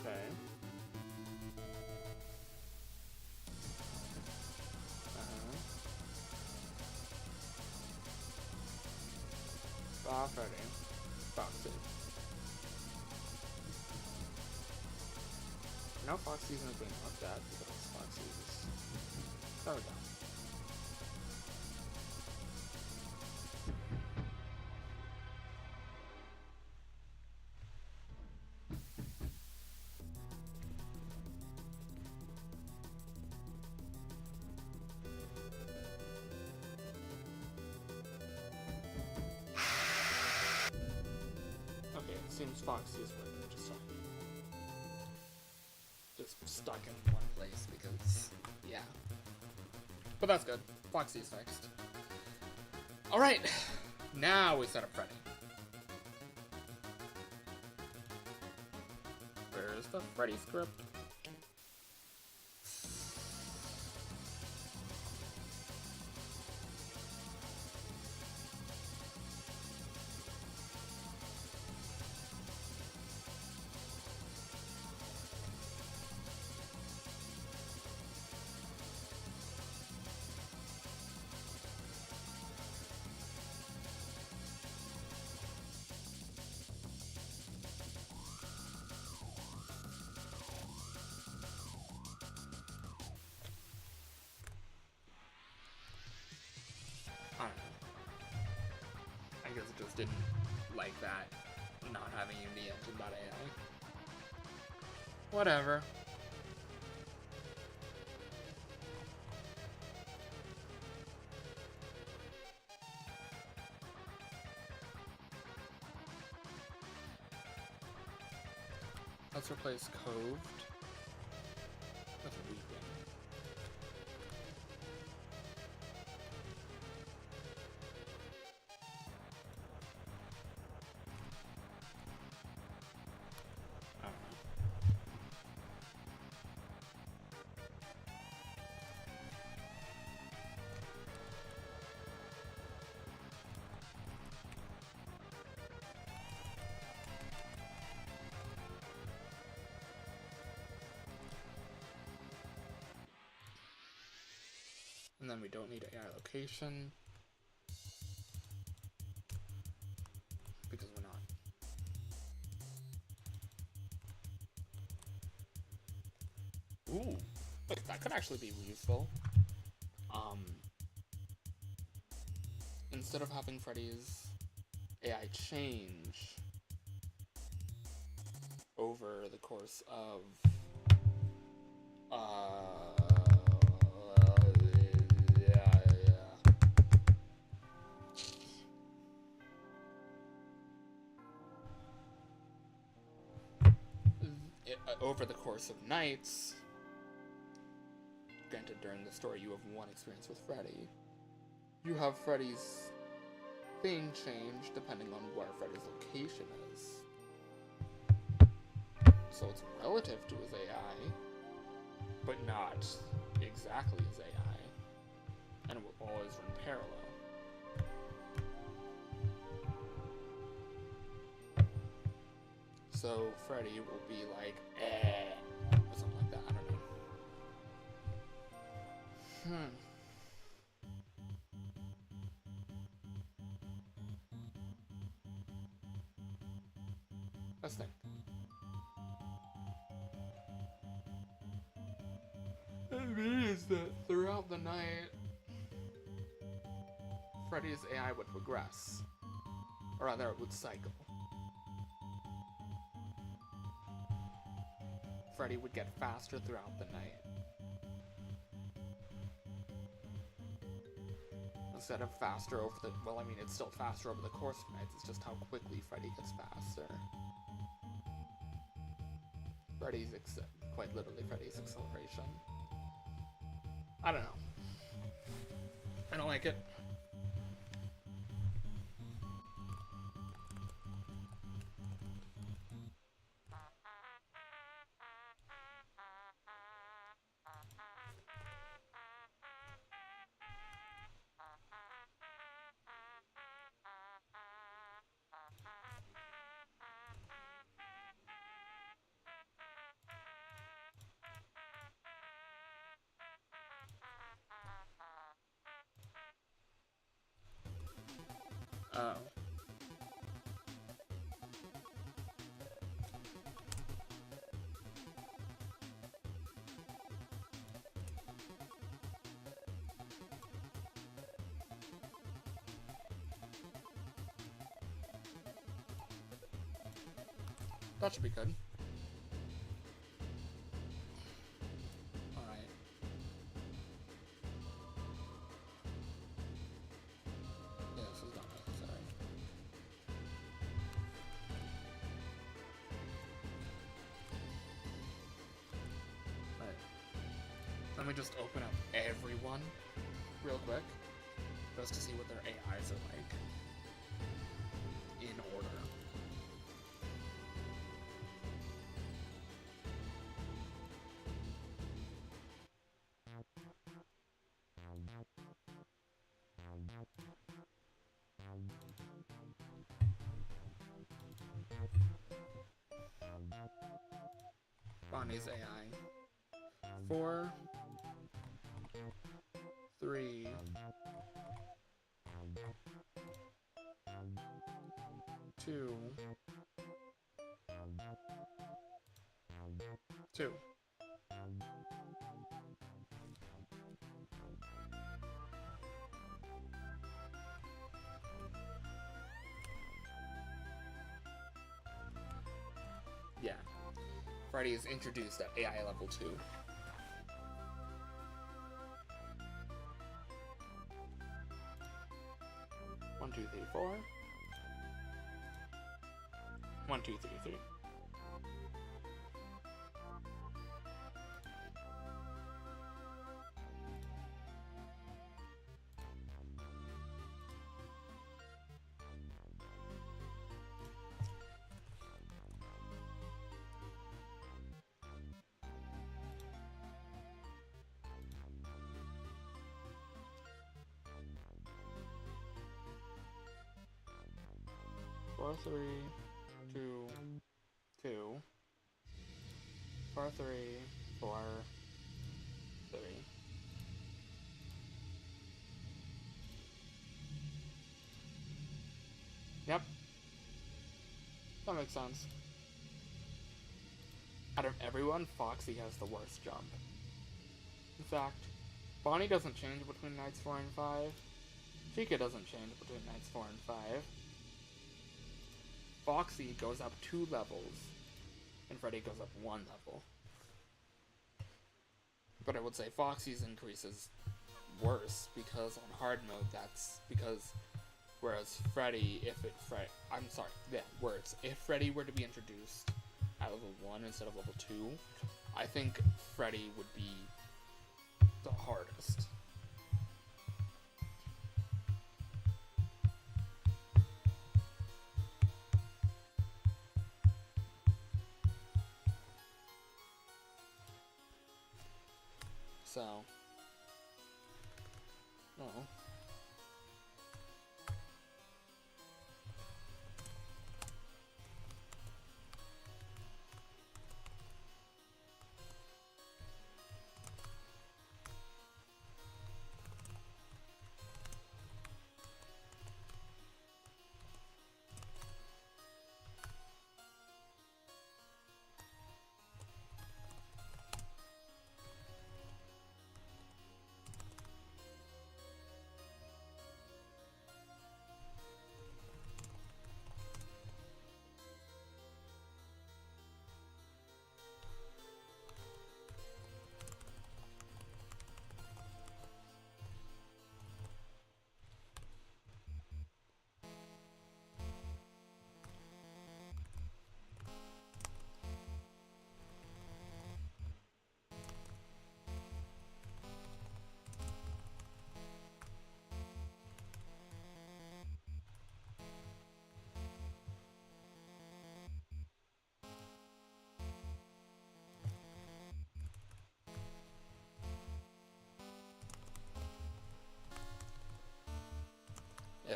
Okay. Freddy. Foxy. Now Foxy's gonna bring up that because Foxy's... There we go. Okay, it seems Foxy is working just fine. Just stuck in one place because, yeah. But that's good. Foxy's fixed. Alright, now we set up Freddy. Where's the Freddy script? I don't know. I guess it just didn't like that, not having Unity Engine.ai. Whatever. Let's replace Coved with Weeping. And then we don't need AI location because we're not. Ooh, wait, that could actually be useful. Instead of having Freddy's AI change over the course of over the course of nights. Granted, during the story you have one experience with Freddy. You have Freddy's thing change depending on where Freddy's location is. So it's relative to his AI, but not exactly his AI. And it will always run parallel. So Freddy will be like, or something like that, I don't know. Let's think. It means that throughout the night, Freddy's AI would regress. Or rather, it would cycle. Freddy would get faster throughout the night. Instead of faster over the... Well, I mean, it's still faster over the course of nights. It's just how quickly Freddy gets faster. Quite literally Freddy's acceleration. I don't know. I don't like it. Oh. That should be good. Alright. Yeah, this is not necessary. Alright. Let me just open up everyone real quick, just to see what their AIs are like. In order. Bonnie's AI. 4, 3, 2, 2. Yeah. Freddy is introduced at AI level 2. One, two, three, 4. 1, 2, 3, 3. Four, 3, 2, 2. 4, 3, 4, 3. Yep. That makes sense. Out of everyone, Foxy has the worst jump. In fact, Bonnie doesn't change between nights 4 and 5. Chica doesn't change between nights 4 and 5. Foxy goes up 2 levels, and Freddy goes up 1 level. But I would say Foxy's increase is worse, because on hard mode, that's because, whereas Freddy, if Freddy were to be introduced at level 1 instead of level 2, I think Freddy would be the hardest. So, oh.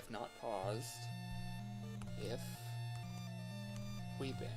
if not paused, if weeping.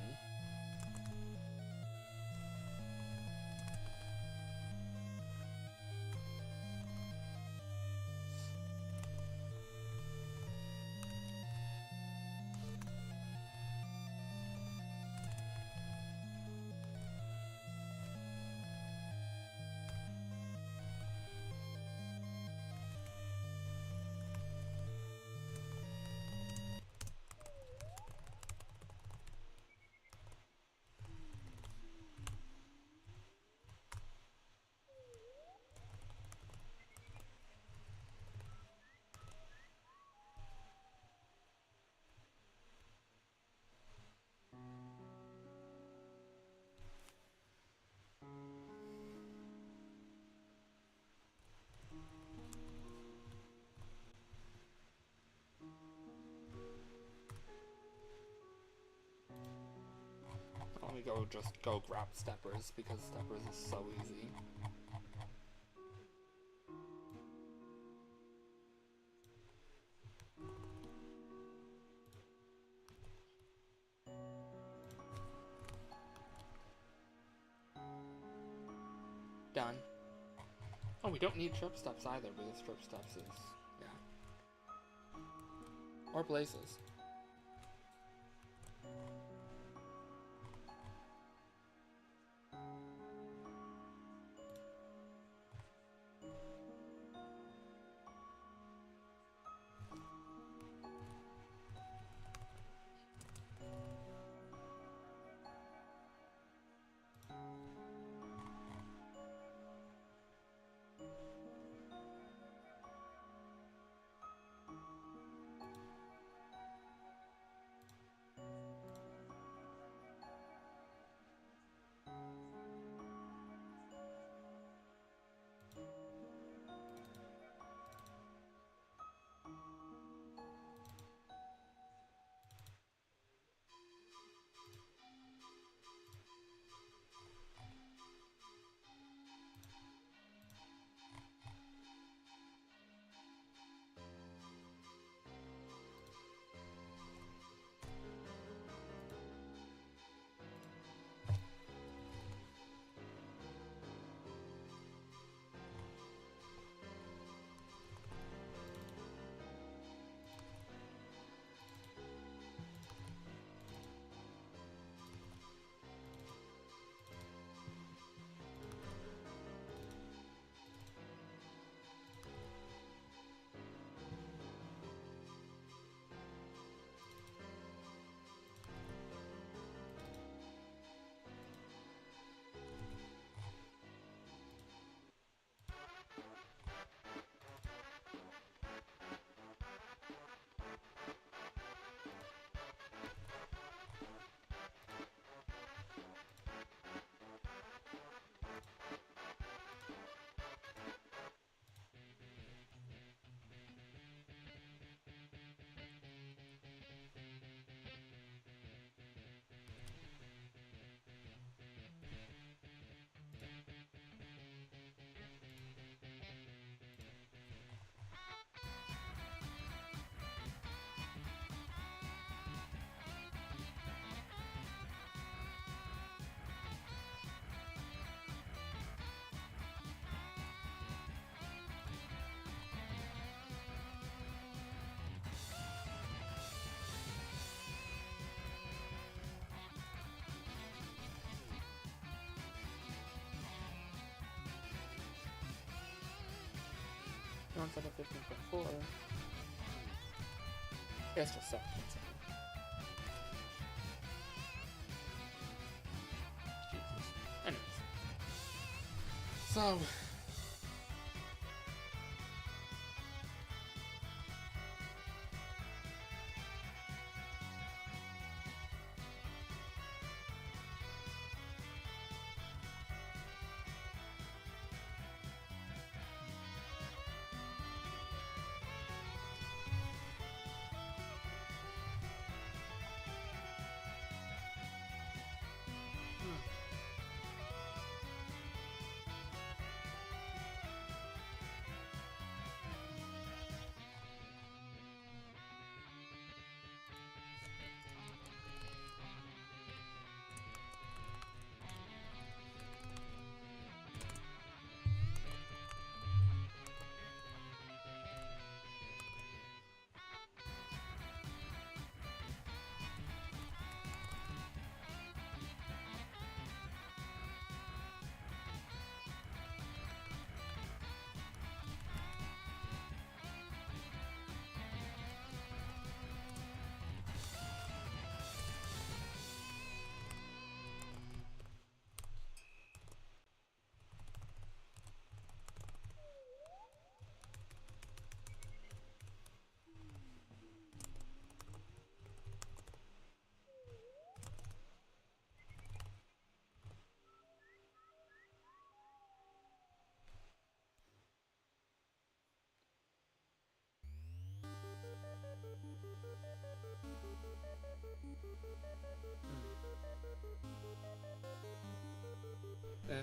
Let me go grab Steppers because Steppers is so easy. Done. Oh, we don't need trip steps either because trip steps is, yeah. Or places. No, instead of 15.4. It's just 17. Jesus. Anyways. So. Eh.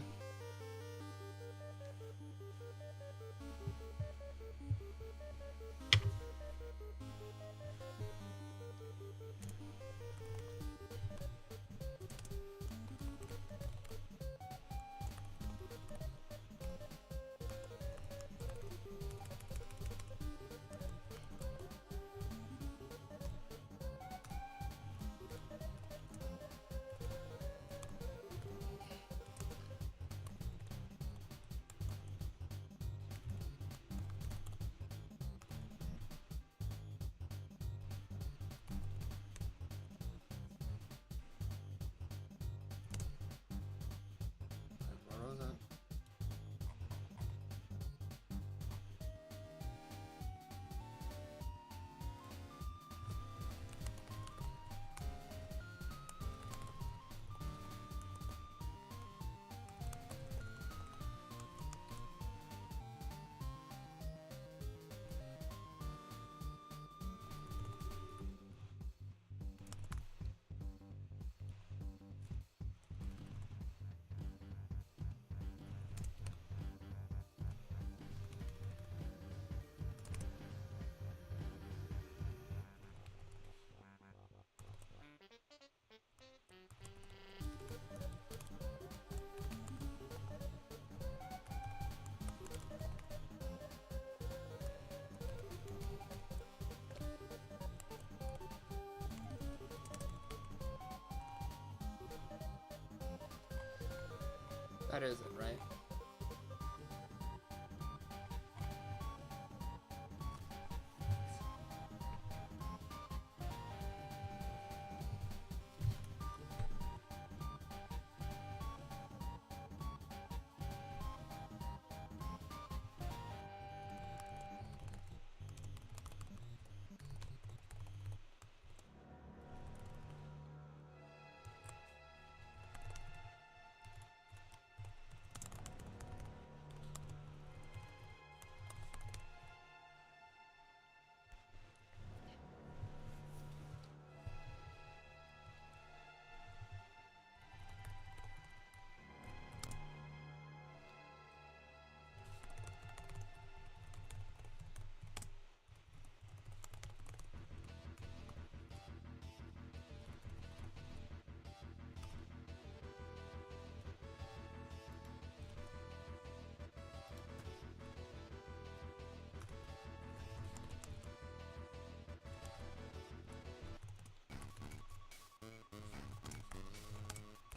What was that? That isn't right.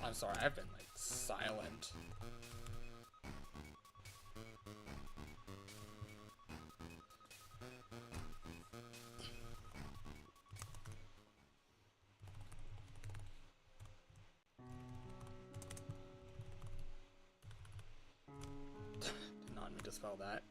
I'm sorry, I've been like silent. Did not mean to spell that.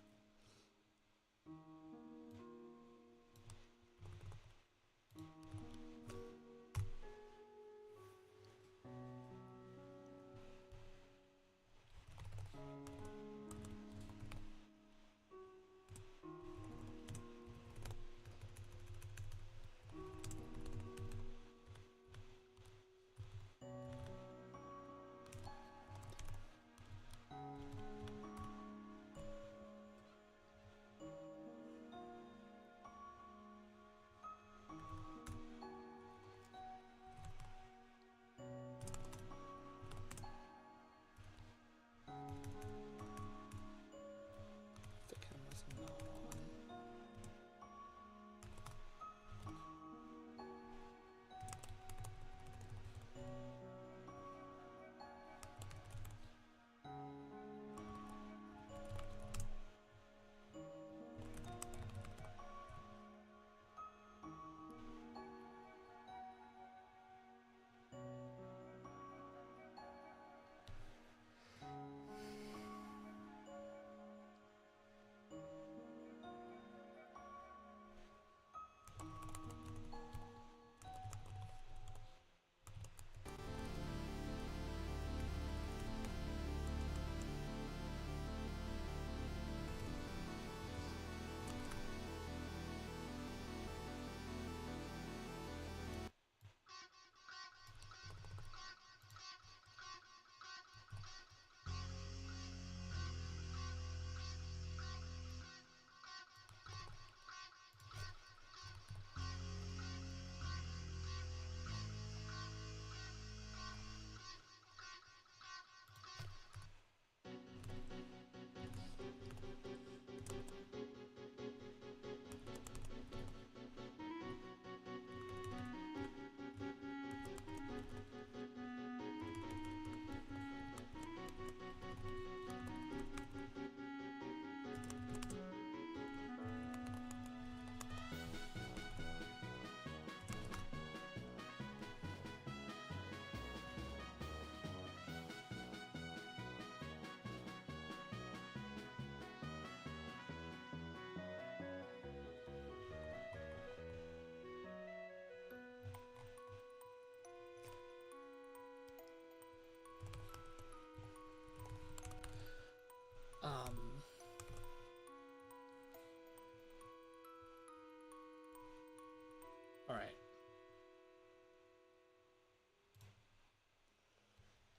Alright.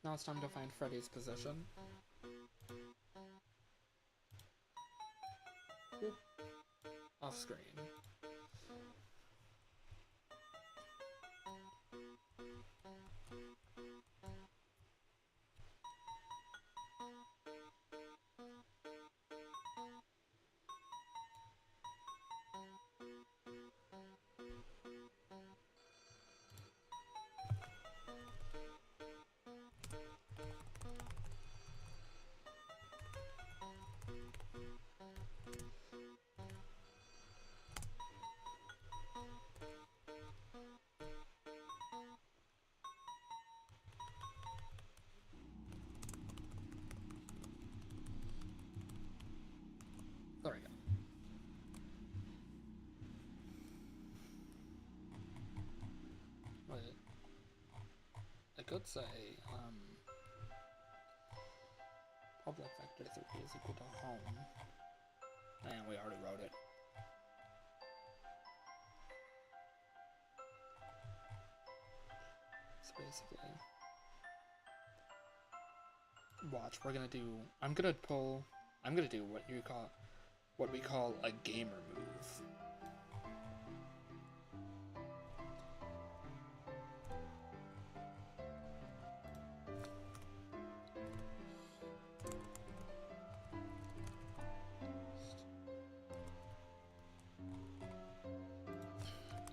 Now it's time to find Freddy's position. Oop. Off screen. There we go. Wait. I could say, public vector 3 is equal to home. And we already wrote it. So basically, watch, we're gonna do, I'm gonna do what we call a gamer move.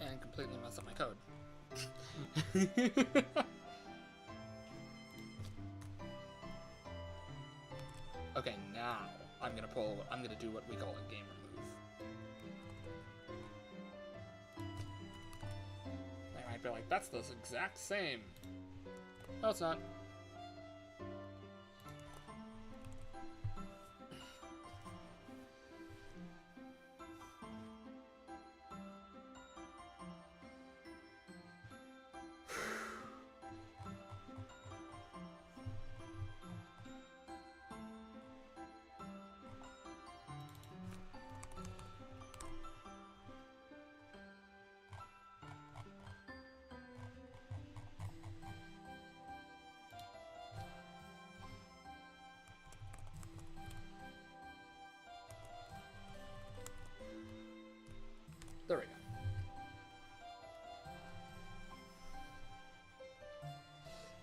And completely mess up my code. Okay, now I'm gonna do what we call a gamer move. They might be like, that's the exact same. No, it's not. There we go.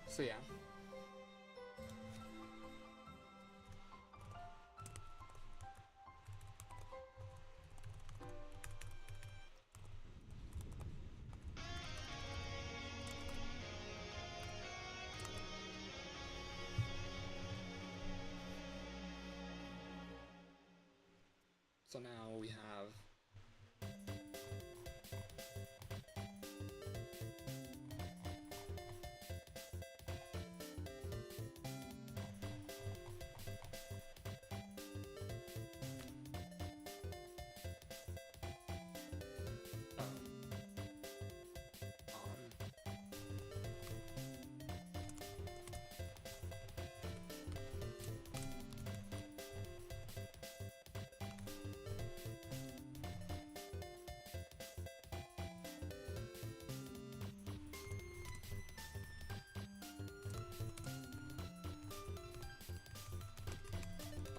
So yeah. So now we have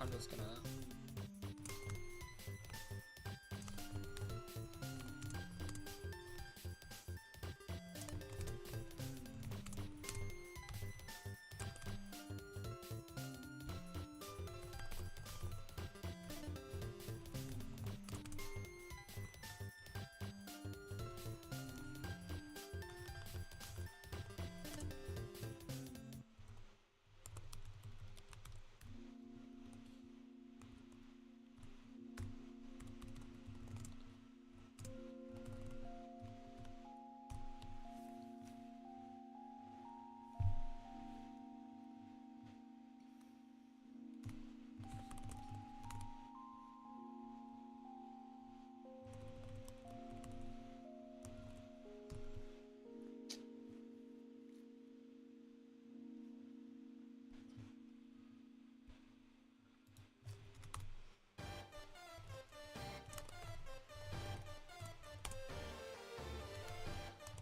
I'm just gonna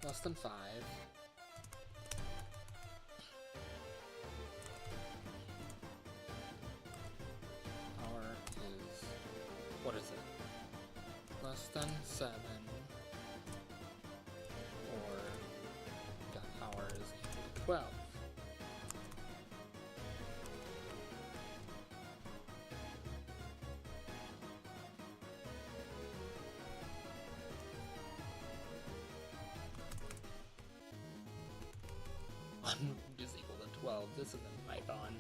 Less than 5. Power is... what is it? Less than 7. Or... got power is equal to 12. Is equal to 12. This isn't Python.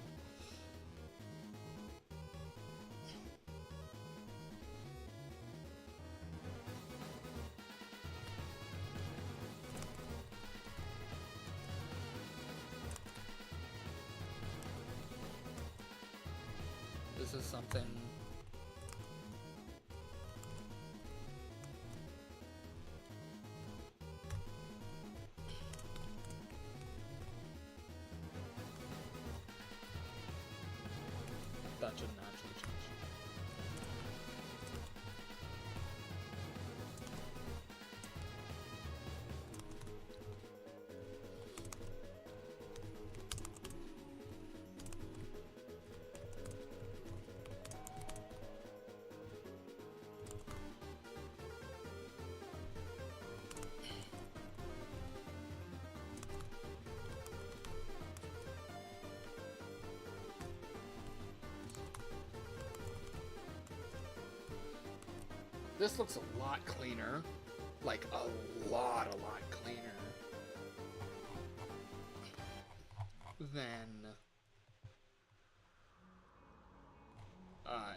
This is something... that shouldn't actually change. This looks a lot cleaner. Like, a lot cleaner. Than...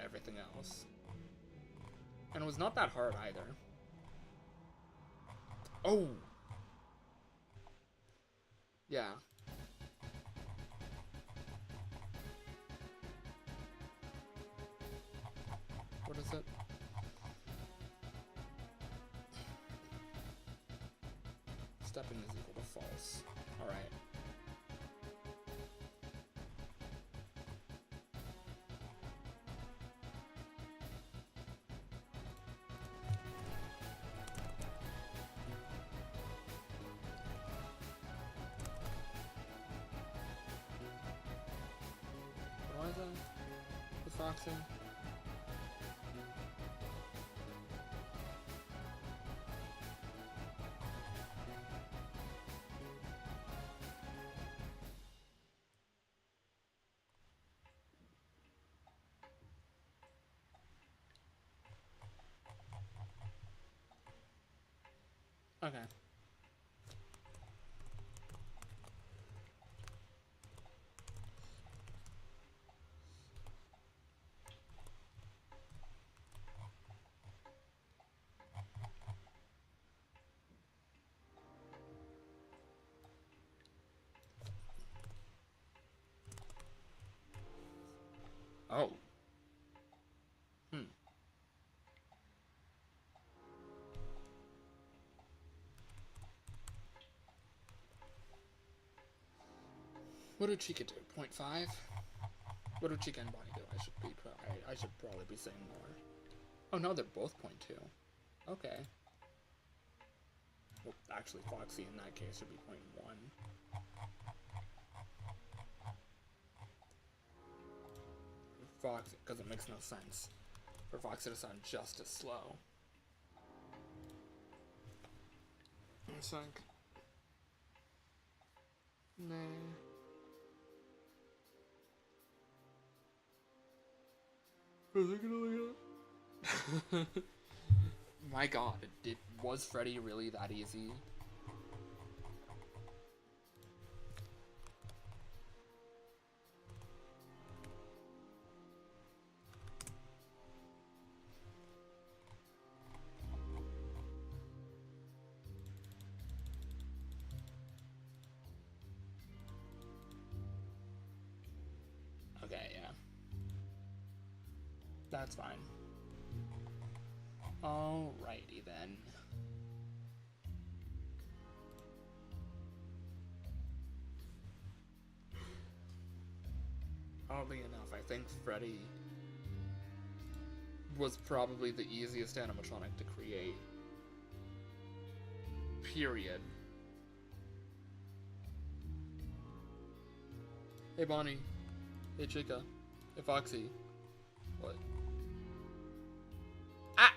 everything else. And it was not that hard either. Oh! Yeah. What is it? Stepping is equal to false. Alright. What was that? With Foxy? Okay. Oh. What did Chica do? 0.5? What did Chica and Bonnie do? I should probably be saying more. Oh no, they're both 0.2. Okay. Well, actually, Foxy in that case should be 0.1. Foxy, because it makes no sense for Foxy to sound just as slow. It's like... nah. Is it gonna be My god, was Freddy really that easy? Okay, yeah. That's fine. Alrighty then. Oddly enough, I think Freddy was probably the easiest animatronic to create. Period. Hey Bonnie. Hey Chica. Hey Foxy. What? Ah!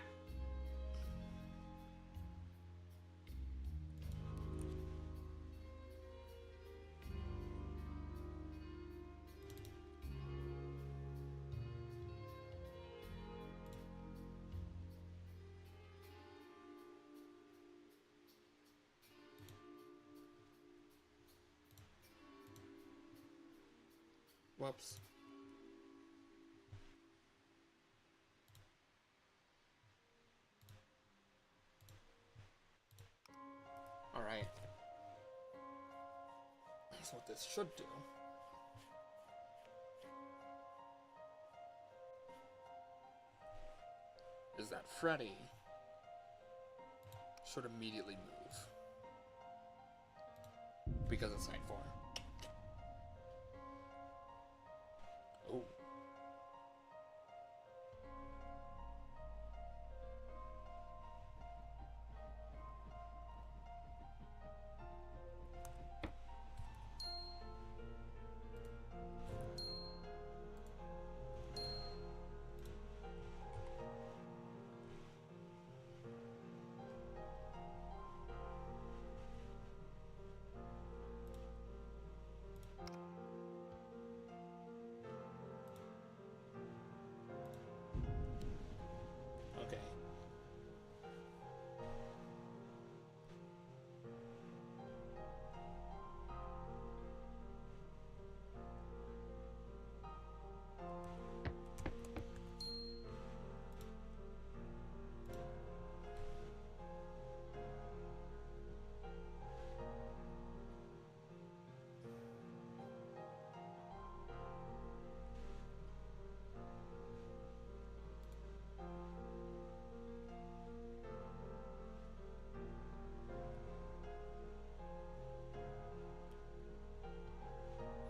Whoops. Alright. That's what this should do. Is that Freddy should immediately move. Because it's night 4. Oh. Okay.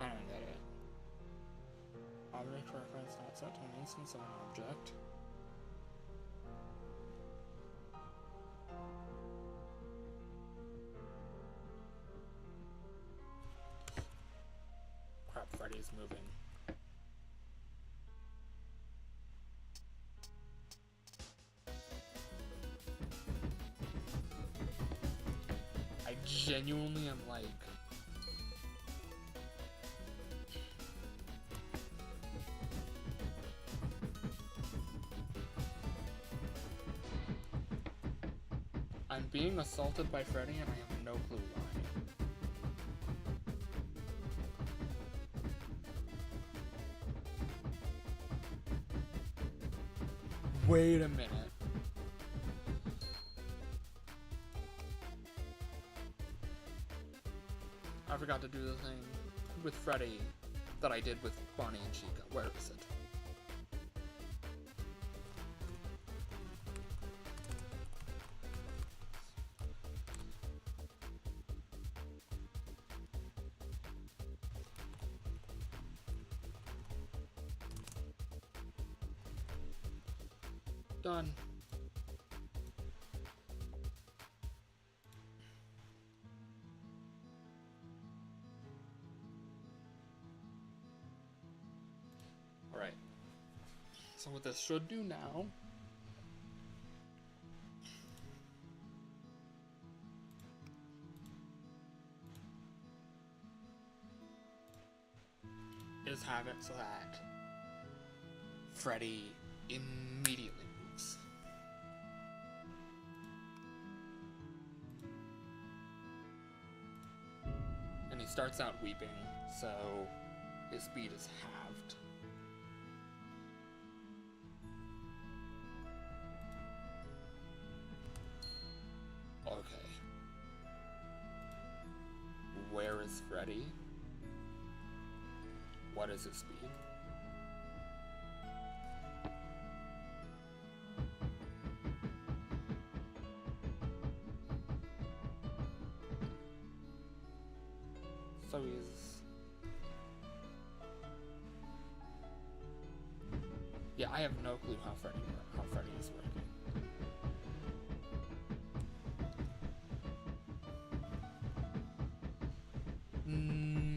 I don't get it. Object reference not set to an instance of an object. Crap, Freddy's moving. I genuinely am like... I'm being assaulted by Freddy and I have no clue why. Wait a minute. I forgot to do the thing with Freddy that I did with Bonnie and Chica. Where is it? Done. Alright. So what this should do now is have it so that Freddy immediately moves. And he starts out weeping, so his speed is halved. Okay. Where is Freddy? What is his speed? So he's... Yeah, I have no clue how Freddy is working.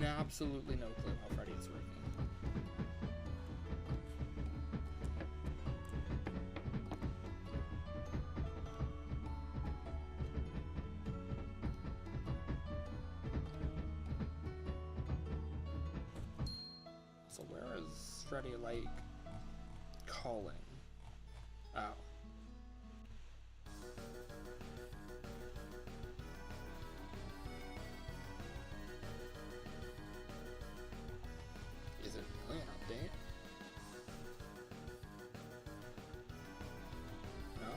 absolutely no clue how Freddy is working. So where is Freddy, like, calling? Oh. Is it really an update? No?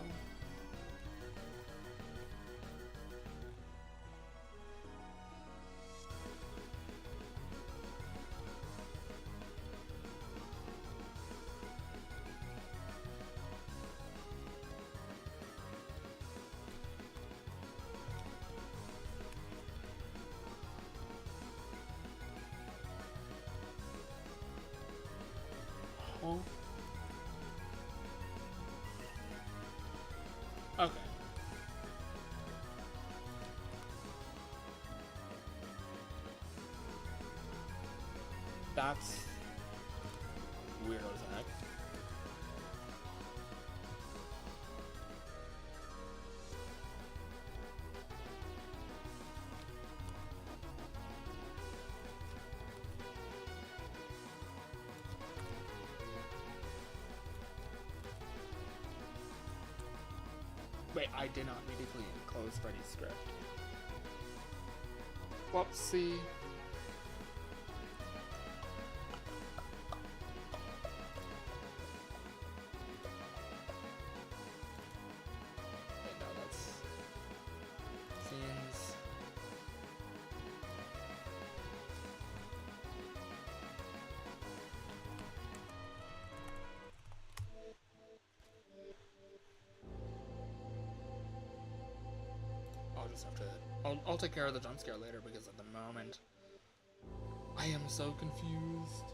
Oh. Okay. That's weird as heck. Wait, I did not immediately close Freddy's script. Whoopsie. Wait, no, that's scenes. I'll just have to. I'll take care of the jump scare later because at the moment I am so confused.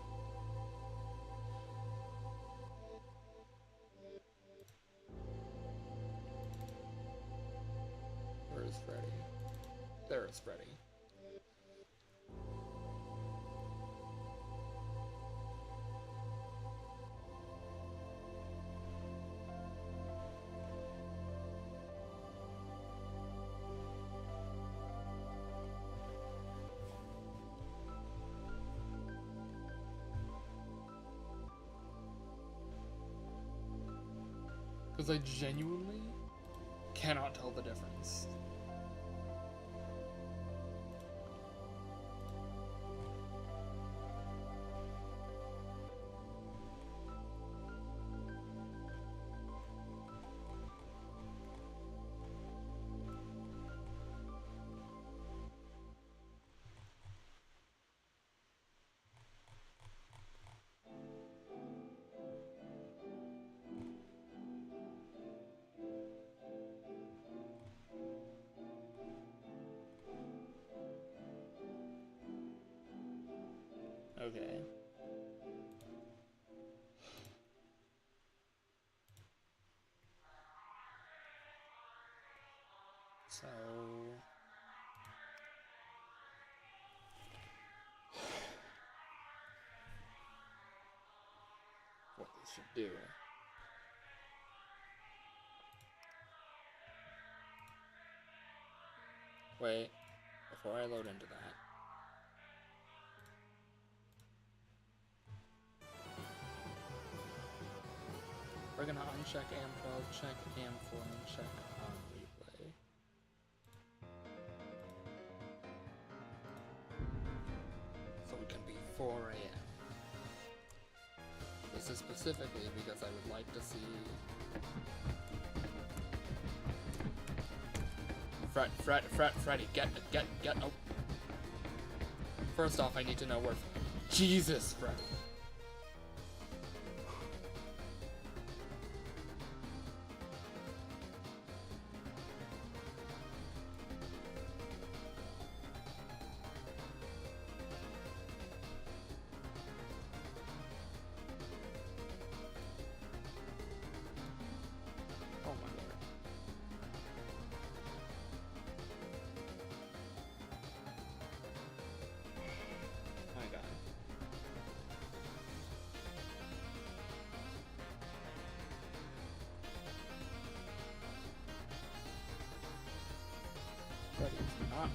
Where is Freddy? There is Freddy. Because I genuinely cannot tell the difference. Okay. So what we should do. Wait, before I load into that. We're gonna uncheck AM12, check AM4, and check on replay. So it can be 4 AM. This is specifically because I would like to see Freddy, get, oh. First off, I need to know where, Jesus, Freddy. not.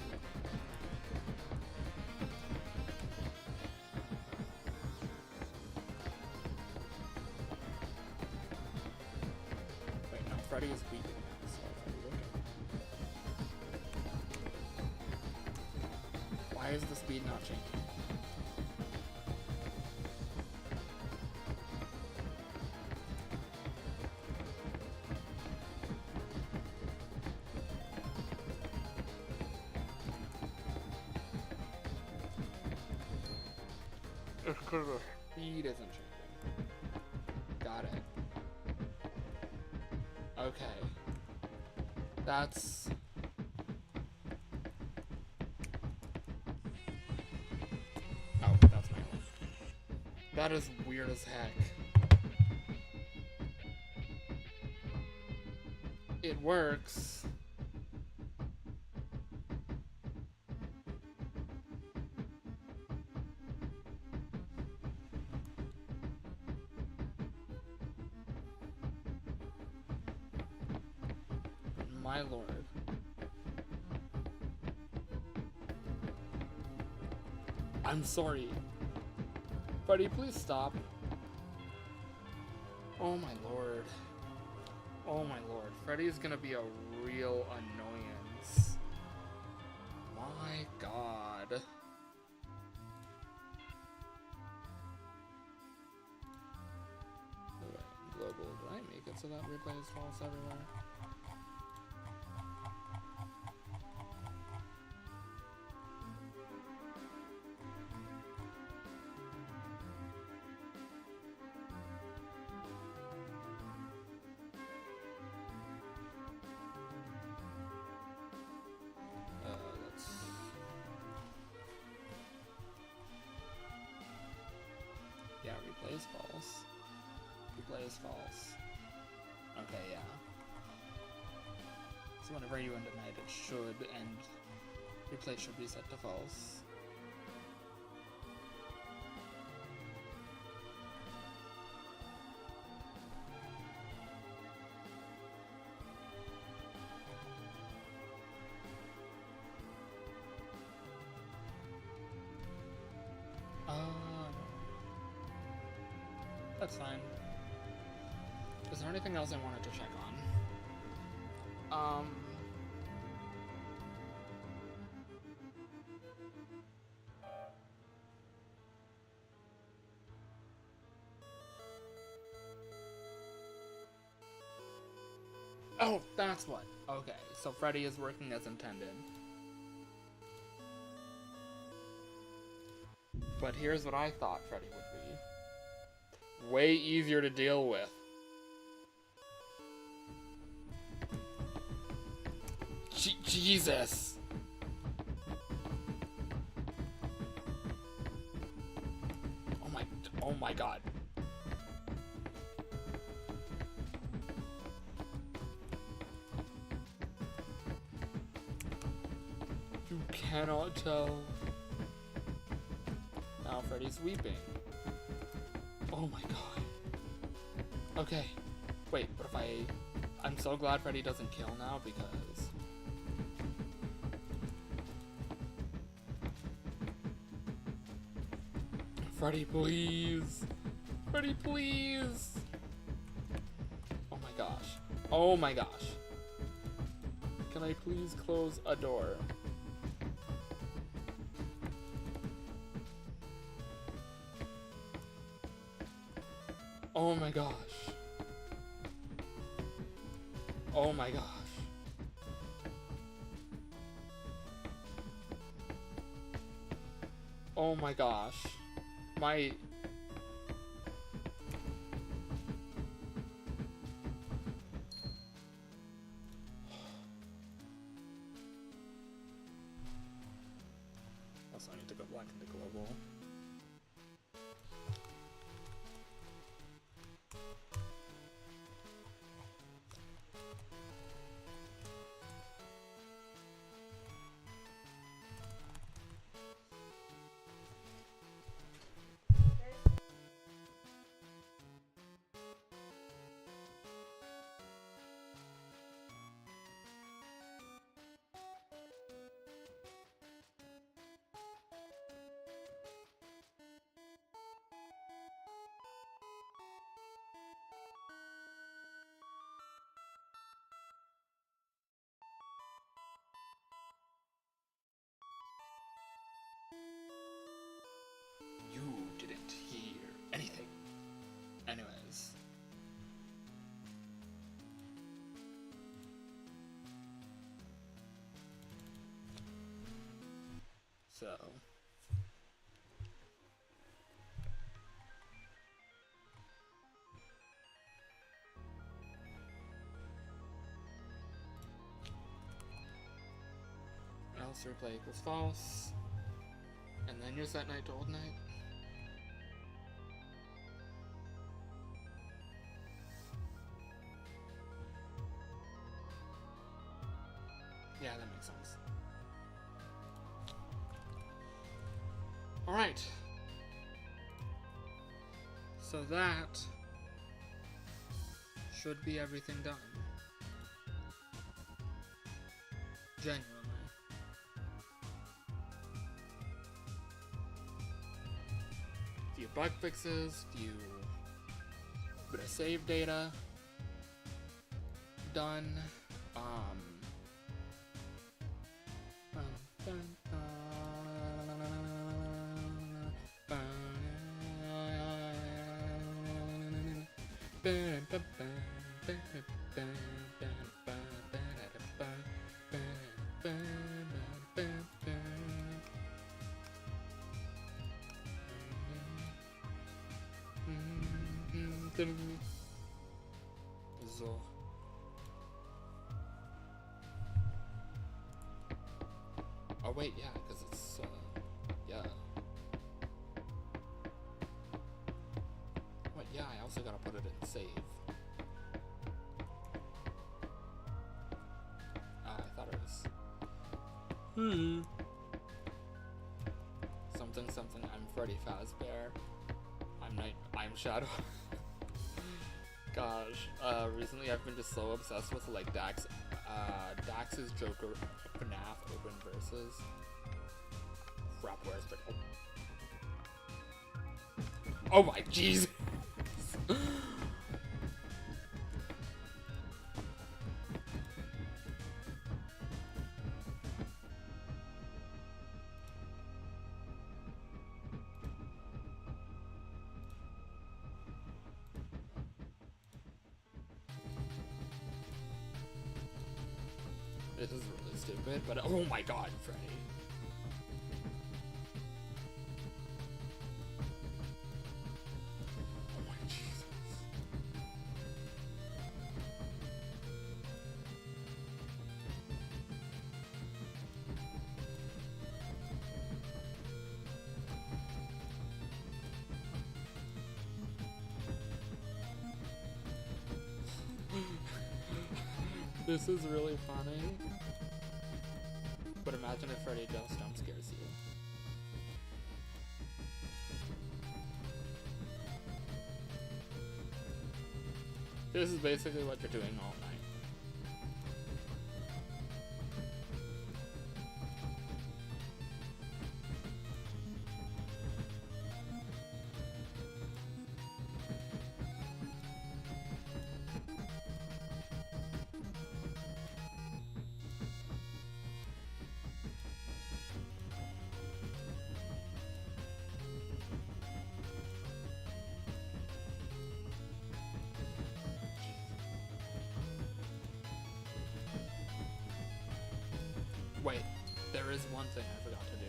Wait, no, Freddy is weeping now, so Freddy, okay. Why is the speed not changing? It's because the speed isn't changing. Got it. Okay. That's... Oh, that's my home. That is weird as heck. It works. My lord. I'm sorry. Freddy, please stop. Oh my lord. Oh my lord. Freddy's gonna be a real annoyance. My god. Global, did I make it so that replay is false everywhere? Yeah, replay is false. Replay is false. Okay, yeah. So whenever you end a night, it should end. Replay should be set to false. That's fine. Is there anything else I wanted to check on? Oh, that's what. Okay, so Freddy is working as intended. But here's what I thought Freddy would be. Way easier to deal with. Jesus! Oh my god. You cannot tell. Now Freddy's weeping. Oh my god. Okay. Wait, but if I'm so glad Freddy doesn't kill now because... Freddy, please! Freddy, please! Oh my gosh. Oh my gosh. Can I please close a door? Oh my gosh. Oh my gosh. Oh my gosh. My... Also, I need to go back into global. So else replay equals false, and then you set night to old night. Yeah, that makes sense. Alright. So that should be everything done. Genuinely. Few bug fixes, few bit of save data done. So. Oh wait, yeah, because it's, yeah. What, yeah, I also gotta put it in save. I thought it was... Something, I'm Freddy Fazbear. I'm Shadow. Gosh, recently I've been just so obsessed with, like, Dax's Joker FNAF open versus. Crap, where's the... Oh my jeez! This is really stupid, but oh my god, Freddy. Oh my Jesus. This is really funny. But imagine if Freddy just jump scares you. This is basically what you're doing all night. Wait, there is one thing I forgot to do.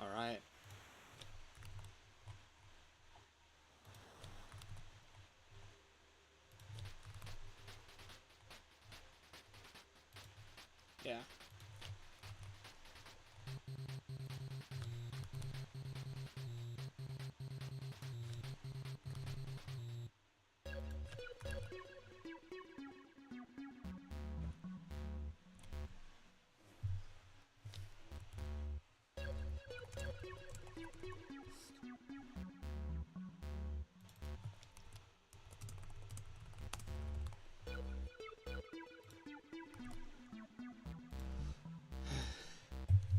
Alright. Yeah.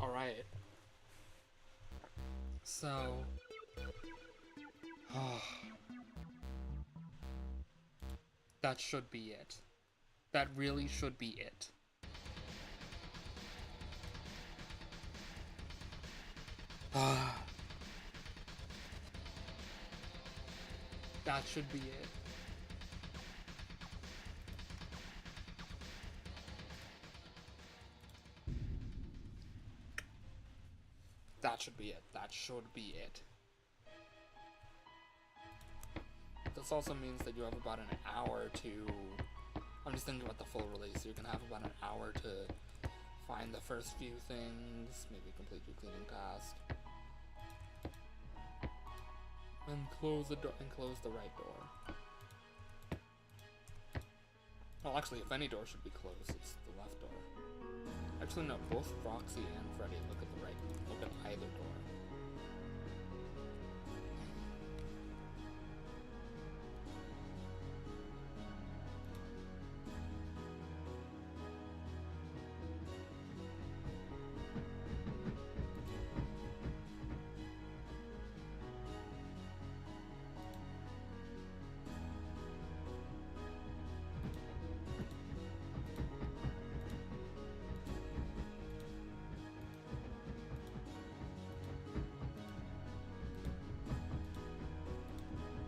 Alright. So... that should be it. That really should be it. That should be it. That should be it. That should be it. This also means that you have about an hour to... I'm just thinking about the full release. You're gonna have about an hour to find the first few things, maybe complete your cleaning task, and close the door, and close the right door. Well, actually, if any door should be closed, it's the left door. Actually, no. Both Foxy and Freddy look at the right. Look at either door.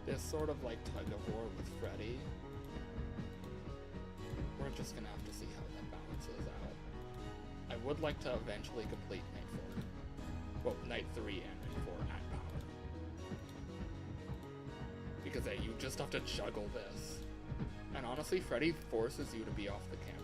This sort of like tug of war with Freddy. We're just gonna have to see how that balances out. I would like to eventually complete Night 4. Well, Night 3 and Night 4 at power. Because you just have to juggle this. And honestly, Freddy forces you to be off the camera.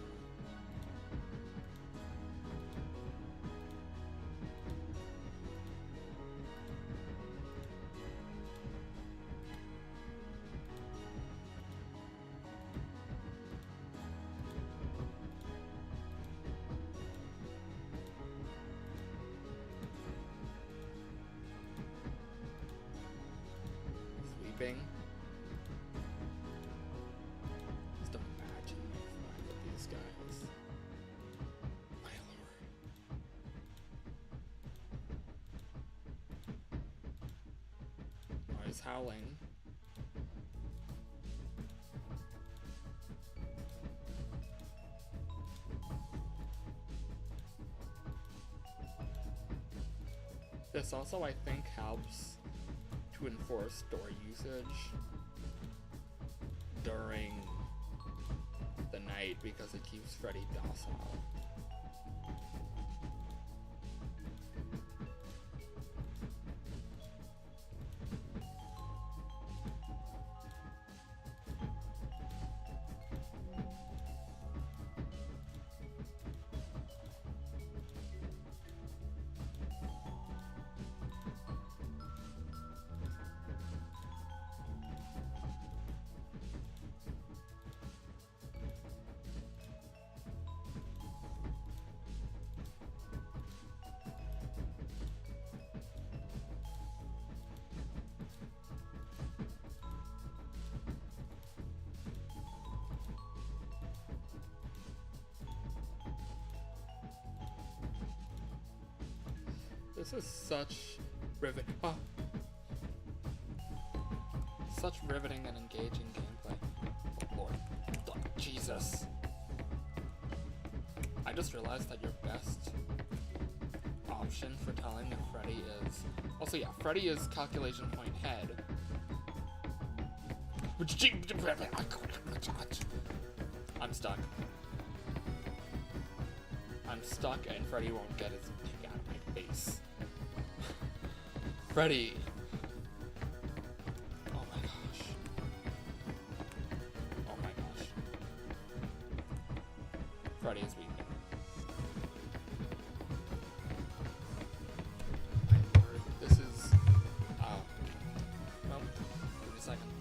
Just imagine flying with these guys. My lord. Oh, he's howling. This also, I think, helps to enforce door usage during the night because it keeps Freddy docile. This is such such riveting and engaging gameplay. Oh Lord. Oh, Jesus. I just realized that your best option for telling if Freddy is... Also, yeah, Freddy is calculation point head. I'm stuck. I'm stuck and Freddy won't get his dick out of my face. Freddy! Oh my gosh. Oh my gosh. Freddy is weak. My lord, this is... well, give me a second.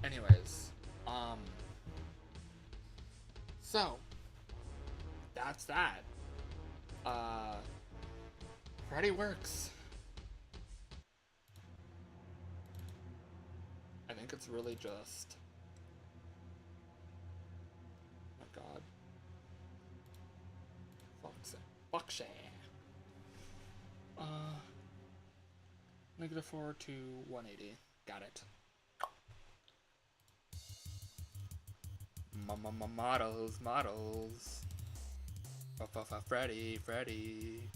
Anyways, so that's that. Freddy works. I think it's really just, oh my god, Foxy. -4 to 180. Got it. Models. Freddy.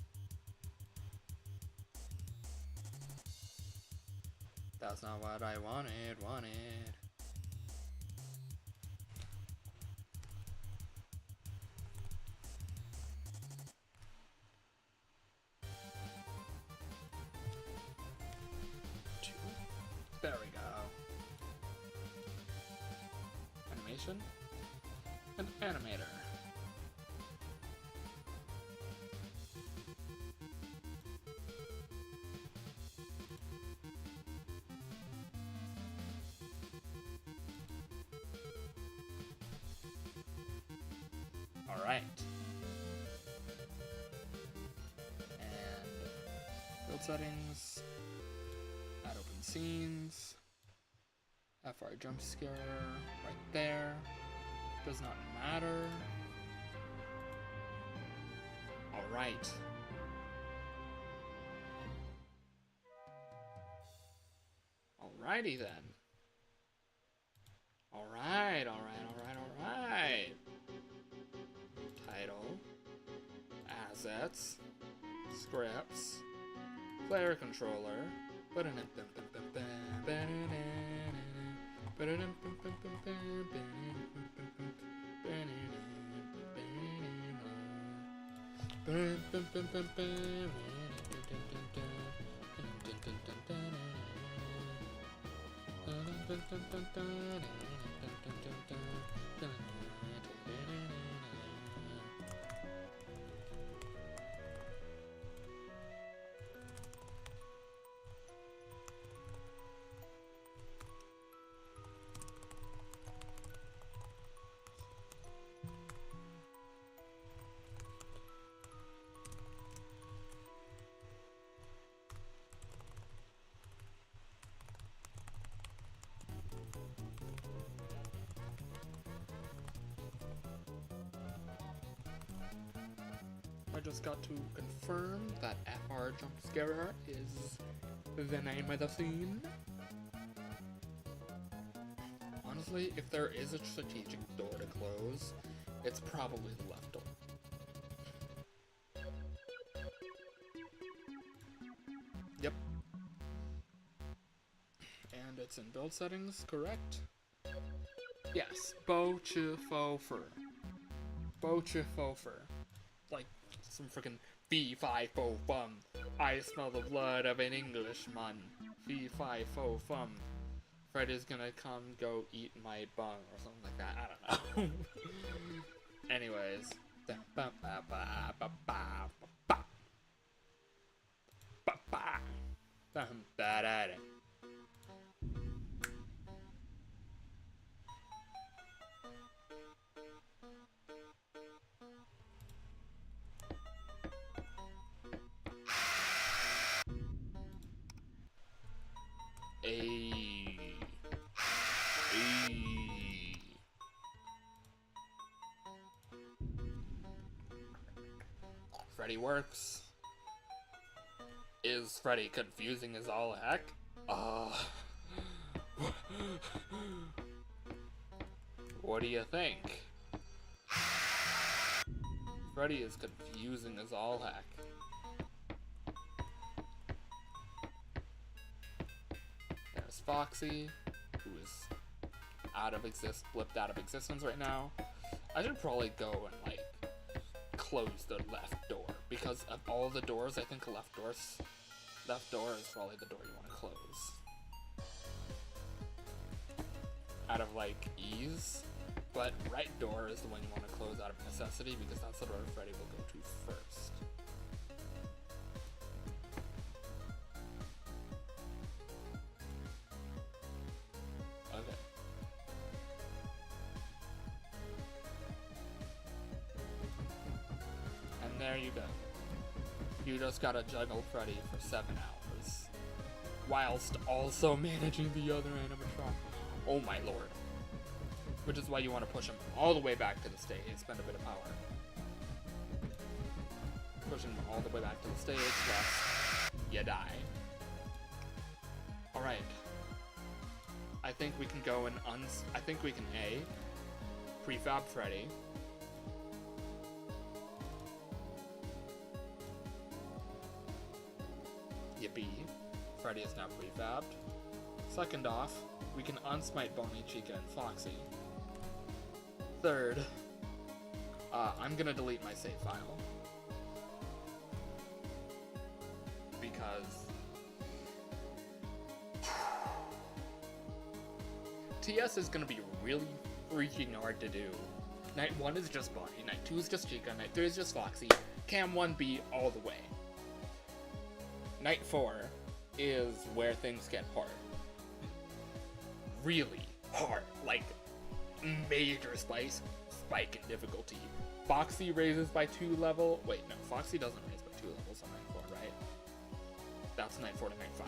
That's not what I wanted. There we go. Animation. An animator. Alright. And build settings. Add open scenes. FR jump scare right there. Does not matter. Alright. Alrighty then. Alright. Title. Assets. Scripts. Player controller. I just got to confirm that FR jump scarer is the name of the scene. Honestly, if there is a strategic door to close, it's probably the left door. Yep. And it's in build settings, correct? Yes, Vtuber. Like some freaking fee-fi-fo-fum. I smell the blood of an Englishman. Fee-fi-fo-fum. Freddy's gonna come go eat my bung or something like that. I don't know. Anyways. Freddy works. Is Freddy confusing as all heck? What do you think? Freddy is confusing as all heck. There's Foxy, who is flipped out of existence right now. I should probably go and like close the left door, because of all the doors, I think left door is probably the door you want to close. Out of like ease, but right door is the one you want to close out of necessity, because that's the door Freddy will go to first. Okay. there you go. You just gotta juggle Freddy for 7 hours, whilst also managing the other animatronic. Oh my lord. Which is why you want to push him all the way back to the stage, spend a bit of power. Push him all the way back to the stage, lest you die. Alright. I think we can go and I think we can A, prefab Freddy. B, Freddy is now prefabbed. Second off, we can unsmite Bonnie, Chica, and Foxy. Third, I'm gonna delete my save file. Because TS is gonna be really freaking hard to do. Night 1 is just Bonnie, Night 2 is just Chica, Night 3 is just Foxy, Cam 1B all the way. Night 4 is where things get hard. Really hard. Like, major spike in difficulty. Foxy raises by 2 level. Wait, no, Foxy doesn't raise by 2 levels on Night 4, right? That's Night 4 to Night 5.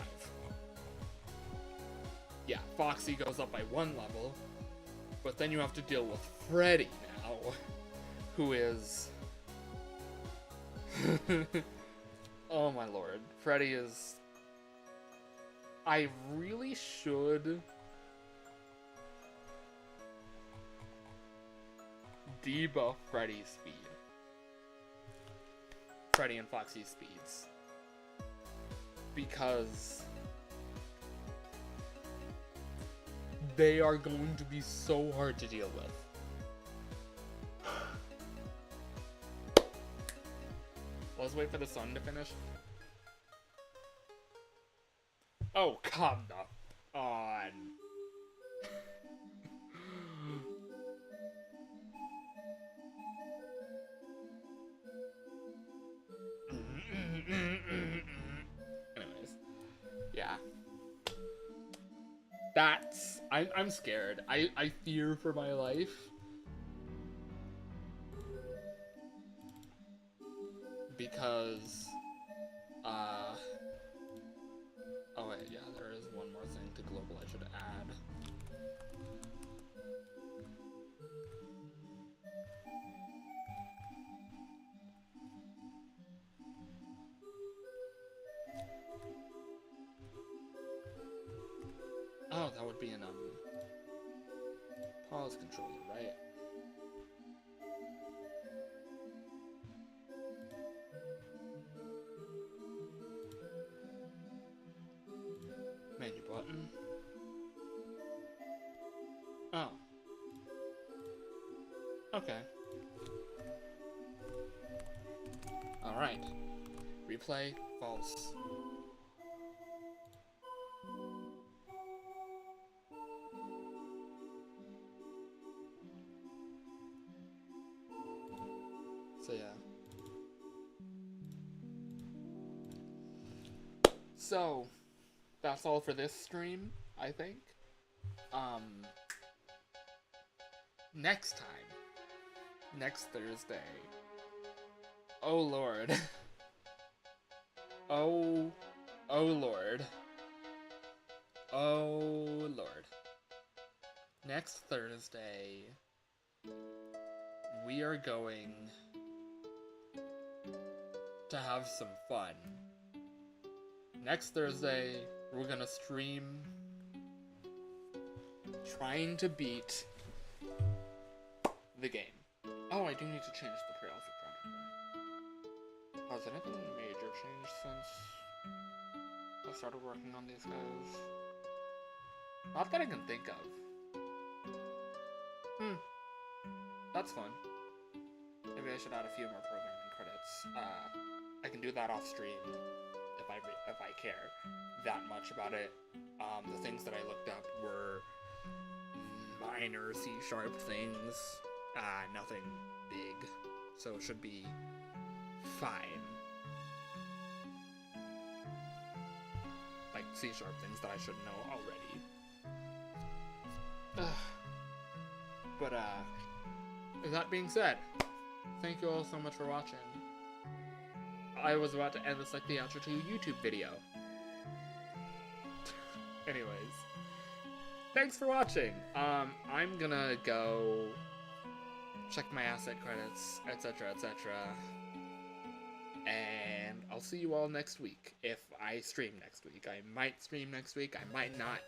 Yeah, Foxy goes up by 1 level. But then you have to deal with Freddy now. Who is... Oh my lord. Freddy is... I really should... debuff Freddy's speed. Freddy and Foxy's speeds. Because... they are going to be so hard to deal with. Let's wait for the sun to finish. Oh, come on. Anyways, yeah. That's... I'm scared. I fear for my life. Because, oh wait, yeah, there is one more thing to global I should add. Oh, that would be an, pause controller, right? Menu button. Oh. Okay. Alright. Replay, false. So yeah. So, that's all for this stream, I think. Next time. Next Thursday. Oh lord. Oh lord. Oh lord. Next Thursday, we are going to have some fun. Next Thursday, we're gonna stream trying to beat the game. Oh, I do need to change the pre-alpha chronicler. Has anything major changed since I started working on these guys? Not that I can think of. That's fun. Maybe I should add a few more programming credits. I can do that off stream if I care that much about it. The things that I looked up were minor C# things. Nothing big. So it should be fine. Like C# things that I should know already. But, with that being said, thank you all so much for watching. I was about to end this like the outro to a YouTube video. Anyways, thanks for watching. I'm gonna go check my asset credits, etc., etc. And I'll see you all next week, if I stream next week. I might stream next week, I might not.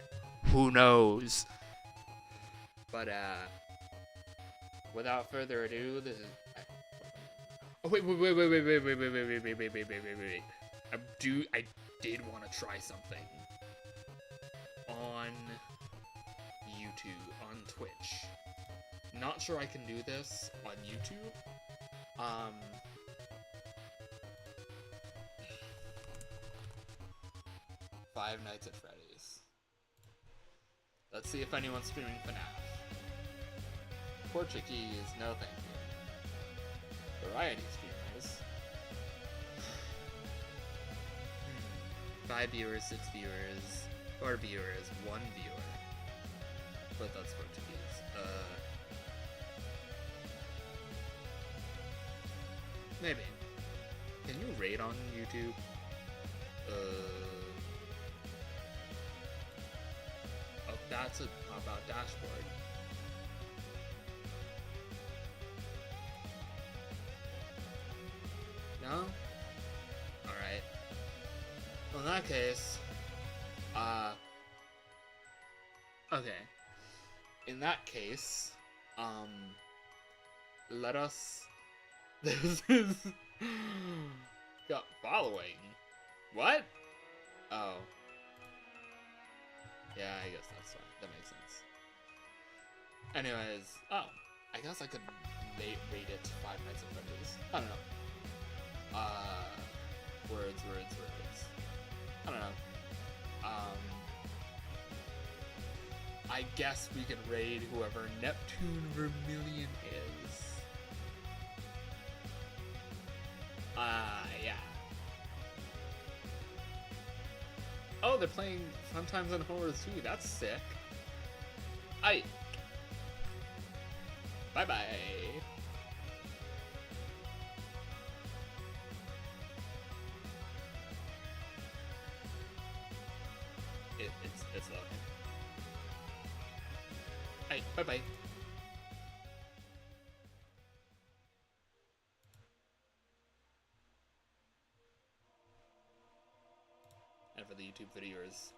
Who knows? But, without further ado, this is... Oh, wait. I did want to try something. On YouTube, on Twitch. Not sure I can do this on YouTube. Five Nights at Freddy's. Let's see if anyone's streaming FNAF. Portuguese, no thank you. Variety streamers. 5 viewers, 6 viewers, 4 viewers, 1 viewer. But that's Portuguese. Maybe. Can you rate on YouTube? Oh, that's a pop-out dashboard. No? Alright. Well, in that case, okay. In that case, let us... This is... got following. What? Oh. Yeah, I guess that's fine. That makes sense. Anyways, oh. I guess I could rate it 5 Nights at Freddy's. I don't know. Words. I don't know. I guess we could raid whoever Neptune Vermilion is. Yeah. Oh, they're playing Sometimes in Horrors too. That's sick. Aye. Bye-bye. It's loading. Hey, bye-bye. And for the YouTube videos,